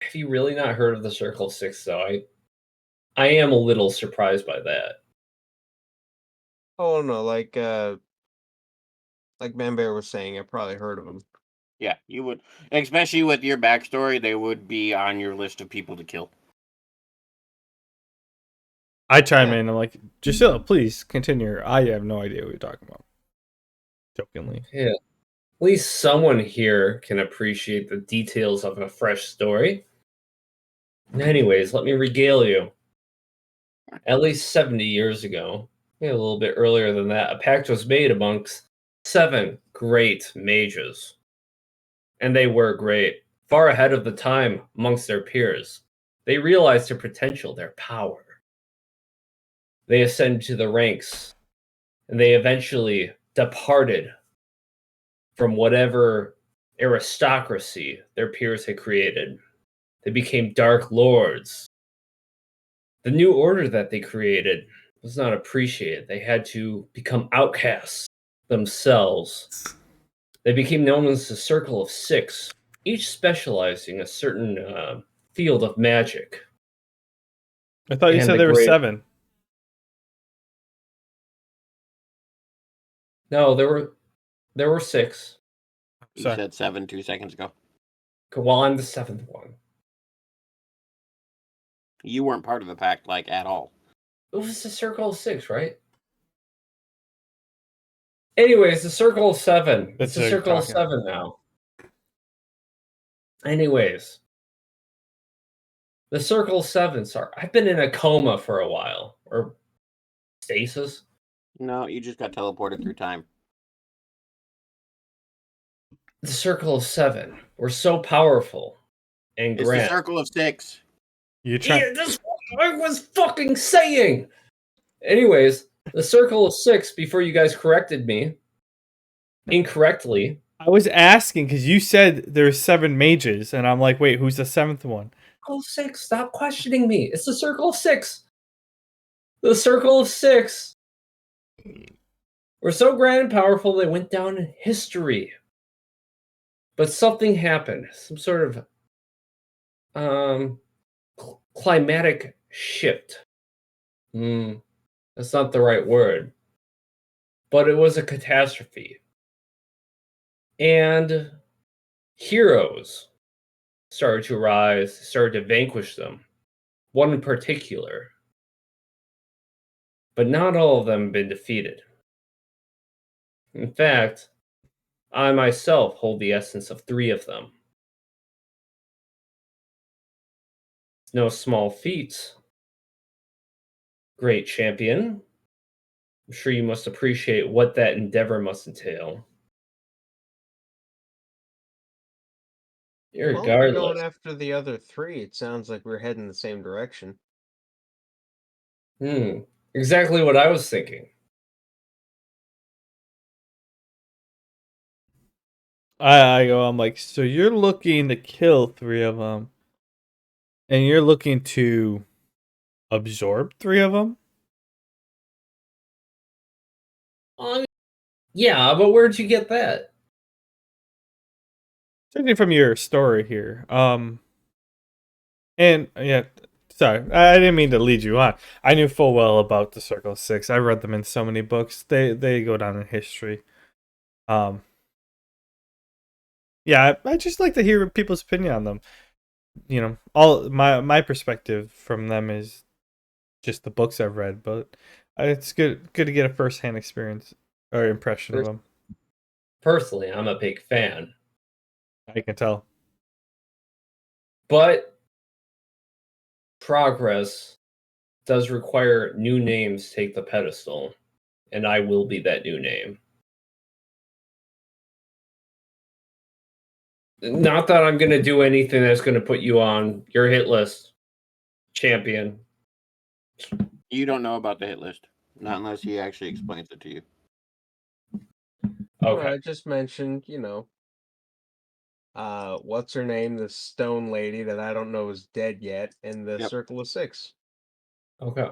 Have you really not heard of the Circle of Six, though? I am a little surprised by that. Oh no, like Manbear was saying, I probably heard of them. Yeah, you would, especially with your backstory, they would be on your list of people to kill. I chime in. I'm like, Drusilla, please continue. I have no idea what you're talking about. Jokingly. Yeah. At least someone here can appreciate the details of a fresh story. Anyways, let me regale you. At least 70 years ago, a little bit earlier than that, a pact was made amongst 7 great mages. And they were great, far ahead of the time amongst their peers. They realized their potential, their power. They ascended to the ranks, and they eventually departed from whatever aristocracy their peers had created. They became Dark Lords. The new order that they created was not appreciated. They had to become outcasts themselves. They became known as the Circle of Six, each specializing in a certain field of magic. I thought you And said the there were great- 7. No, there were 6. You Sorry. said 7 2 seconds ago. Well, I'm the 7th one. You weren't part of the pact, like, at all. It was the Circle of Six, right? Anyways, the Circle of Seven. It's That's the what you're Circle of talking. Seven now. Anyways, the Circle of Seven. Sorry, I've been in a coma for a while, or stasis. No, you just got teleported through time. The Circle of Seven were so powerful and It's grand. the Circle of Six. You try. Yeah, that's what I was fucking saying. Anyways, the Circle of Six. Before you guys corrected me incorrectly. I was asking because you said there's 7 mages, and I'm like, wait, who's the 7th one? Circle of Six. Stop questioning me. It's the Circle of Six. The Circle of Six were so grand and powerful they went down in history. But something happened. Some sort of climatic shift. That's not the right word. But it was a catastrophe. And heroes started to rise, started to vanquish them. One in particular. But not all of them have been defeated. In fact, I myself hold the essence of 3 of them. It's no small feat. Great champion. I'm sure you must appreciate what that endeavor must entail. Well, if we're Regardless. going after the other 3, it sounds like we're heading the same direction. Exactly what I was thinking. I'm like, so you're looking to kill 3 of them, and you're looking to absorb 3 of them? Yeah, but where'd you get that? Judging from your story here, and yeah, sorry, I didn't mean to lead you on. I knew full well about the Circle of Six. I read them in so many books. They go down in history. Um, yeah, I just like to hear people's opinion on them. You know, all my perspective from them is just the books I've read, but it's good to get a first hand experience or impression of them. Personally, I'm a big fan. I can tell. But progress does require new names take the pedestal, and I will be that new name. Not that I'm going to do anything that's going to put you on your hit list, champion. You don't know about the hit list, not unless he actually explains it to you. Okay. I just mentioned, what's her name? The stone lady that I don't know is dead yet, and the Yep. Circle of Six. Okay.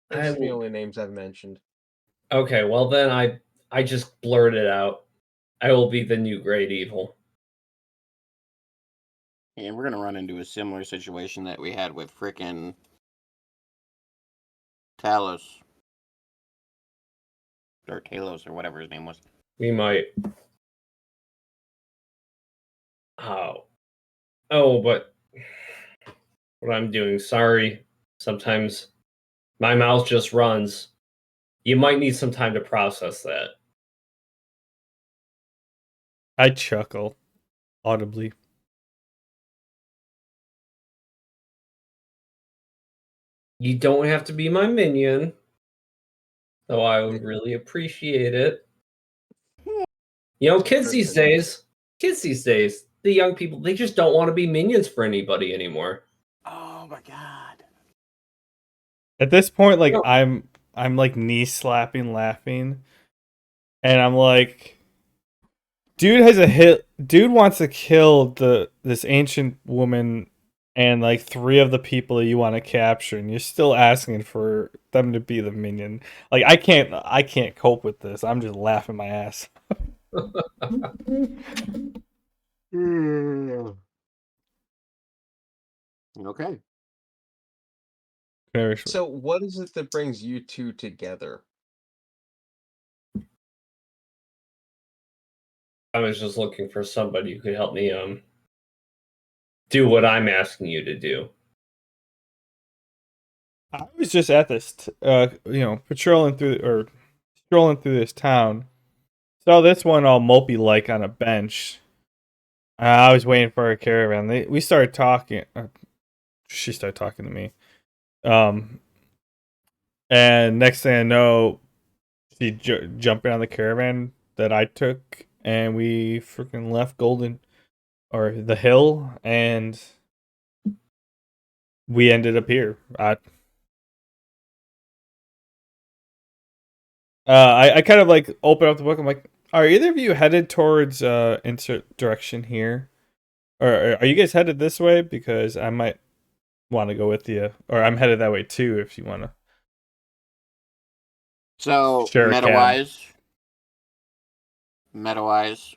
Those are the only names I've mentioned. Okay, well then I just blurted out. I will be the new great evil. And we're gonna run into a similar situation that we had with frickin' Talos. Or Talos, or whatever his name was. We might. Oh, but what I'm doing, sorry. Sometimes my mouth just runs. You might need some time to process that. I chuckle audibly. You don't have to be my minion, though I would really appreciate it. You know, kids these days, the young people, they just don't want to be minions for anybody anymore. Oh my god. At this point, like No. I'm like knee slapping, laughing, and I'm like, dude has a hit. Dude wants to kill this ancient woman and like 3 of the people that you want to capture, and you're still asking for them to be the minion. Like I can't cope with this. I'm just laughing my ass. Okay. Very sweet. So, what is it that brings you two together? I was just looking for somebody who could help me do what I'm asking you to do. I was just at this, patrolling through or strolling through this town. Saw this one all mopey like on a bench. I was waiting for a caravan. We started talking. She started talking to me. And next thing I know, she jumped on the caravan that I took, and we freaking left Golden or the hill, and we ended up here. I kind of like open up the book. I'm like, are either of you headed towards insert direction here, or are you guys headed this way? Because I might want to go with you, or I'm headed that way too. If you want to. So Share a cab. meta-wise,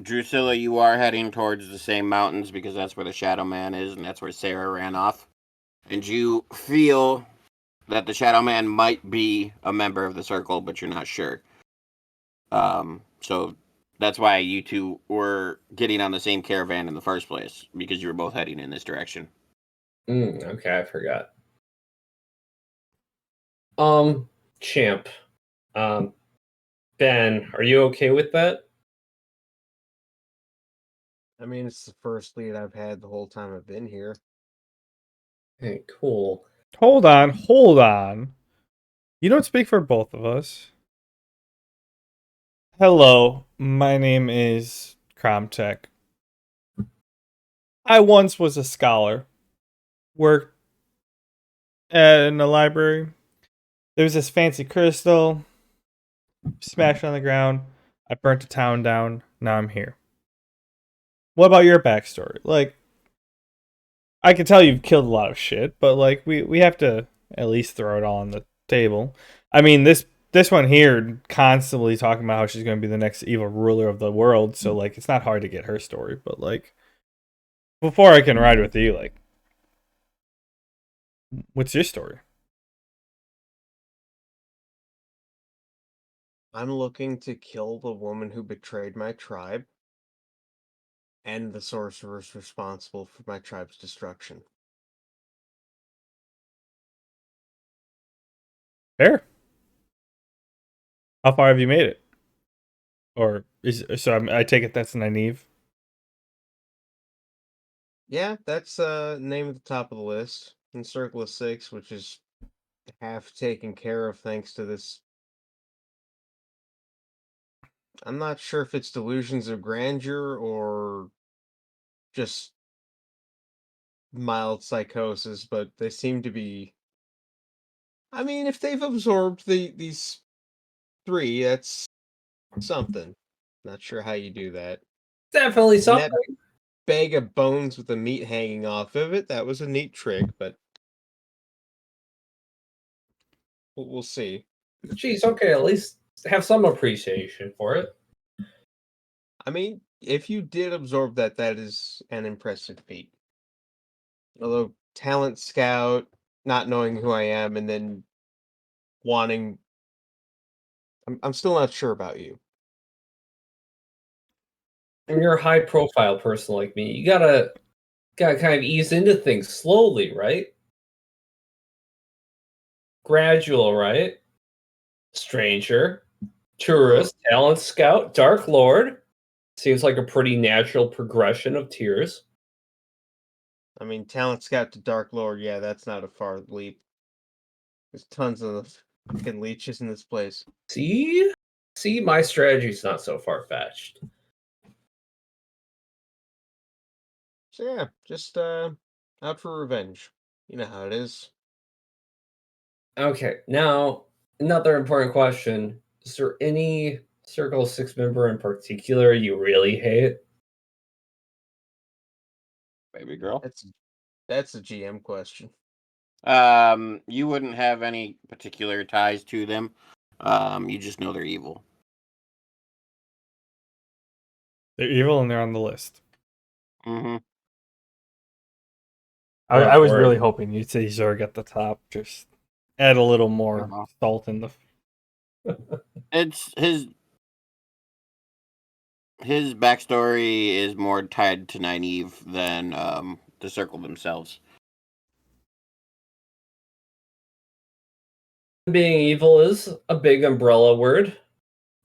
Drusilla, you are heading towards the same mountains because that's where the Shadow Man is, and that's where Sarah ran off. And you feel that the Shadow Man might be a member of the Circle, but you're not sure. So that's why you two were getting on the same caravan in the first place, because you were both heading in this direction. Okay, I forgot. Champ. Ben, are you okay with that? I mean, it's the first lead I've had the whole time I've been here. Hey, cool. Hold on. You don't speak for both of us. Hello, my name is Cromtech. I once was a scholar. Worked in the library. There was this fancy crystal. smashed on the ground. I burnt the town down. Now I'm here. What about your backstory? Like, I can tell you've killed a lot of shit, but like, we have to at least throw it all on the table. I mean, this one here constantly talking about how she's going to be the next evil ruler of the world. So like, it's not hard to get her story. But like, before I can ride with you, like, what's your story? I'm looking to kill the woman who betrayed my tribe and the sorcerers responsible for my tribe's destruction. Fair. How far have you made it? Or is so? I take it that's Nynaeve. Yeah, that's name at the top of the list. And Circle of Six, which is half taken care of thanks to this. I'm not sure if it's delusions of grandeur or just mild psychosis, but they seem to be. I mean, if they've absorbed these three, that's something. Not sure how you do that. Definitely And that something. bag of bones with the meat hanging off of it, that was a neat trick, but we'll see. Geez, okay, at least have some appreciation for it. I mean, if you did absorb that, that is an impressive feat. Although talent scout, not knowing who I am, and then wanting, I'm still not sure about you. When you're a high profile person like me, you gotta kind of ease into things slowly, right? Gradual, right? Stranger, tourist, talent scout, dark lord. Seems like a pretty natural progression of tiers. I mean, talent scout to Dark Lord, yeah, that's not a far leap. There's tons of fucking leeches in this place. See? See, my strategy's not so far fetched. So yeah, just out for revenge. You know how it is. Okay, now another important question. Is there any Circle 6 member in particular you really hate? Baby girl. That's a GM question. You wouldn't have any particular ties to them. You just know they're evil. They're evil and they're on the list. Mm-hmm. I Rough was really word. hoping you'd say Zerg at the top. Just add a little more Uh-huh. salt in the. It's his backstory is more tied to Nynaeve than the Circle themselves. Being evil is a big umbrella word.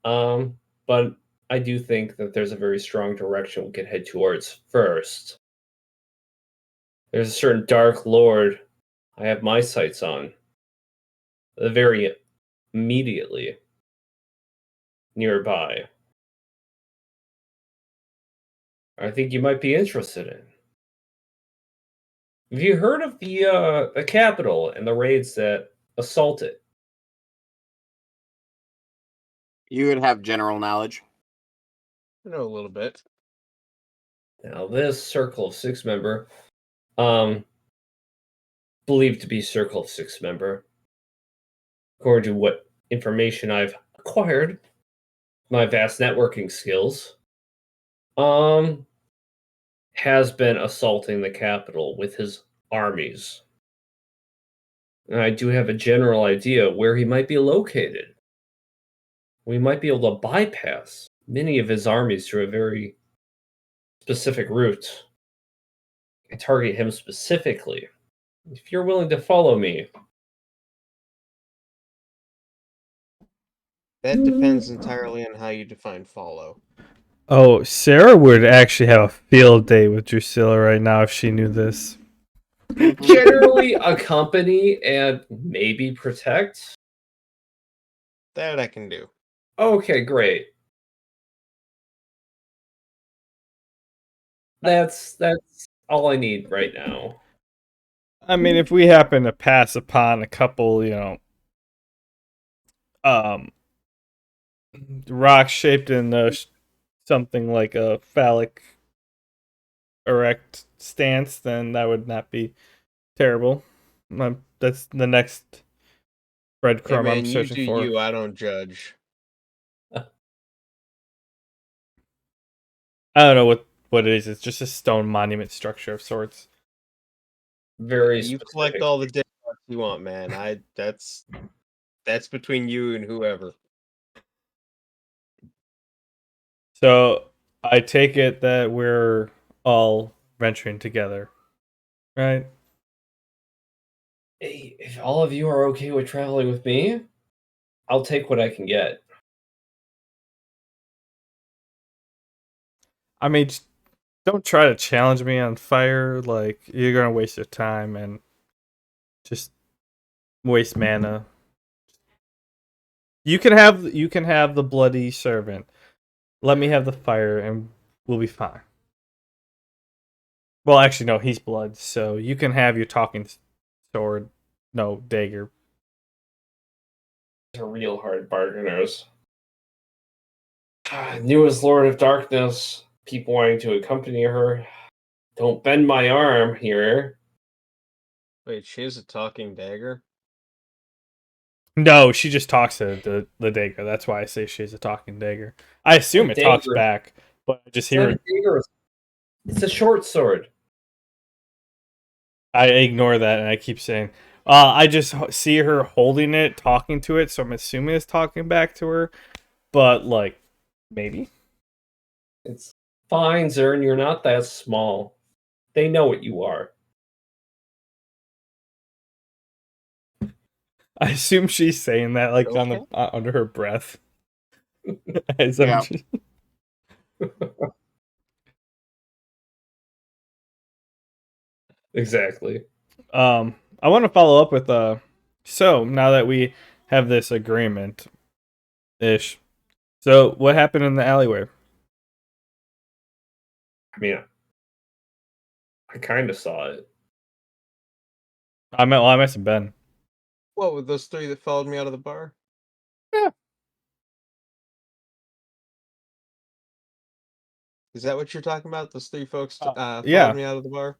But I do think that there's a very strong direction we can head towards first. There's a certain Dark Lord I have my sights on. Very immediately nearby. I think you might be interested in. Have you heard of the capital and the raids that assault it? You would have general knowledge. I know a little bit. Now this Circle of Six member, um, believed to be Circle of Six member, according to what information I've acquired, my vast networking skills, um, has been assaulting the capital with his armies. And I do have a general idea where he might be located. We might be able to bypass many of his armies through a very specific route and target him specifically. If you're willing to follow me, That depends entirely on how you define follow. Oh, Sarah would actually have a field day with Drusilla right now if she knew this. generally accompany and maybe protect. That I can do. Okay, great. That's all I need right now. I mean, if we happen to pass upon a couple, um, rock shaped in something like a phallic erect stance, then that would not be terrible. That's the next Hey breadcrumb I'm man, you searching do for. you. I don't judge. I don't know what it is. It's just a stone monument structure of sorts. Very You collect specific. all the dick you want, man. That's between you and whoever. So I take it that we're all venturing together, right? Hey, if all of you are okay with traveling with me, I'll take what I can get. I mean, just don't try to challenge me on fire. Like you're gonna waste your time and just waste mana. You can have the bloody servant. Let me have the fire, and we'll be fine. Well, actually, no, he's blood, so you can have your talking sword. No, dagger. They're real hard bargainers. New as Lord of Darkness, people wanting to accompany her. Don't bend my arm here. Wait, she has a talking dagger? No, she just talks to the dagger. That's why I say she's a talking dagger. I assume A it talks dagger. back, but I just It's not hear a it. dagger. It's a short sword. I ignore that and I keep saying, I just see her holding it, talking to it, so I'm assuming it's talking back to her. But like, maybe. It's fine, Zern. You're not that small. They know what you are. I assume she's saying that like on the Okay. under her breath. As I'm Yeah. just- Exactly. I want to follow up with so now that we have this agreement ish. So what happened in the alleyway? I mean, I kind of saw it. I must have been. What, with those three that followed me out of the bar? Yeah. Is that what you're talking about? Those three folks followed Yeah. me out of the bar?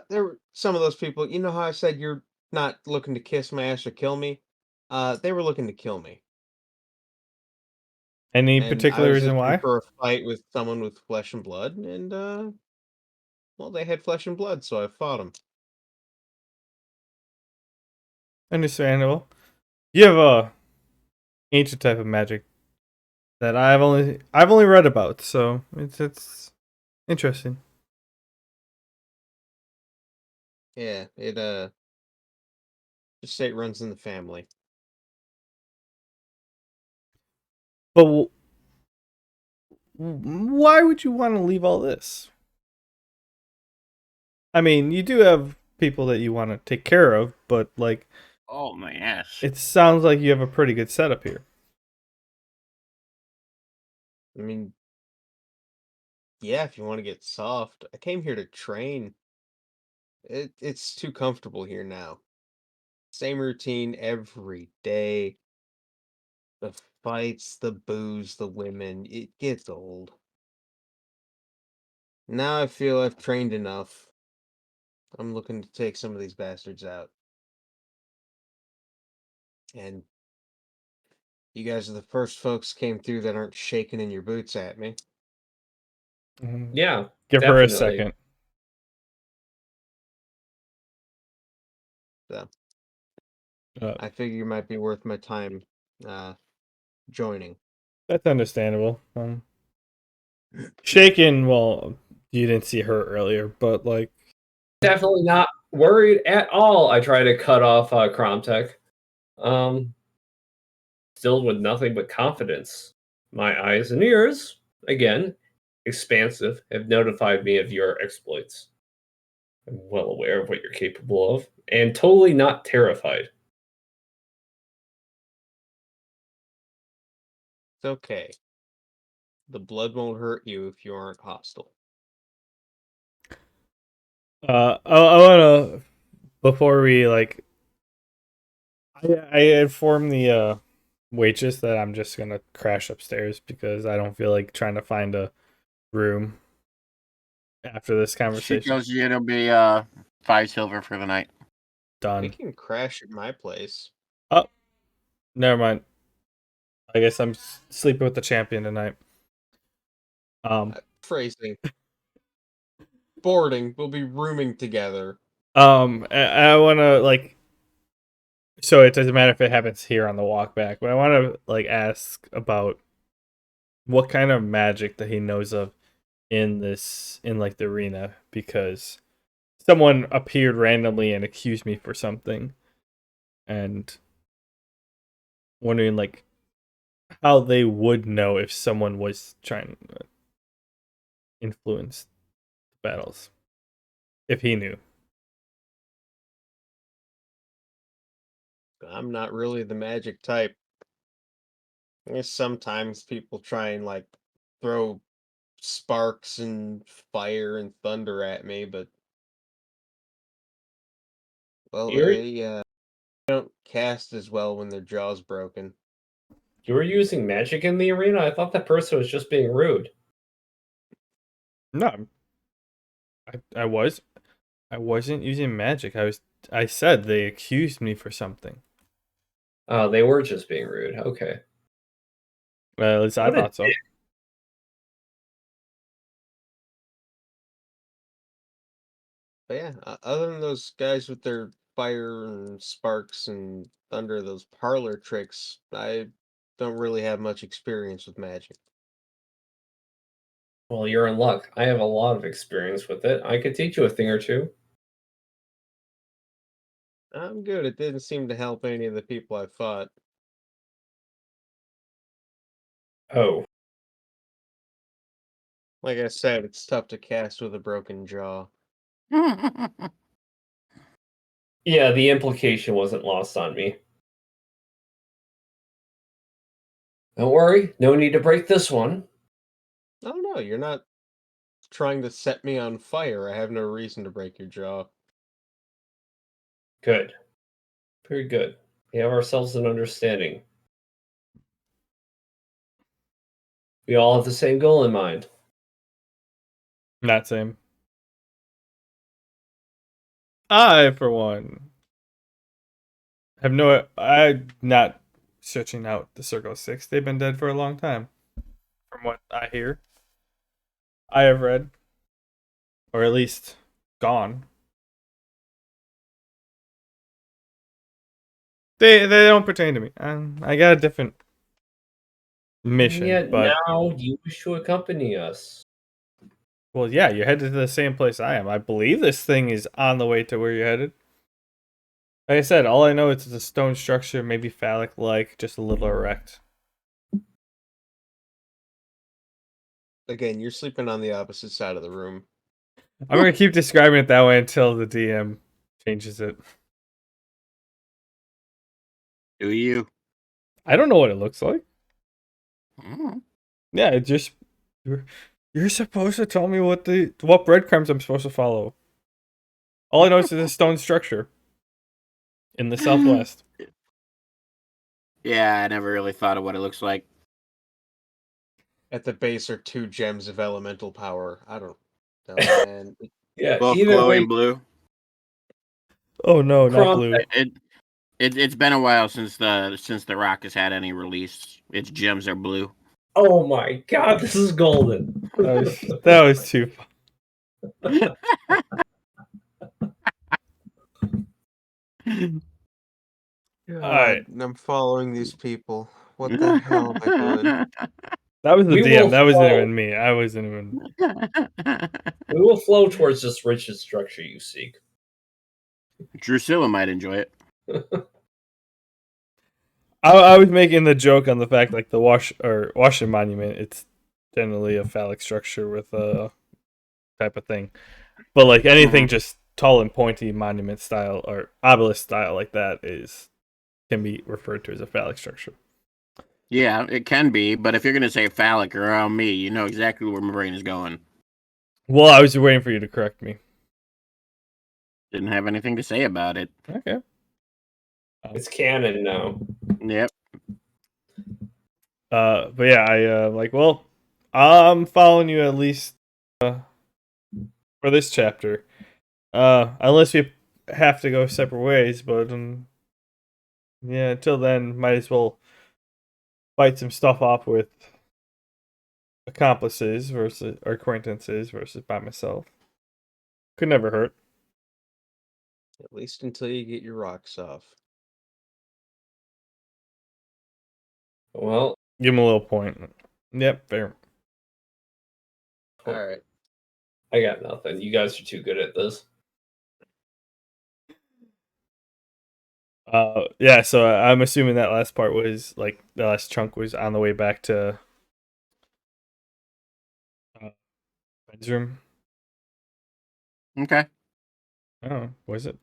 There were some of those people. You know how I said you're not looking to kiss my ass or kill me? They were looking to kill me. Any And I particular was reason just in why? for a fight with someone with flesh and blood, and well, they had flesh and blood, so I fought them. Understandable. You have a ancient type of magic that I've only read about, so it's interesting. Yeah, it just say it runs in the family. But why would you want to leave all this? I mean, you do have people that you want to take care of, but like Oh my ass. it sounds like you have a pretty good setup here. I mean, yeah, if you want to get soft, I came here to train. It's too comfortable here now. Same routine every day. The fights, the booze, the women, it gets old. Now I feel I've trained enough. I'm looking to take some of these bastards out. And you guys are the first folks came through that aren't shaking in your boots at me. Mhm. Yeah, Give her a definitely. second. So Uh, I figure it might be worth my time joining. that's understandable. Shaken. Well, you didn't see her earlier, but like, Definitely not worried at all. I try to cut off Kromtech. Um, Still with nothing but confidence. My eyes and ears, again, expansive, have notified me of your exploits. I'm well aware of what you're capable of, and totally not terrified. It's okay. The blood won't hurt you if you aren't hostile. I want to before we like, I inform the waitress that I'm just gonna crash upstairs because I don't feel like trying to find a room after this She conversation. tells you it'll be 5 silver for the night. We Done. can crash at my place. Oh, never mind. I guess I'm sleeping with the champion tonight. Phrasing. Boarding. We'll be rooming together. I want to like. So it doesn't matter if it happens here on the walk back, but I want to like ask about what kind of magic that he knows of in like the arena, because someone appeared randomly and accused me for something, and wondering like how they would know if someone was trying to influence the battles, if he knew. I'm not really the magic type. I guess sometimes people try and like throw sparks and fire and thunder at me, but well, You're they don't cast as well when their jaw's broken. you were using magic in the arena? I thought that person was just being rude. No, I was. I wasn't using magic. I said they accused me for something. Oh, they were just being rude. Okay. Well, at least I What a thought so. But yeah, other than those guys with their fire and sparks and thunder, those parlor tricks, I don't really have much experience with magic. Well, you're in luck. I have a lot of experience with it. I could teach you a thing or two. I'm good. It didn't seem to help any of the people I fought. Oh. Like I said, it's tough to cast with a broken jaw. Yeah, the implication wasn't lost on me. Don't worry, no need to break this one. I don't know. You're not trying to set me on fire. I have no reason to break your jaw. Good. Very good. We have ourselves an understanding. We all have the same goal in mind. Not same. I, for one, have no. I'm not searching out the Circle of Six. They've been dead for a long time, from what I hear. I have read, or at least gone. They don't pertain to me. I got a different And mission, yet but now you wish to accompany us. well, yeah, you're headed to the same place I am. I believe this thing is on the way to where you're headed. Like I said, all I know is it's a stone structure, maybe phallic-like, just a little erect. Again, you're sleeping on the opposite side of the room. I'm gonna keep describing it that way until the DM changes it. Do you? I don't know what it looks like. Mm. Yeah, it just you're supposed to tell me what breadcrumbs I'm supposed to follow. All I know is it's a stone structure in the southwest. Yeah, I never really thought of what it looks like. At the base are 2 gems of elemental power. I don't know, man. Yeah, Both either way, glowing blue. Oh no, not Crump, blue. It's been a while since the rock has had any release. Its gems are blue. oh my god, this is golden. That was too fun. Alright. I'm following these people. What the hell am I doing? That was the We DM. will That wasn't flow. even me. I wasn't even. We will flow towards this rigid structure you seek. Drusilla might enjoy it. I was making the joke on the fact like the Washington Monument. It's generally a phallic structure with a type of thing, but like anything just tall and pointy monument style or obelisk style like that can be referred to as a phallic structure. Yeah, it can be, but if you're gonna say phallic around me, you know exactly where my brain is going. Well, I was waiting for you to correct me. Didn't have anything to say about it. Okay. It's canon now. Yep. But yeah, I like. Well, I'm following you at least for this chapter. Unless we have to go separate ways, but yeah, until then, might as well fight some stuff off with accomplices versus or acquaintances versus by myself. Could never hurt. At least until you get your rocks off. Well, Give him a little point. Yep, fair. All right. I got nothing. You guys are too good at this. Yeah. So I'm assuming that last part was like the last chunk was on the way back to Ben's room. Okay. Oh, was it?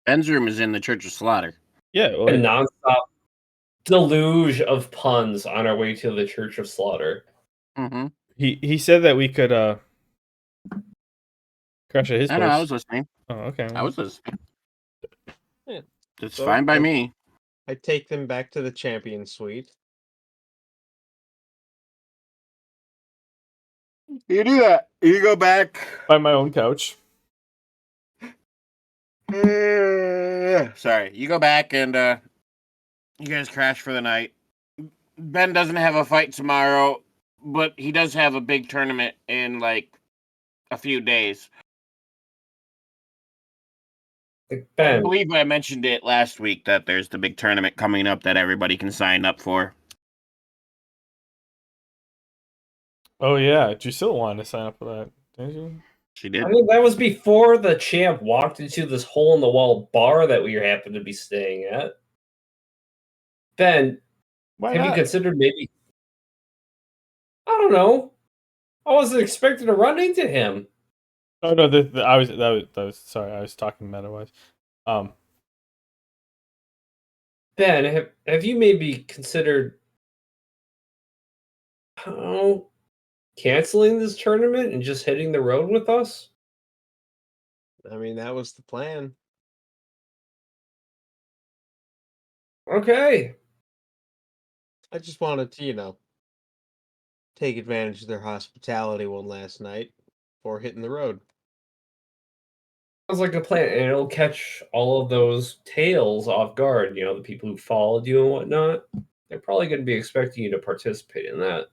Ben's room is in the Church of Slaughter. Yeah. A Well, nonstop deluge of puns on our way to the Church of Slaughter. Mm-hmm. he said that we could crash at his I place. know, I was listening. Oh, okay. I was listening. Yeah. It's So, fine by me. I take them back to the champion suite. You do that. You go back. By my own couch. Sorry. You go back and you guys crash for the night. Ben doesn't have a fight tomorrow, but he does have a big tournament in like a few days. I Ben, believe I mentioned it last week that there's the big tournament coming up that everybody can sign up for. Oh yeah, Drusilla wanted to sign up for that, didn't you? She did. I mean, that was before the champ walked into this hole in the wall bar that we happened to be staying at. Ben, Why have you not? considered maybe? I don't know. I wasn't expecting to run into him. Oh no, I was that was sorry, I was talking meta wise. Ben, have you maybe considered oh, canceling this tournament and just hitting the road with us? I mean, that was the plan. Okay. I just wanted to, take advantage of their hospitality one last night before hitting the road. Sounds like a plan, and it'll catch all of those tails off guard. You know, the people who followed you and whatnot. They're probably going to be expecting you to participate in that.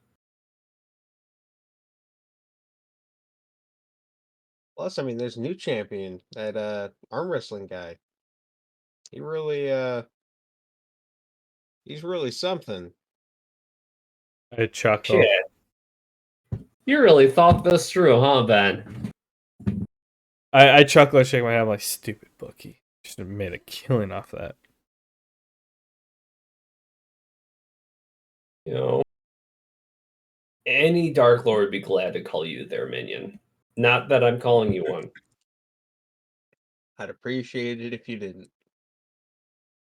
Plus, I mean, there's a new champion, that arm wrestling guy. He really he's really something. I chuckle. Shit. You really thought this through, huh, Ben? I chuckle and shake my head. I'm like, stupid bookie. Should have made a killing off that. You know, any Dark Lord would be glad to call you their minion. Not that I'm calling you one. I'd appreciate it if you didn't.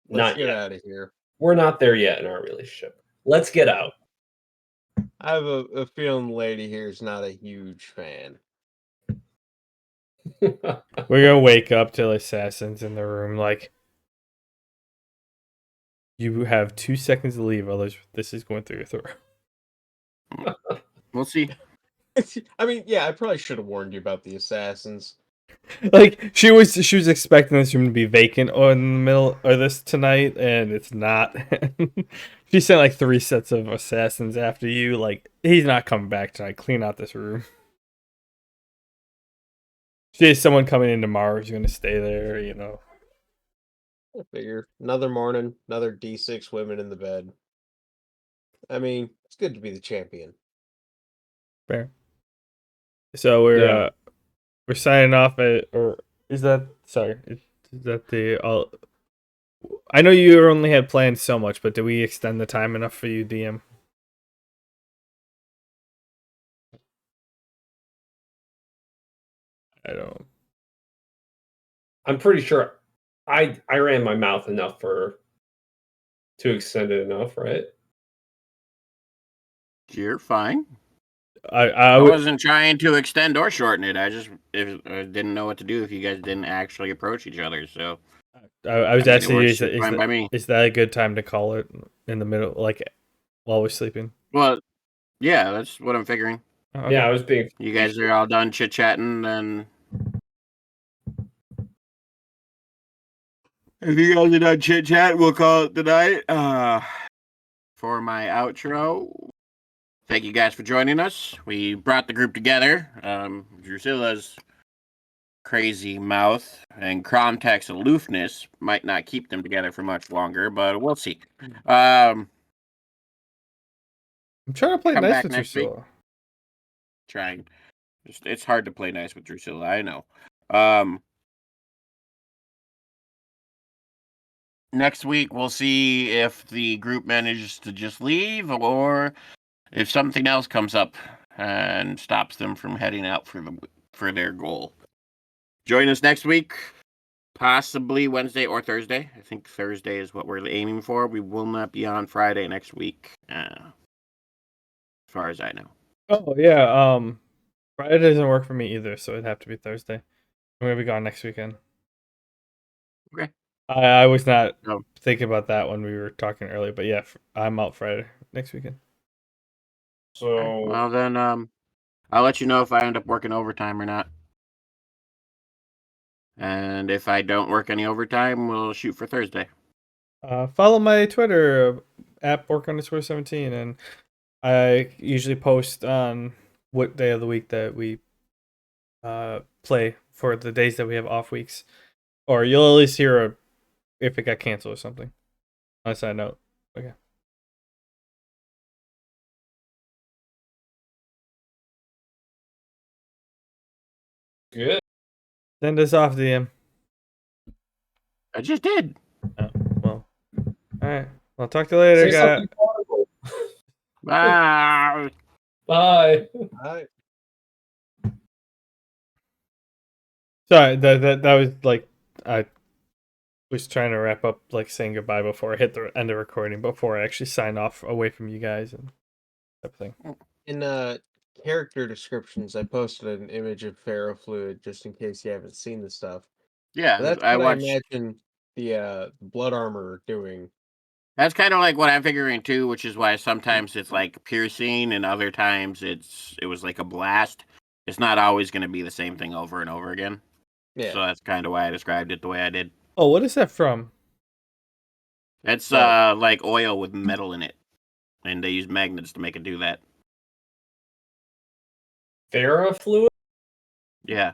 Not Let's get yet. out of here. We're not there yet in our relationship. Let's get out. I have a feeling the lady here is not a huge fan. We're gonna wake up to assassins in the room. Like, you have 2 seconds to leave, otherwise this is going through your throat. We'll see. I mean, yeah, I probably should have warned you about the assassins. Like she was expecting this room to be vacant or in the middle or this tonight, and it's not. She sent like 3 sets of assassins after you. Like, he's not coming back tonight. Clean out this room. She has someone coming in tomorrow who's gonna stay there. I figure another morning, another D6 women in the bed. I mean, it's good to be the champion. Fair. So Yeah. we're signing off at, or is that is that the all? I know you only had planned so much, but did we extend the time enough for you, DM? I don't. I'm pretty sure I ran my mouth enough to extend it enough, right? You're fine. I I would. wasn't trying to extend or shorten it. I just didn't know what to do if you guys didn't actually approach each other. So I was I mean, it asking you, works just fine by me. is that a good time to call it in the middle, like while we're sleeping? Well, yeah, that's what I'm figuring. Oh, okay. Yeah, I was being. You guys are all done chit-chatting, then... If you guys are done chit-chat, we'll call it the night. For my outro, thank you guys for joining us. We brought the group together. Drusilla's crazy mouth and Cromtech's aloofness might not keep them together for much longer, but we'll see. I'm trying to play Come nice back with next week. Drusilla. Trying. It's hard to play nice with Drusilla, I know. Next week, we'll see if the group manages to just leave or if something else comes up and stops them from heading out for their goal. Join us next week, possibly Wednesday or Thursday. I think Thursday is what we're aiming for. We will not be on Friday next week, as far as I know. Oh yeah, Friday doesn't work for me either, so it'd have to be Thursday. I'm gonna be gone next weekend. Okay. I was not Oh. thinking about that when we were talking earlier, but yeah, I'm out Friday next weekend. So Well, then, I'll let you know if I end up working overtime or not. And if I don't work any overtime, we'll shoot for Thursday. Follow my Twitter at Bork_17, and I usually post on what day of the week that we play for the days that we have off weeks, or you'll at least hear if it got canceled or something. On a side note, okay. good. Send us off, DM. I just did. Oh, well, all right. I'll talk to you later, Say guys. something horrible. Bye. Bye. All right. Sorry, that was like I was trying to wrap up, like saying goodbye before I hit the end of recording, before I actually sign off away from you guys and everything. In character descriptions, I posted an image of ferrofluid just in case you haven't seen the stuff. Yeah, But that's I what I watched. imagine the blood armor doing. That's kind of like what I'm figuring too, which is why sometimes it's like piercing and other times it was like a blast. It's not always going to be the same thing over and over again. Yeah. So that's kind of why I described it the way I did. Oh, what is that from? It's Oh. like oil with metal in it, and they use magnets to make it do that. Ferrofluid? Yeah.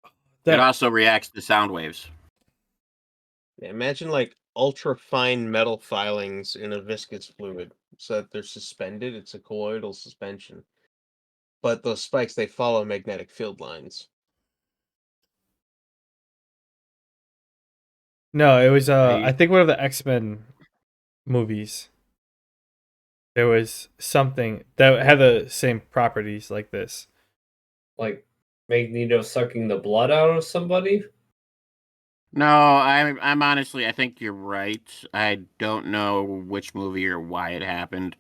It That also reacts to sound waves. Yeah, imagine like ultra fine metal filings in a viscous fluid so that they're suspended. It's a colloidal suspension. But those spikes, they follow magnetic field lines. no, it was They- I think one of the X-Men movies. There was something that had the same properties like this. Like Magneto sucking the blood out of somebody? No, I'm honestly, I think you're right. I don't know which movie or why it happened,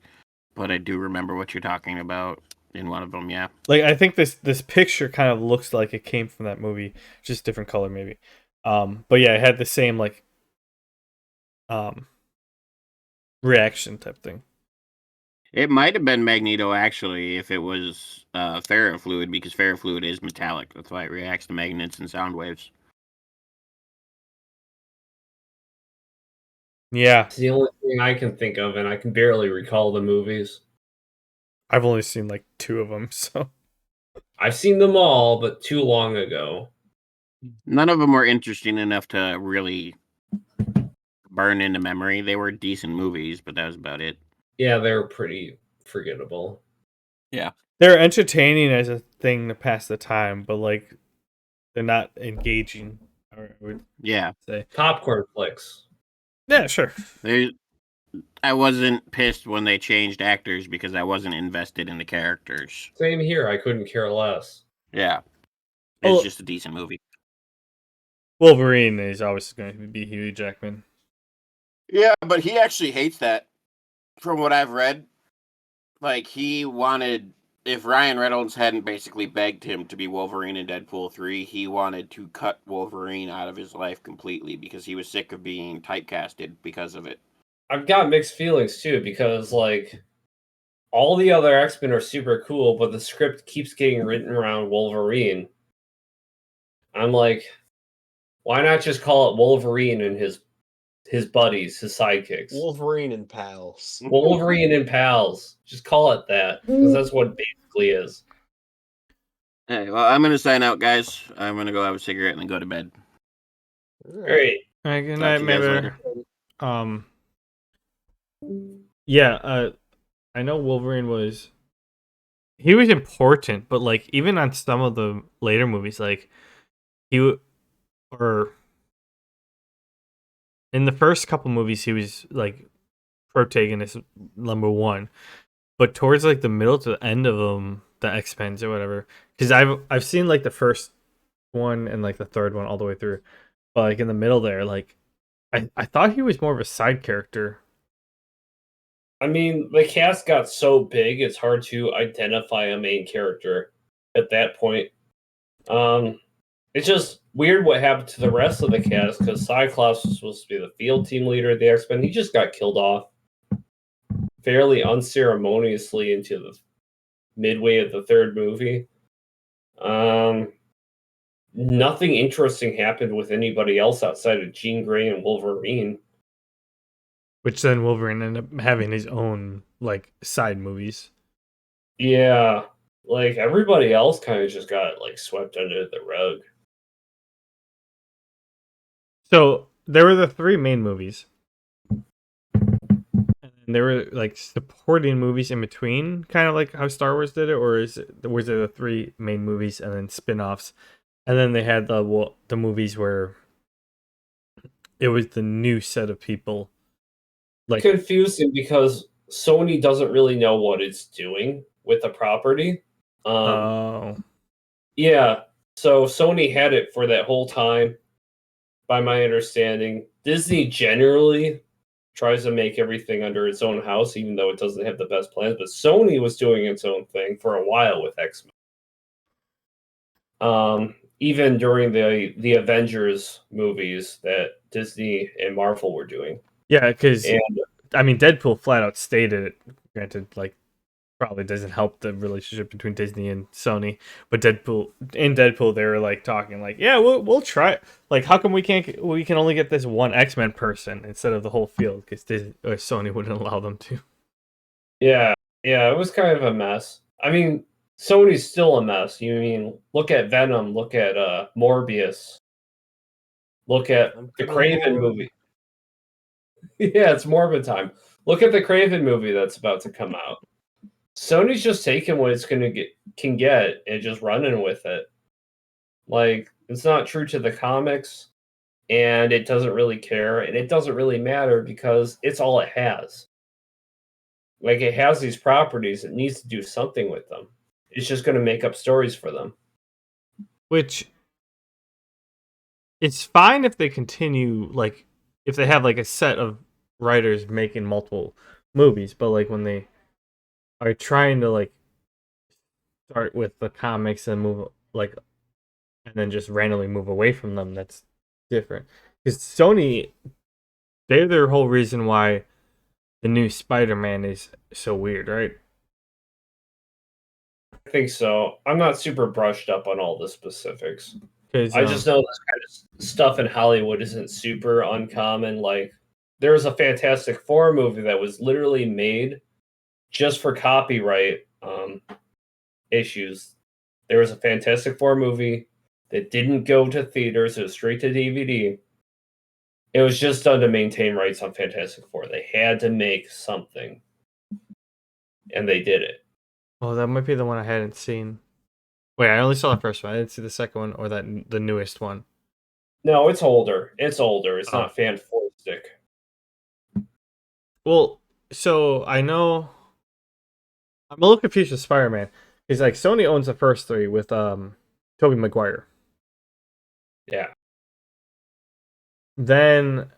but I do remember what you're talking about in one of them. Yeah. Like I think this picture kind of looks like it came from that movie, just different color maybe. But yeah, it had the same like reaction type thing. It might have been Magneto, actually, if it was ferrofluid, because ferrofluid is metallic. That's why it reacts to magnets and sound waves. Yeah, It's the only thing I can think of, and I can barely recall the movies. I've only seen like 2 of them, so I've seen them all, but too long ago. None of them were interesting enough to really burn into memory. They were decent movies, but that was about it. Yeah, they're pretty forgettable. they're entertaining as a thing to pass the time, but like they're not engaging. I would Yeah. say. Popcorn flicks. Yeah, sure. I wasn't pissed when they changed actors because I wasn't invested in the characters. Same here. I couldn't care less. Yeah. It's Oh. just a decent movie. Wolverine is always going to be Hugh Jackman. Yeah, but he actually hates that, from what I've read. Like, he wanted if Ryan Reynolds hadn't basically begged him to be Wolverine in Deadpool 3, he wanted to cut Wolverine out of his life completely because he was sick of being typecasted because of it. I've got mixed feelings too because like all the other X-Men are super cool, but the script keeps getting written around Wolverine. I'm like, why not just call it Wolverine and his buddies, his sidekicks? Wolverine and pals. Wolverine and pals. Just call it that because that's what it basically is. Hey, well, I'm gonna sign out, guys. I'm gonna go have a cigarette and then go to bed. Great. All right, good Talk night, to you guys maybe. later. Yeah, I know Wolverine was important, but like even on some of the later movies, like or in the first couple movies, he was like protagonist number one, but towards like the middle to the end of them, the X-Men's or whatever, because I've seen like the first one and like the third one all the way through, but like in the middle there, like I thought he was more of a side character. I mean, the cast got so big, it's hard to identify a main character at that point. It's just weird what happened to the rest of the cast because Cyclops was supposed to be the field team leader of the X-Men. He just got killed off fairly unceremoniously into the midway of the third movie. Nothing interesting happened with anybody else outside of Jean Grey and Wolverine. Which then Wolverine ended up having his own like side movies. Yeah, like everybody else kind of just got like swept under the rug. So there were the three main movies, and there were like supporting movies in between, kind of like how Star Wars did it, or was it the three main movies and then spin-offs, and then they had the movies where it was the new set of people. Like Confusing because Sony doesn't really know what it's doing with the property. oh, Yeah, so Sony had it for that whole time, by my understanding. Disney generally tries to make everything under its own house, even though it doesn't have the best plans. But Sony was doing its own thing for a while with X-Men. Even during the Avengers movies that Disney and Marvel were doing. yeah, because And I mean Deadpool flat out stated it. Granted, like probably doesn't help the relationship between Disney and Sony. But Deadpool, they were like talking like, yeah, we'll try. Like, how come we can only get this one X-Men person instead of the whole field? Because Sony wouldn't allow them to. yeah, it was kind of a mess. I mean, Sony's still a mess. You mean look at Venom, look at Morbius, look at the Craven movie. Yeah, it's Morbid time. Look at the Craven movie that's about to come out. Sony's just taking what it's can get and just running with it. Like it's not true to the comics, and it doesn't really care, and it doesn't really matter because it's all it has. Like it has these properties, it needs to do something with them. It's just going to make up stories for them. Which it's fine if they continue, like if they have like a set of writers making multiple movies, but like when they are trying to like start with the comics and move like and then just randomly move away from them, that's different. Because Sony, they're their whole reason why the new Spider-Man is so weird, right? I think so. I'm not super brushed up on all the specifics. Because I just know this kind of stuff in Hollywood isn't super uncommon. Like there was a Fantastic Four movie that was literally made just for copyright issues. There was a Fantastic Four movie that didn't go to theaters; it was straight to DVD. It was just done to maintain rights on Fantastic Four. They had to make something, and they did it. oh, that might be the one I hadn't seen. Wait, I only saw the first one. I didn't see the second one or the newest one. No, it's older. It's older. It's Oh. not fantastic. Well, so I know I'm a little confused with Spider-Man. Because like Sony owns the first three with Tobey Maguire. Yeah. Then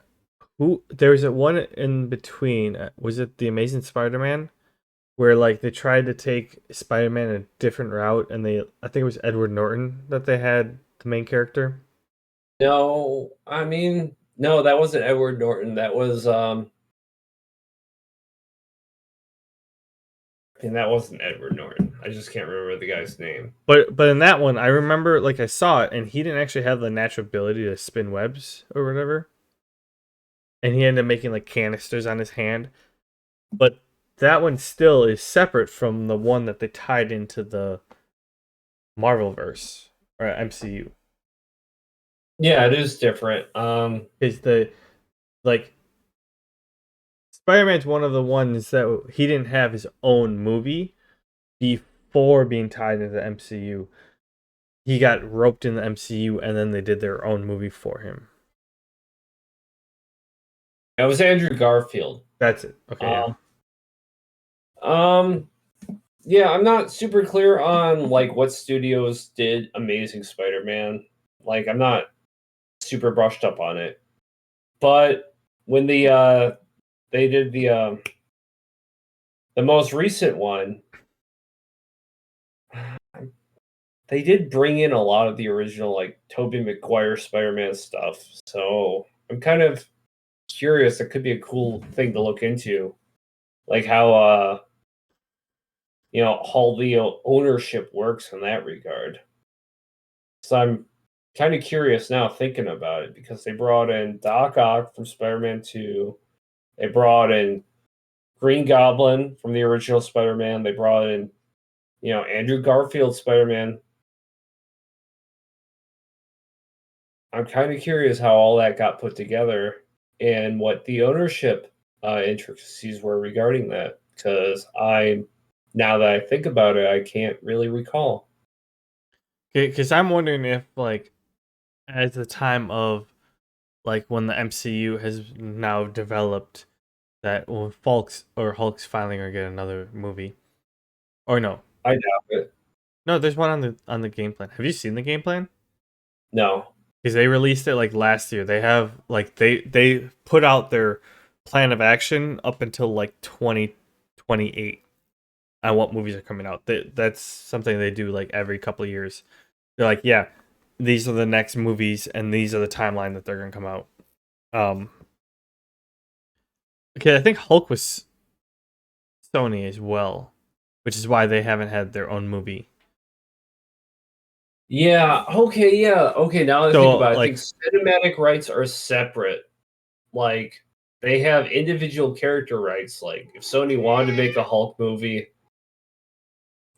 there was one in between. Was it the Amazing Spider-Man where like they tried to take Spider-Man a different route, and I think it was Edward Norton that they had the main character. No, I mean, no, that wasn't Edward Norton. That was and that wasn't Edward Norton. I just can't remember the guy's name. But in that one, I remember like I saw it, and he didn't actually have the natural ability to spin webs or whatever, and he ended up making like canisters on his hand. But that one still is separate from the one that they tied into the Marvel verse or MCU. Yeah, it is different. Is the like Spider-Man's one of the ones that he didn't have his own movie before being tied into the MCU. He got roped in the MCU, and then they did their own movie for him. It was Andrew Garfield. That's it. Okay. Yeah, I'm not super clear on like what studios did Amazing Spider-Man. Like, I'm not super brushed up on it. But when they did the most recent one, they did bring in a lot of the original like Tobey Maguire Spider-Man stuff. So I'm kind of curious. It could be a cool thing to look into, like how how the ownership works in that regard. So I'm kind of curious now thinking about it because they brought in Doc Ock from Spider-Man 2. They brought in Green Goblin from the original Spider-Man. They brought in, Andrew Garfield Spider-Man. I'm kind of curious how all that got put together and what the ownership intricacies were regarding that. Because now that I think about it, I can't really recall. Because I'm wondering if, like, at the time of, like, when the MCU has now developed that when Hulk's finally gonna get another movie, or no, I doubt it. no, there's one on the game plan. Have you seen the game plan? No. Because they released it like last year. They have like they put out their plan of action up until like 2028 on what movies are coming out. That's something they do like every couple of years. They're like, yeah, these are the next movies, and these are the timeline that they're gonna come out. Um, okay, I think Hulk was Sony as well, which is why they haven't had their own movie. Yeah. Okay. Yeah. Okay. Now that I So, think about it, I like, think cinematic rights are separate. Like, they have individual character rights. Like, if Sony wanted to make a Hulk movie,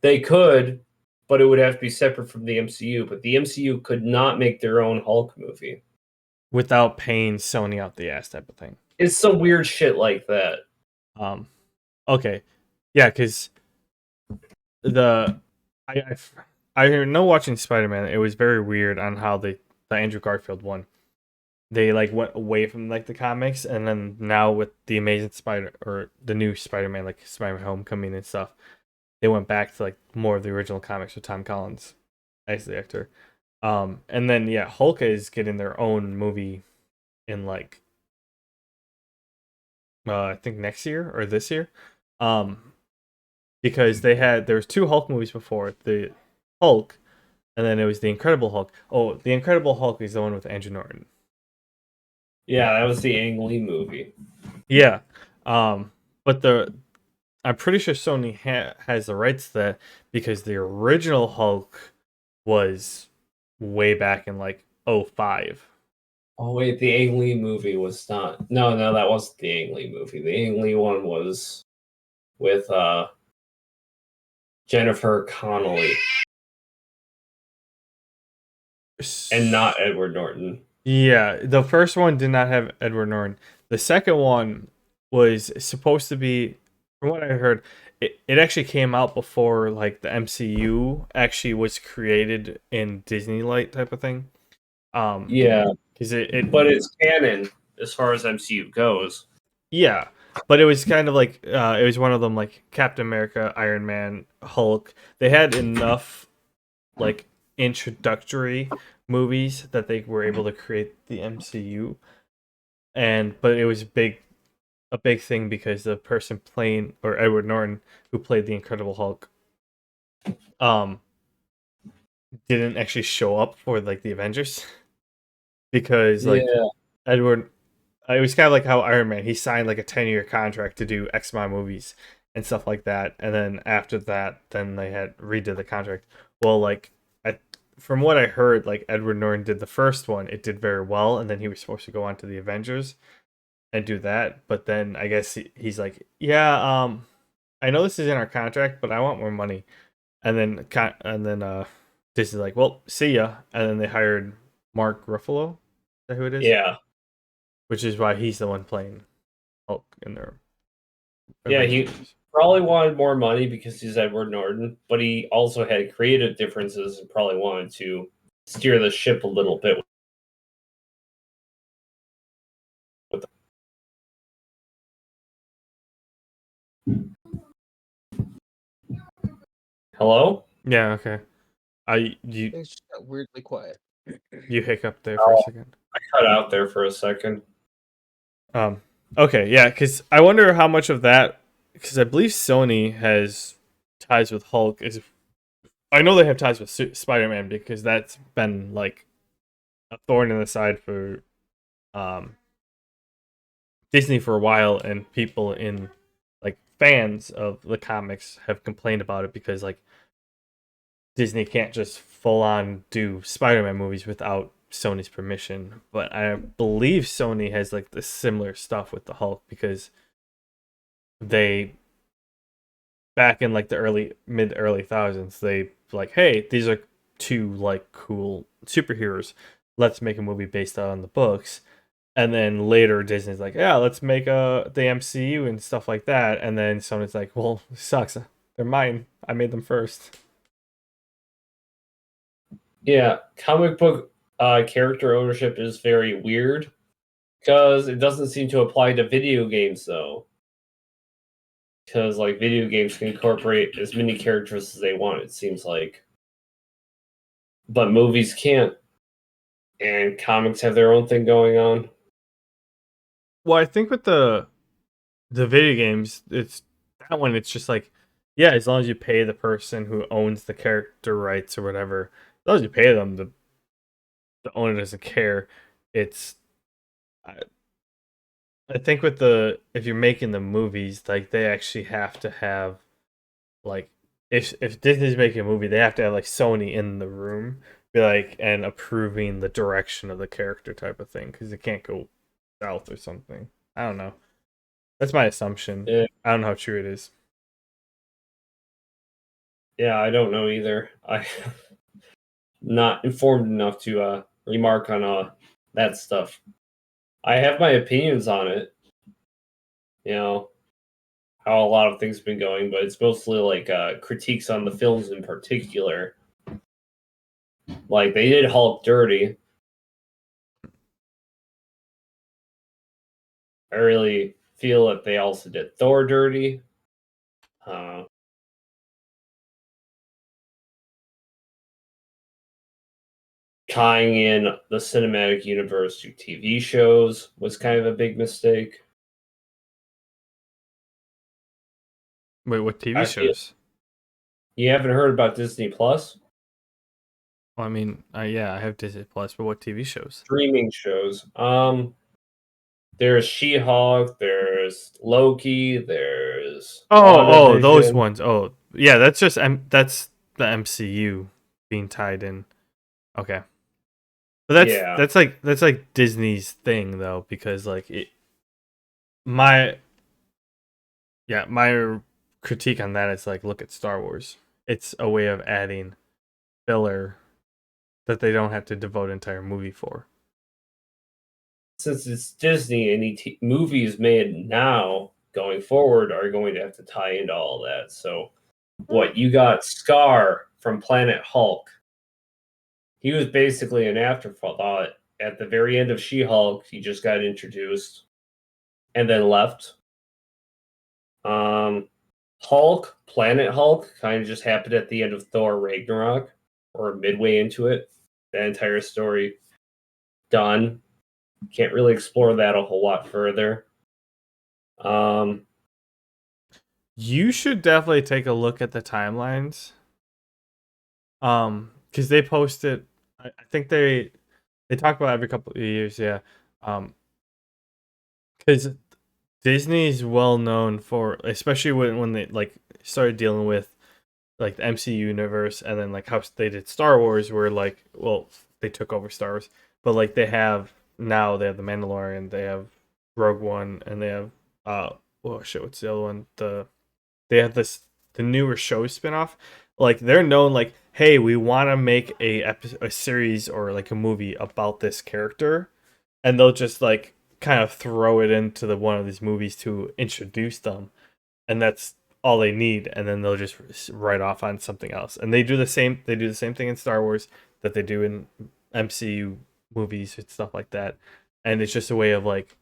they could, but it would have to be separate from the MCU. But the MCU could not make their own Hulk movie. without paying Sony out the ass type of thing. It's some weird shit like that. Okay, yeah, because the I I know watching Spider-Man, it was very weird on how the Andrew Garfield one, they like went away from like the comics, and then now with the Amazing Spider or the new Spider-Man, like Spider-Man Homecoming and stuff, they went back to like more of the original comics with Tom Collins as the actor. And then yeah, Hulk is getting their own movie in like I think next year or this year. Because there was two Hulk movies before, the Hulk, and then it was the Incredible Hulk. Oh, the Incredible Hulk is the one with Andrew Norton. Yeah, that was the Ang Lee movie. Yeah, but I'm pretty sure Sony has the rights to that because the original Hulk was way back in like '05. Oh wait, the Ang Lee movie was not. No, that wasn't the Ang Lee movie. The Ang Lee one was with Jennifer Connelly and not Edward Norton. Yeah, the first one did not have Edward Norton. The second one was supposed to be, from what I heard, it actually came out before like the MCU actually was created in Disney Light type of thing. Yeah, because it but it's canon as far as MCU goes. yeah, but it was kind of like it was one of them like Captain America, Iron Man, Hulk. They had enough like introductory movies that they were able to create the MCU, but it was big a big thing because the person playing, or Edward Norton, who played the Incredible Hulk, didn't actually show up for like the Avengers because like Yeah. Edward, it was kind of like how Iron Man, he signed like a 10-year contract to do X amount of movies and stuff like that, and then after that, then they had redid the contract. Well, like from what I heard, like Edward Norton did the first one, it did very well, and then he was supposed to go on to the Avengers and do that, but then I guess he's like, yeah, I know this is in our contract, but I want more money, and then Disney's like, well, see ya, and then they hired Mark Ruffalo. Is that who it is? Yeah. Which is why he's the one playing Hulk in their Yeah, he Avengers. probably wanted more money because he's Edward Norton, but he also had creative differences and probably wanted to steer the ship a little bit. Hello? Yeah, okay. You It just got weirdly quiet. hiccup there for a second. I cut out there for a second. Okay, yeah, because I wonder how much of that, because I believe Sony has ties with Hulk. I know they have ties with Spider-Man because that's been like a thorn in the side for Disney for a while, and people in like fans of the comics have complained about it because like Disney can't just full on do Spider-Man movies without Sony's permission. But I believe Sony has like the similar stuff with the Hulk because they back in like the early thousands, they like, hey, these are two like cool superheroes. Let's make a movie based on the books. And then later Disney's like, yeah, let's make the MCU and stuff like that. And then Sony's like, well, it sucks. They're mine. I made them first. Yeah, comic book character ownership is very weird because it doesn't seem to apply to video games though. Because like video games can incorporate as many characters as they want, it seems like, but movies can't, and comics have their own thing going on. Well, I think with the video games, it's that one. It's just like, yeah, as long as you pay the person who owns the character rights or whatever, as long as you pay them, the owner doesn't care. It's I think with the if you're making the movies, like they actually have to have like if Disney's making a movie, they have to have like Sony in the room, be like and approving the direction of the character type of thing because it can't go south or something. I don't know. That's my assumption. Yeah. I don't know how true it is. Yeah, I don't know either. I'm not informed enough to remark on that stuff. I have my opinions on it, you know, how a lot of things have been going, but it's mostly like critiques on the films in particular. Like they did Hulk dirty. I really feel that they also did Thor dirty. Tying in the cinematic universe to TV shows was kind of a big mistake. Wait, what TV I feel shows? you haven't heard about Disney Plus Well, I mean, yeah, I have Disney Plus, but what TV shows? streaming shows. There's She-Hulk, there's Loki, there's Oh, those WandaVision. ones. Oh, yeah, that's just that's the MCU being tied in. Okay. But Yeah, that's like Disney's thing though, because like my my critique on that is like look at Star Wars. It's a way of adding filler that they don't have to devote an entire movie for. since it's Disney, any movies made now going forward are going to have to tie into all that. So, what you got Scar from Planet Hulk. He was basically an afterthought at the very end of She-Hulk. He just got introduced and then left. Hulk, Planet Hulk, kind of just happened at the end of Thor Ragnarok or midway into it. That entire story done. Can't really explore that a whole lot further. You should definitely take a look at the timelines. Because they post it. I think they talk about every couple of years. Yeah. Because Disney's well known for, especially when they like started dealing with like the MCU universe, and then like how they did Star Wars, where like, well, they took over Star Wars, but like they have now they have the Mandalorian, they have Rogue One, and they have oh shit, what's the other one? They have the newer show spinoff. Like they're known like, hey, we want to make a series or like a movie about this character, and they'll just like kind of throw it into the one of these movies to introduce them, and that's all they need, and then they'll just write off on something else. And they do the same. They do the same thing in Star Wars that they do in MCU movies and stuff like that. And it's just a way of like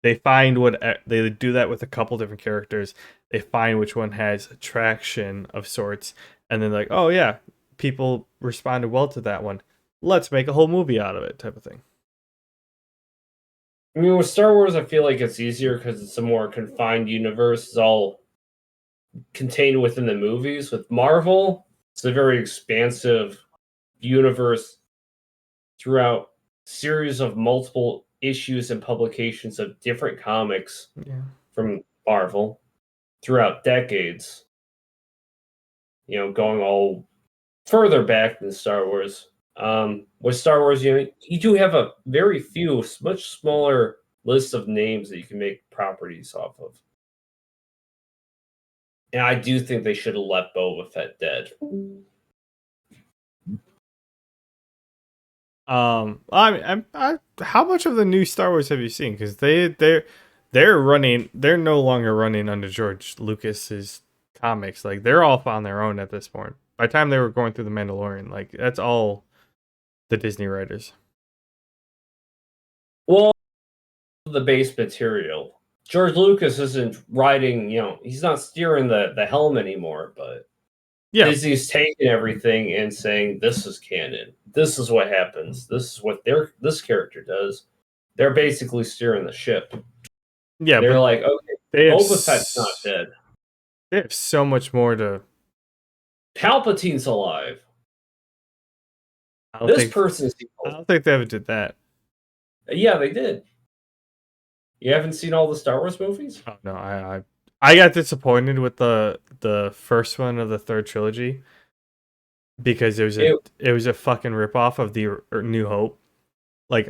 they find what they do that with a couple different characters. They find which one has traction of sorts, and then like, oh yeah, people responded well to that one. Let's make a whole movie out of it, type of thing. I mean, with Star Wars, I feel like it's easier because it's a more confined universe. It's all contained within the movies. With Marvel, it's a very expansive universe throughout series of multiple issues and publications of different comics Yeah. from Marvel throughout decades. You know, going all further back than Star Wars. With Star Wars, you do have a very few, much smaller list of names that you can make properties off of. And I do think they should have left Boba Fett dead. How much of the new Star Wars have you seen? Because they're no longer running under George Lucas's comics. Like they're all on their own at this point. By the time they were going through the Mandalorian, like that's all the Disney writers. Well, the base material. George Lucas isn't writing, he's not steering the helm anymore, but Yeah, Disney's taking everything and saying this is canon. This is what happens. This is what this character does. They're basically steering the ship. yeah, They're but like, okay, they have Boba Fett's not dead. They have so much more to. Palpatine's alive. I don't This think. person's I evil. don't think they ever did that. Yeah, they did. You haven't seen all the Star Wars movies? Oh no, I got disappointed with the first one of the third trilogy because it was a fucking ripoff of the New Hope. Like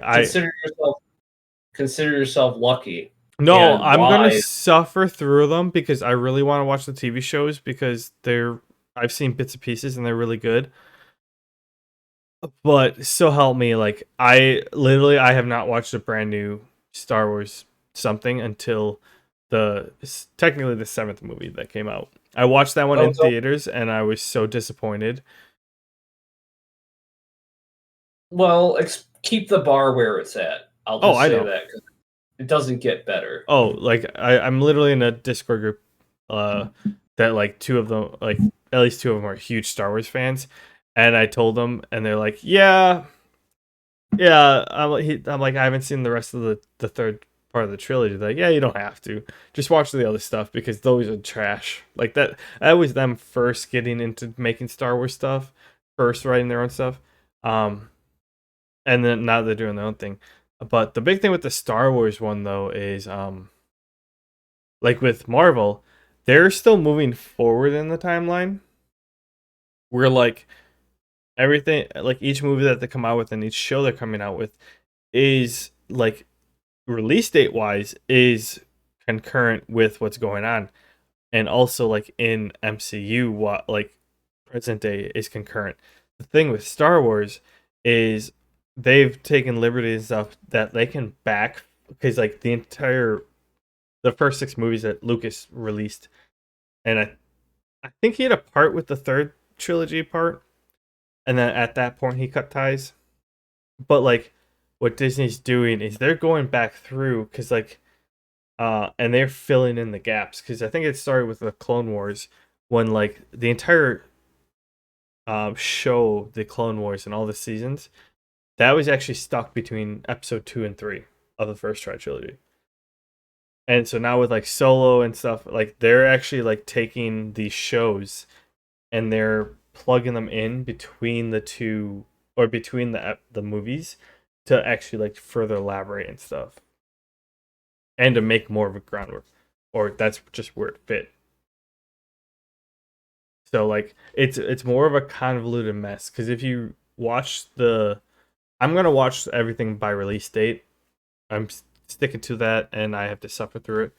consider yourself lucky. No, And I'm gonna why? suffer through them because I really want to watch the TV shows because I've seen bits and pieces and they're really good. But so help me, like I have not watched a brand new Star Wars something until technically the seventh movie that came out. I watched that one in theaters and I was so disappointed. Well, keep the bar where it's at. I'll just say that because it doesn't get better. Oh, like I'm literally in a Discord group that like two of them, like at least two of them are huge Star Wars fans, and I told them and they're like, yeah. I'm like, I haven't seen the rest of the third part of the trilogy. They're like, yeah, you don't have to. Just watch the other stuff because those are trash. Like that was them first getting into making Star Wars stuff, first writing their own stuff. And then now they're doing their own thing. But the big thing with the Star Wars one though is like with Marvel, they're still moving forward in the timeline. We're like everything, like each movie that they come out with and each show they're coming out with is like release date wise is concurrent with what's going on, and also like in MCU what like present day is concurrent. The thing with Star Wars is they've taken liberty and stuff that they can back because like the first six movies that Lucas released, and I think he had a part with the third trilogy part, and then at that point he cut ties. But like what Disney's doing is they're going back through because like and they're filling in the gaps because I think it started with the Clone Wars when like the entire show, the Clone Wars and all the seasons, that was actually stuck between episode 2 and 3 of the first trilogy. And so now with like Solo and stuff, like they're actually like taking these shows and they're plugging them in between the two or between the movies to actually like further elaborate and stuff and to make more of a groundwork, or that's just where it fit. So like it's more of a convoluted mess because if you watch I'm gonna watch everything by release date. I'm sticking to that, and I have to suffer through it.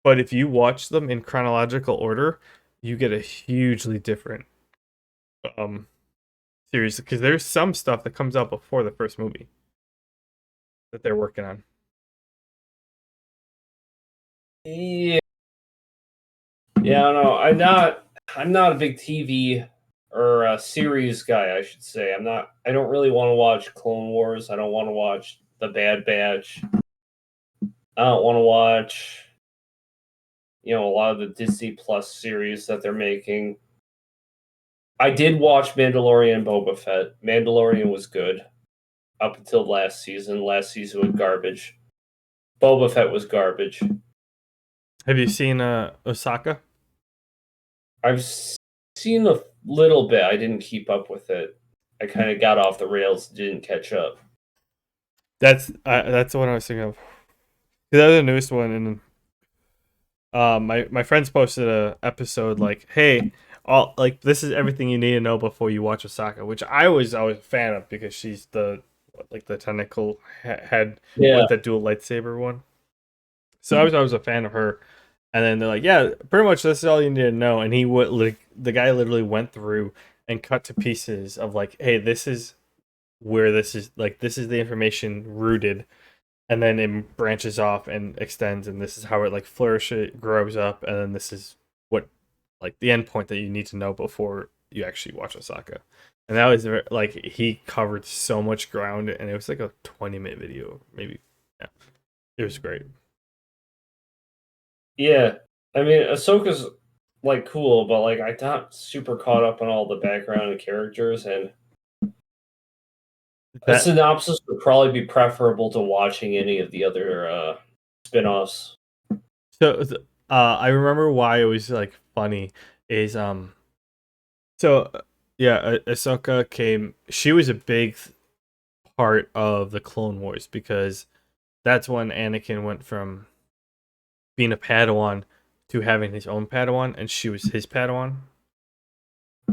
But if you watch them in chronological order, you get a hugely different um series because there's some stuff that comes out before the first movie that they're working on. Yeah, yeah, no, I'm not a big TV or series guy, I should say. I don't really want to watch Clone Wars. I don't want to watch The Bad Batch. I don't want to watch, a lot of the Disney Plus series that they're making. I did watch Mandalorian and Boba Fett. Mandalorian was good up until last season. Last season was garbage. Boba Fett was garbage. Have you seen Osaka? I've seen a little bit. I didn't keep up with it. I kind of got off the rails, didn't catch up. That's the one I was thinking of. That was the newest one, and my friends posted a episode like, "Hey, all like this is everything you need to know before you watch Osaka," which I was always a fan of because she's the tentacle head Yeah, with the dual lightsaber one. So I was always a fan of her. And then they're like, "Yeah, pretty much this is all you need to know." And he would like the guy literally went through and cut to pieces of like, "Hey, this is where this is the information rooted." And then it branches off and extends, and this is how it like flourishes, grows up, and then this is what like the end point that you need to know before you actually watch Osaka. And that was like he covered so much ground, and it was like a 20-minute video, maybe. Yeah, it was great. yeah. I mean, Ahsoka's like cool, but like I'm not super caught up on all the background and characters, and a That synopsis would probably be preferable to watching any of the other spin-offs. so I remember why it was like funny is so yeah, Ahsoka came. She was a big part of the Clone Wars because that's when Anakin went from being a Padawan to having his own Padawan, and she was his Padawan.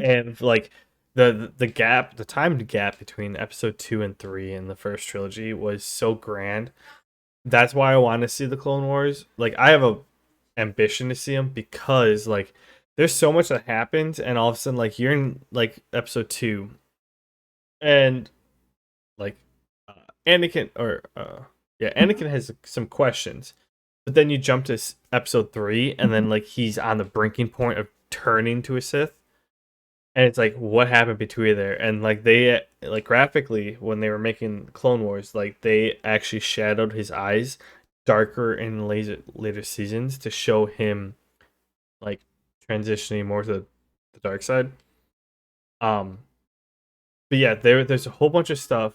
And like the gap, the time gap between Episode 2 and 3 in the first trilogy was so grand. That's why I want to see the Clone Wars. Like I have a ambition to see them because like there's so much that happens, and all of a sudden like you're in like Episode 2, and like Anakin or yeah, Anakin has some questions, but then you jump to Episode 3, and then like he's on the breaking point of turning to a Sith, and it's like what happened between there, and like they like graphically when they were making Clone Wars, like they actually shadowed his eyes darker in later seasons to show him like transitioning more to the dark side. Um, but yeah, there's a whole bunch of stuff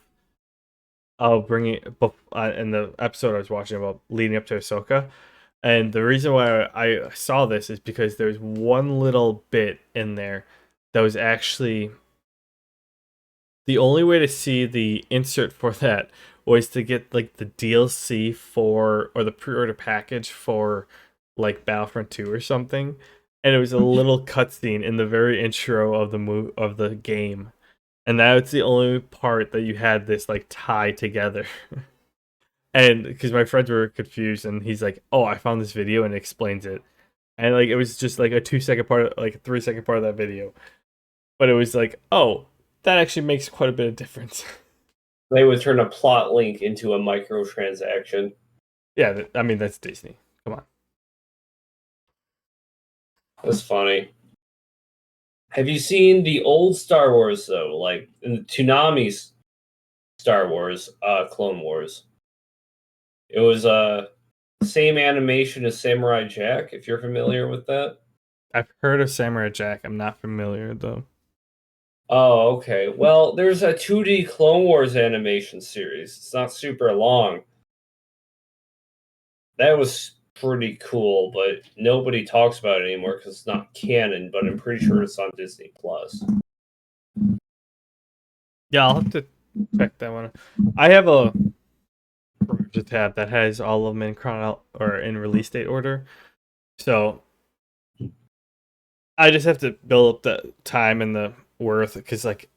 of bringing in the episode I was watching about leading up to Ahsoka. And the reason why I saw this is because there's one little bit in there that was actually the only way to see the insert for that was to get like the DLC for or the pre-order package for like Battlefront 2 or something. And it was a little cutscene in the very intro of the game. And that's the only part that you had this like tie together. And because my friends were confused, and he's like, "Oh, I found this video and it explains it," and like it was just like a 2 second part, like a 3 second part of that video, but it was like, "Oh, that actually makes quite a bit of difference." They would turn a plot link into a microtransaction. Yeah, I mean that's Disney. Come on. That's funny. Have you seen the old Star Wars though, like in the Toonami's Star Wars, Clone Wars? It was same animation as Samurai Jack, if you're familiar with that. I've heard of Samurai Jack. I'm not familiar though. Oh, okay. Well, there's a 2D Clone Wars animation series. It's not super long. That was pretty cool, but nobody talks about it anymore because it's not canon. But I'm pretty sure it's on Disney Plus. Yeah, I'll have to check that one. I have a project tab that has all of them in or in release date order. So I just have to build up the time and the worth because, like,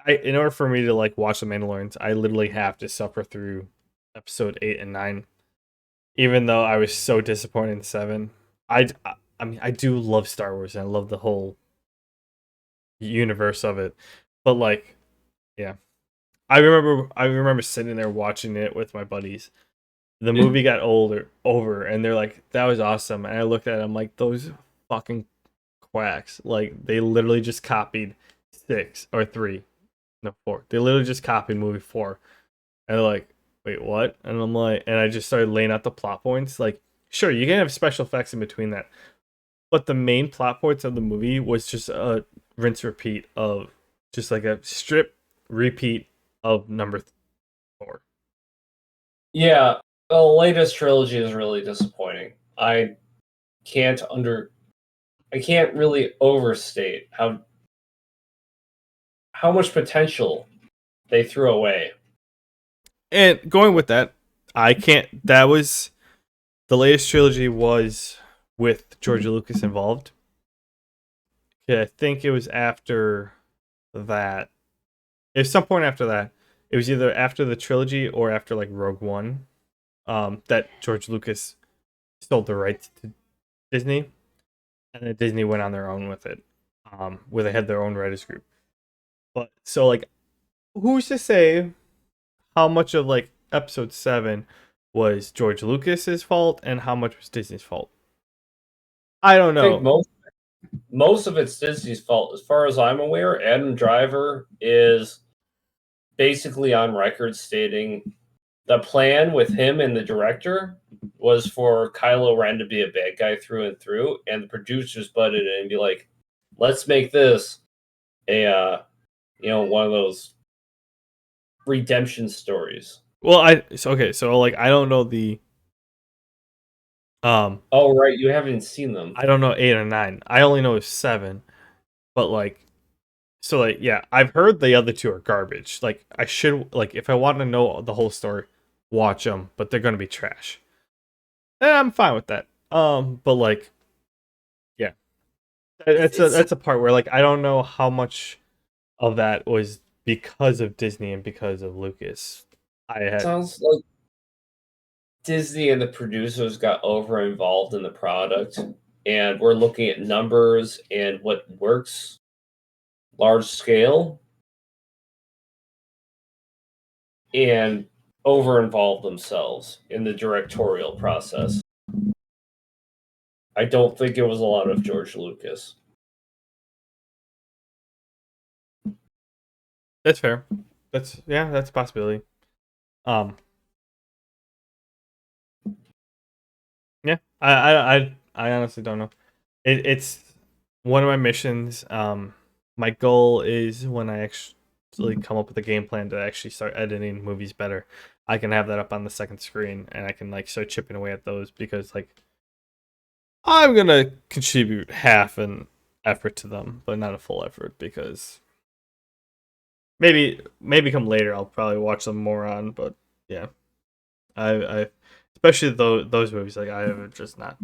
in order for me to like watch the Mandalorians, I literally have to suffer through episode 8 and 9. Even though I was so disappointed in 7, I mean, I do love Star Wars and I love the whole universe of it, but like, yeah, I remember sitting there watching it with my buddies. The movie got over, and they're like, "That was awesome," and I looked at them like, "Those fucking quacks!" Like they literally just copied 6 or 3, no 4. They literally just copied movie 4, and they're like, "Wait, what?" And I'm like, and I just started laying out the plot points. Like, sure, you can have special effects in between that, but the main plot points of the movie was just a rinse repeat of just like a strip repeat of number 4. Yeah, the latest trilogy is really disappointing. Can't under I can't really overstate how much potential they threw away. And going with that, I can't. That was the latest trilogy was with George Lucas involved. Yeah, I think it was after that. At some point after that, it was either after the trilogy or after like Rogue One. That George Lucas sold the rights to Disney, and then Disney went on their own with it, where they had their own writers group. But so like, who's to say how much of like Episode 7 was George Lucas's fault and how much was Disney's fault? I don't I think know. most of it's Disney's fault. As far as I'm aware, Adam Driver is basically on record stating the plan with him and the director was for Kylo Ren to be a bad guy through and through, and the producers butted in and be like, "Let's make this a one of those redemption stories." Well, so like I don't know the um Oh, right, you haven't seen them. I don't know 8 or 9. I only know 7. But like so like yeah, I've heard the other 2 are garbage. Like I should like if I want to know the whole story, watch them, but they're going to be trash. And I'm fine with that. But like yeah. That's a part where like I don't know how much of that was because of Disney and because of Lucas. I had Sounds like Disney and the producers got over involved in the product, and we're looking at numbers and what works large scale, and over involved themselves in the directorial process. I don't think it was a lot of George Lucas. That's fair. That's a possibility. Um Yeah, I honestly don't know. It's one of my missions. My goal is when I actually come up with a game plan to actually start editing movies better, I can have that up on the second screen and I can like start chipping away at those because like I'm gonna contribute half an effort to them, but not a full effort because maybe come later I'll probably watch them more on. But yeah, I especially those movies like I have just not.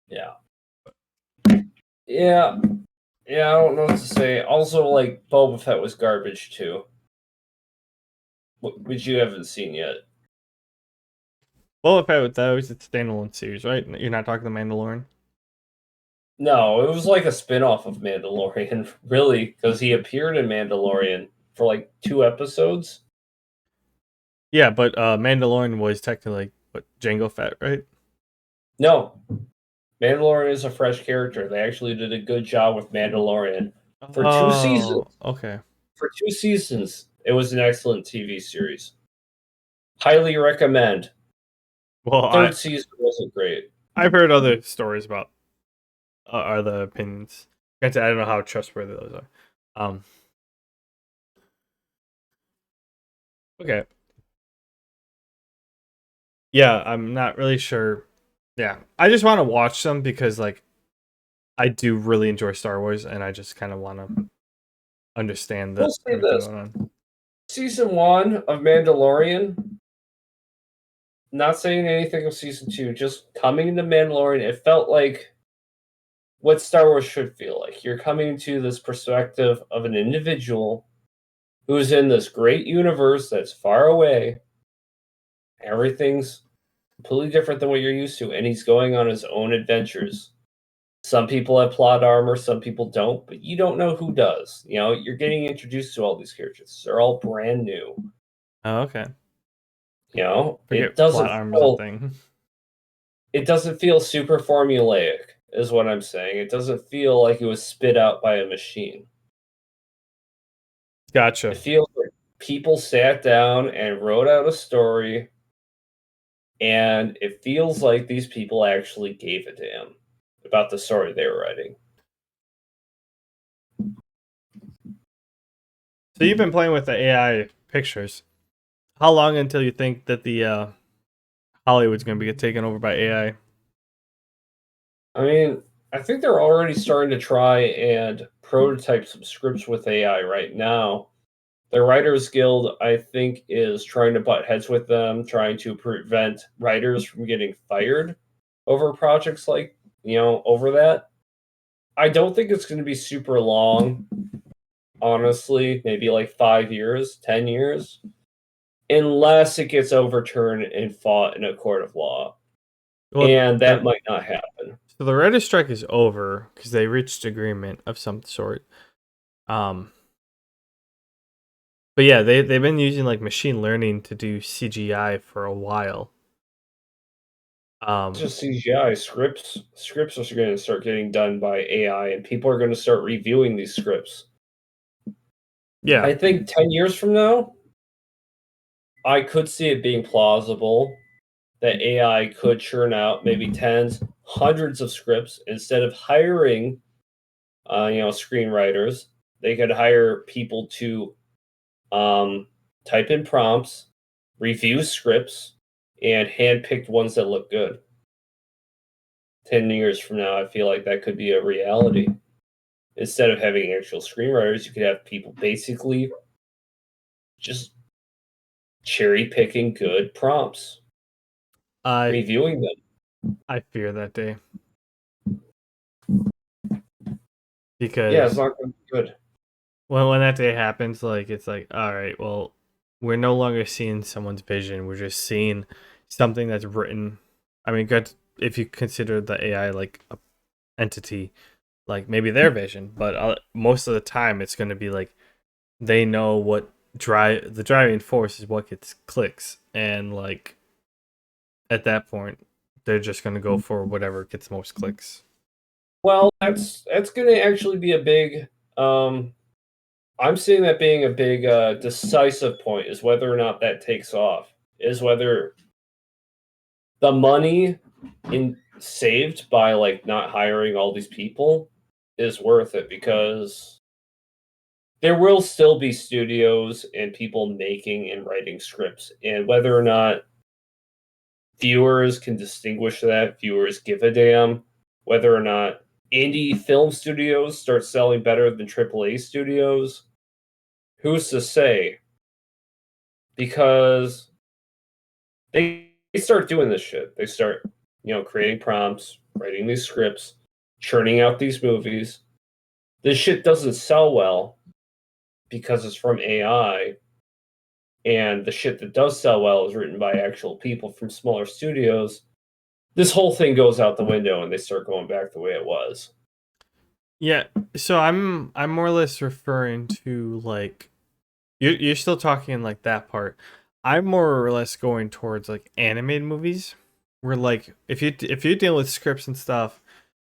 Yeah. Yeah. Yeah, I don't know what to say. Also, like, Boba Fett was garbage too, which you haven't seen yet. Well, if I would, that was a standalone series, right? You're not talking The Mandalorian. No, it was like a spin-off of Mandalorian, really, because he appeared in Mandalorian for like 2 episodes. Yeah, but Mandalorian was technically what Jango Fett, right? No, Mandalorian is a fresh character. They actually did a good job with Mandalorian for 2 seasons. Oh, okay. For 2 seasons, it was an excellent TV series. Highly recommend. Well, Third season wasn't great. I've heard other stories about other opinions. Granted, I don't know how trustworthy those are. Okay. Yeah, I'm not really sure. Yeah, I just want to watch them because like I do really enjoy Star Wars, and I just kind of want to understand We'll that say everything this: going on. season 1 of Mandalorian. Not saying anything of season 2, just coming into Mandalorian, it felt like what Star Wars should feel like. You're coming to this perspective of an individual who's in this great universe that's far away. Everything's completely different than what you're used to, and he's going on his own adventures. Some people have plot armor, some people don't, but you don't know who does. You know, you're getting introduced to all these characters. They're all brand new. Oh, okay. You know, Forget plot armor's a thing. it doesn't feel super formulaic, is what I'm saying. It doesn't feel like it was spit out by a machine. Gotcha. It feels like people sat down and wrote out a story, and it feels like these people actually gave a damn about the story they were writing. So you've been playing with the AI pictures. How long until you think that the Hollywood's going to get taken over by AI? I mean, I think they're already starting to try and prototype some scripts with AI right now. The Writers Guild, I think, is trying to butt heads with them, trying to prevent writers from getting fired over projects like, over that. I don't think it's going to be super long, honestly, maybe like 5 years, 10 years, unless it gets overturned and fought in a court of law. Well, And that might not happen. So the writer's strike is over because they reached agreement of some sort. But yeah, they've been using like machine learning to do CGI for a while. Just CGI scripts are going to start getting done by AI, and people are going to start reviewing these scripts. Yeah, I think 10 years from now, I could see it being plausible that AI could churn out maybe tens, hundreds of scripts instead of hiring, screenwriters. They could hire people to type in prompts, review scripts, and handpick ones that look good. 10 years from now, I feel like that could be a reality. Instead of having actual screenwriters, you could have people basically just cherry picking good prompts, reviewing them. I fear that day Yeah, it's because not going to be good. when that day happens, like it's like, all right, well, we're no longer seeing someone's vision. We're just seeing something that's written. I mean, good if you consider the AI like a entity, like maybe their vision, but most of the time it's going to be like they know what the driving force is what gets clicks, and like at that point they're just going to go for whatever gets most clicks. Well, that's going to actually be a big. I'm seeing that being a big decisive point is whether or not that takes off. Is whether the money in saved by like not hiring all these people is worth it, because there will still be studios and people making and writing scripts, and whether or not viewers can distinguish that, viewers give a damn, whether or not indie film studios start selling better than AAA studios, who's to say? Because they start doing this shit. They start, creating prompts, writing these scripts, churning out these movies. This shit doesn't sell well because it's from AI, and the shit that does sell well is written by actual people from smaller studios. This whole thing goes out the window and they start going back the way it was. Yeah, so I'm more or less referring to like you're still talking like that part. I'm more or less going towards like animated movies where like if you deal with scripts and stuff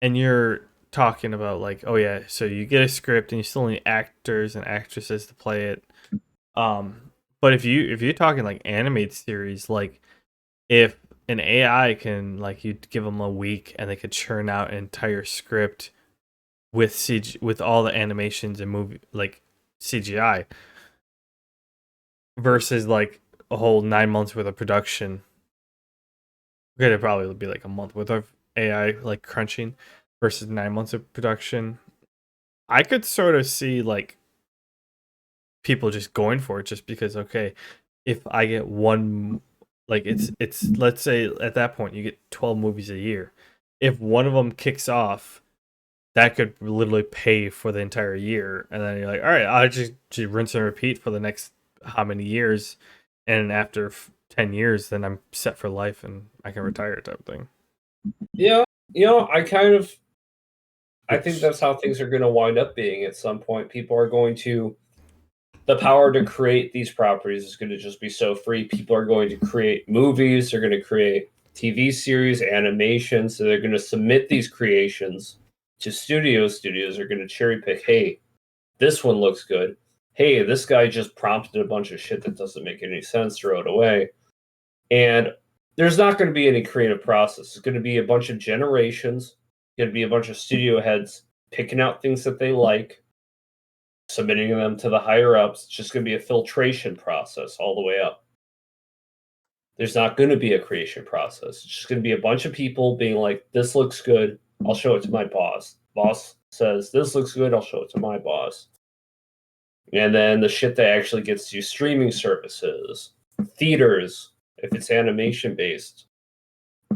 and you're talking about like, oh yeah, so you get a script and you still need actors and actresses to play it. But if you're talking like animated series, like if an AI can like you give them a week and they could churn out an entire script with with all the animations and movie like CGI versus like a whole 9 months worth of production. it'd probably be like a month worth of AI like crunching versus 9 months of production. I could sort of see like people just going for it just because okay, if I get one, like it's let's say at that point you get 12 movies a year. If one of them kicks off, that could literally pay for the entire year, and then you're like, all right, I'll just rinse and repeat for the next how many years, and after 10 years, then I'm set for life and I can retire type of thing. Yeah, I think that's how things are going to wind up being at some point. People are going to, the power to create these properties is going to just be so free. People are going to create movies, they're going to create TV series, animations, so they're going to submit these creations to studios. Studios are going to cherry pick, hey, this one looks good. Hey, this guy just prompted a bunch of shit that doesn't make any sense, throw it away. And there's not going to be any creative process. It's going to be a bunch of generations, going to be a bunch of studio heads picking out things that they like, submitting them to the higher ups. It's just going to be a filtration process all the way up. There's not going to be a creation process. It's just going to be a bunch of people being like, this looks good. I'll show it to my boss. Boss says, this looks good. I'll show it to my boss. And then the shit that actually gets to streaming services, theaters, if it's animation based,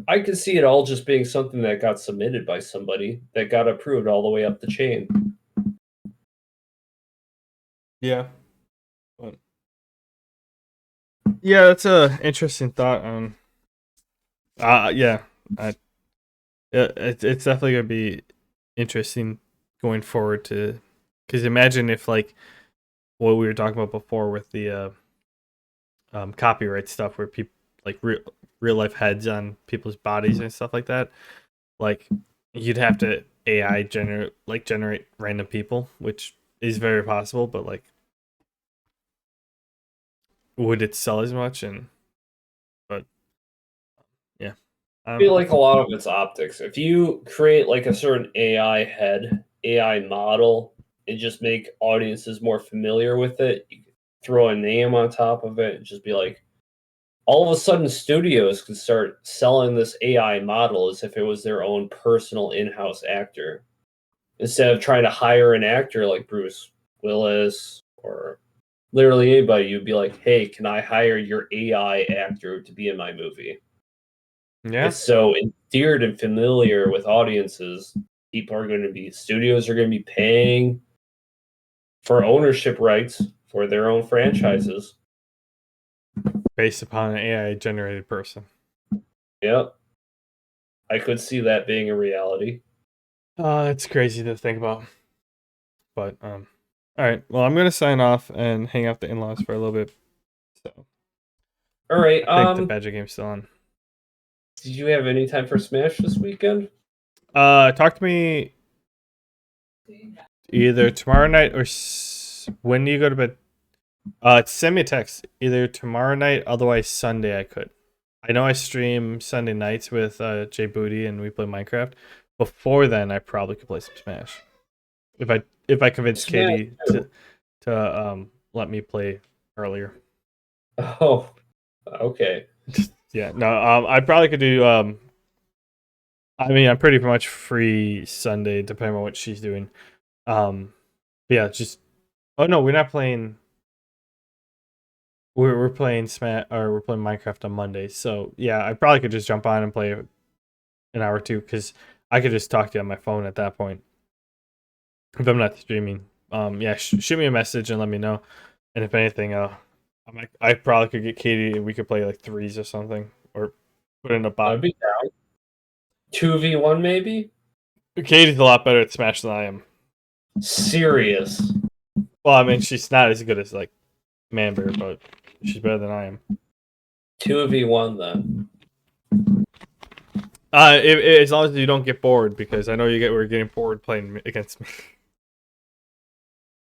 I could see it all just being something that got submitted by somebody that got approved all the way up the chain. Yeah. But yeah, that's a interesting thought on. Yeah, it's definitely gonna be interesting going forward to, because imagine if like what we were talking about before with the copyright stuff, where people like real life heads on people's bodies and stuff like that. Like you'd have to AI generate random people, which is very possible, but like would it sell as much? And but yeah, I feel like a lot of it's optics. If you create like a certain AI head, AI model, and just make audiences more familiar with it, you could throw a name on top of it and just be like, all of a sudden studios can start selling this AI model as if it was their own personal in-house actor. Instead of trying to hire an actor like Bruce Willis or literally anybody, you'd be like, hey, can I hire your AI actor to be in my movie? yeah, It's so endeared and familiar with audiences. Studios are going to be paying for ownership rights for their own franchises. based upon an AI generated person. Yep. I could see that being a reality. It's crazy to think about. But all right. Well, I'm gonna sign off and hang out the in-laws for a little bit. So All right. I think the Badger game's still on. Did you have any time for Smash this weekend? Talk to me either tomorrow night or when do you go to bed? Send me a text either tomorrow night, otherwise Sunday I could. I know I stream Sunday nights with Jay Booty and we play Minecraft. Before then, I probably could play some Smash. If I convince Smash Katie to let me play earlier. Oh, okay. Yeah, no, I probably could do. I mean, I'm pretty much free Sunday, depending on what she's doing. Yeah, just. Oh no, we're not playing. We're playing Smash or we're playing Minecraft on Monday. So yeah, I probably could just jump on and play an hour or two because I could just talk to you on my phone at that point if I'm not streaming. Yeah, shoot me a message and let me know. And if anything, I probably could get Katie and we could play like threes or something or put in a bot. I'd be down. 2v1 maybe? Katie's a lot better at Smash than I am. Serious. Well, I mean, she's not as good as like Manbear, but she's better than I am. 2v1 then. As long as you don't get bored, because I know we're getting bored playing against me.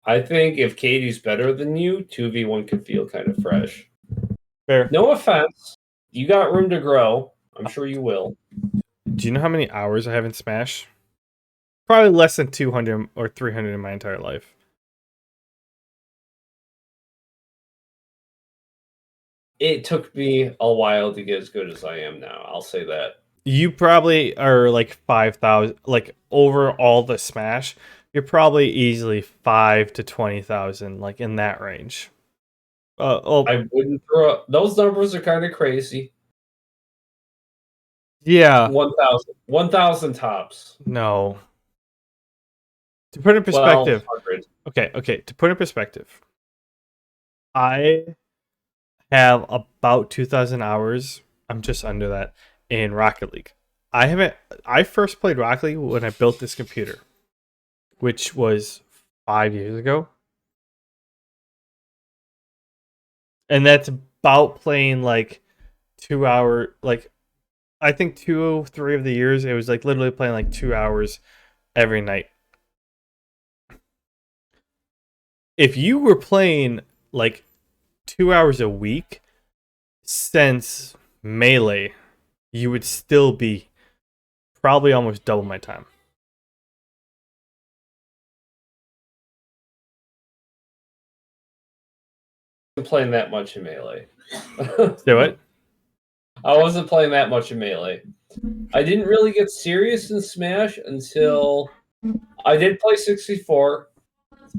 I think if Katie's better than you, 2v1 could feel kind of fresh. Fair. No offense. You got room to grow. I'm sure you will. Do you know how many hours I have in Smash? Probably less than 200 or 300 in my entire life. it took me a while to get as good as I am now. I'll say that. You probably are like 5,000, like over all the Smash. You're probably easily 5 to 20,000, like in that range. I wouldn't throw those numbers are kind of crazy. Yeah, 1,000 tops. no. To put it in perspective, 1,200. okay. To put it in perspective, I have about 2,000 hours. I'm just under that in Rocket League. I haven't. I first played Rocket League when I built this computer, which was 5 years ago, and that's about playing like 2 hour. Like I think 2 3 of the years it was like literally playing like 2 hours every night. If you were playing like 2 hours a week since Melee, you would still be probably almost double my time. Playing that much in Melee. Do it. I wasn't playing that much in Melee. I didn't really get serious in Smash until I did play 64.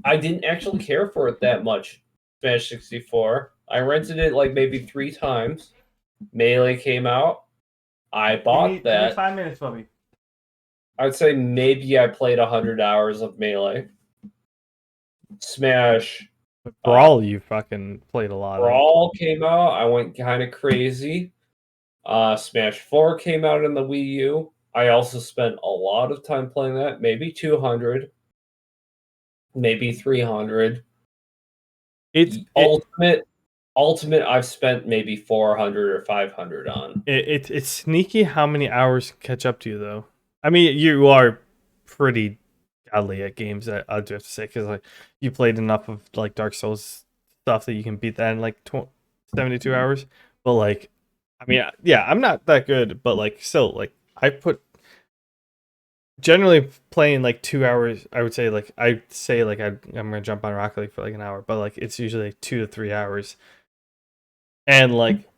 I didn't actually care for it that much. Smash 64. I rented it like maybe 3 times. Melee came out. I bought that. 5 minutes, Bubby. I'd say maybe I played 100 hours of Melee. Smash Brawl, you fucking played a lot of. Brawl came out. I went kind of crazy. Smash 4 came out in the Wii U. I also spent a lot of time playing that. Maybe 200. Maybe 300. Ultimate I've spent maybe 400 or 500 on. It's sneaky how many hours catch up to you though. I mean, you are pretty godly at games. That I do have to say, because like you played enough of like Dark Souls stuff that you can beat that in like 72 hours. But like, I mean, yeah, I'm not that good, but like still, like I put generally playing like 2 hours. I would say like I'm gonna jump on Rocket League for like an hour, but like it's usually like 2 to 3 hours, and like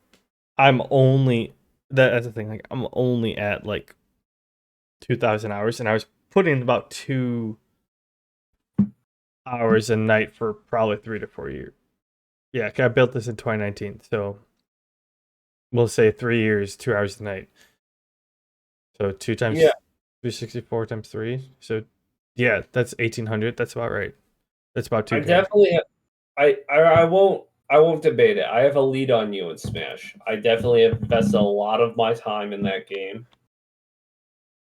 I'm only that's the thing. Like I'm only at like 2,000 hours, and I was putting about 2 hours a night for probably 3 to 4 years. Yeah, 'cause I built this in 2019, so we'll say 3 years, 2 hours a night. So 2 times 364 times 3. So yeah, that's 1,800. That's about right. That's about 2. I definitely I won't debate it. I have a lead on you in Smash. I definitely have invested a lot of my time in that game.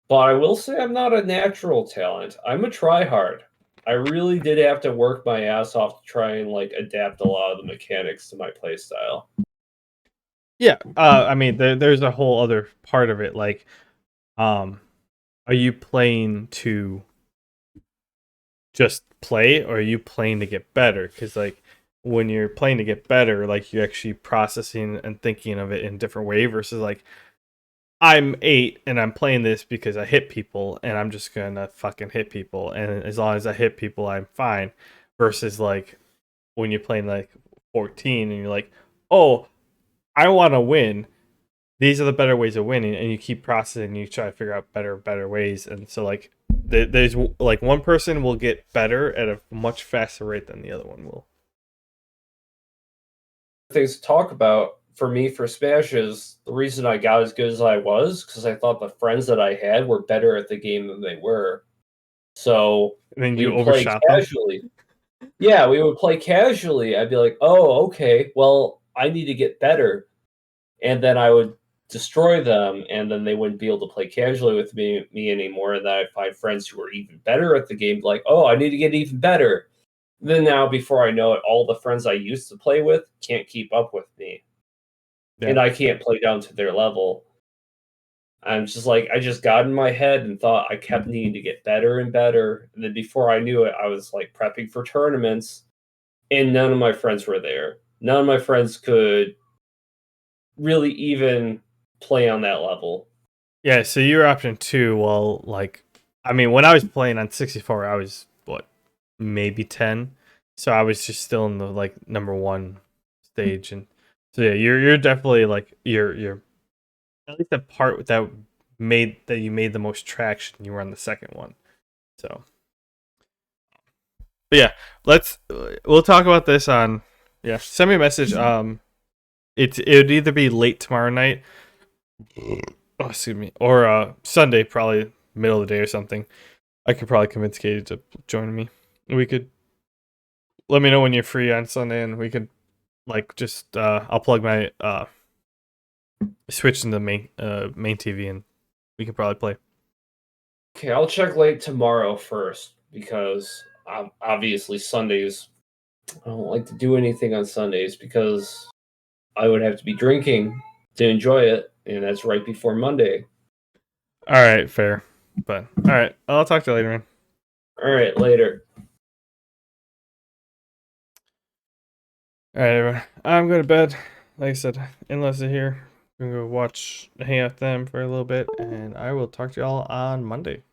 But I will say I'm not a natural talent. I'm a tryhard. I really did have to work my ass off to try and like adapt a lot of the mechanics to my playstyle. Yeah, I mean, there's a whole other part of it. Like, are you playing to just play, or are you playing to get better? Because like when you're playing to get better, like you're actually processing and thinking of it in a different way versus like I'm 8 and I'm playing this because I hit people and I'm just gonna fucking hit people, and as long as I hit people, I'm fine. Versus like when you're playing like 14 and you're like, oh, I want to win. These are the better ways of winning, and you keep processing. You try to figure out better ways, and so like there's like one person will get better at a much faster rate than the other one will. Things to talk about for me for Smash is the reason I got as good as I was because I thought the friends that I had were better at the game than they were. So And then we you would play overshot them. casually. Yeah, we would play casually. I'd be like, "Oh, okay. Well, I need to get better," and then I would destroy them, and then they wouldn't be able to play casually with me anymore. And then I'd find friends who were even better at the game, like, "Oh, I need to get even better." Then now, before I know it, all the friends I used to play with can't keep up with me, and Yeah. I can't play down to their level. I'm just like, I just got in my head and thought I kept needing to get better and better. And then before I knew it, I was like prepping for tournaments, and none of my friends were there. None of my friends could really even play on that level. Yeah, so you're option 2. Well, like, I mean, when I was playing on 64, I was what, maybe 10. So I was just still in the like number 1 stage, and So yeah, you're definitely like you're at least the part that you made the most traction. You were on the second one. So, but yeah, we'll talk about this on Send me a message. It would either be late tomorrow night. Oh, excuse me, or Sunday, probably middle of the day or something. I could probably convince Katie to join me. We could let me know when you're free on Sunday, and we could like just I'll plug my Switch in the main TV, and we can probably play. Okay, I'll check late tomorrow first because obviously Sundays. I don't like to do anything on Sundays because I would have to be drinking to enjoy it, and that's right before Monday. All right, fair. But all right, I'll talk to you later, man. All right, later. All right, everyone. I'm going to bed. Like I said, unless they're here, I'm going to go hang out with them for a little bit, and I will talk to y'all on Monday.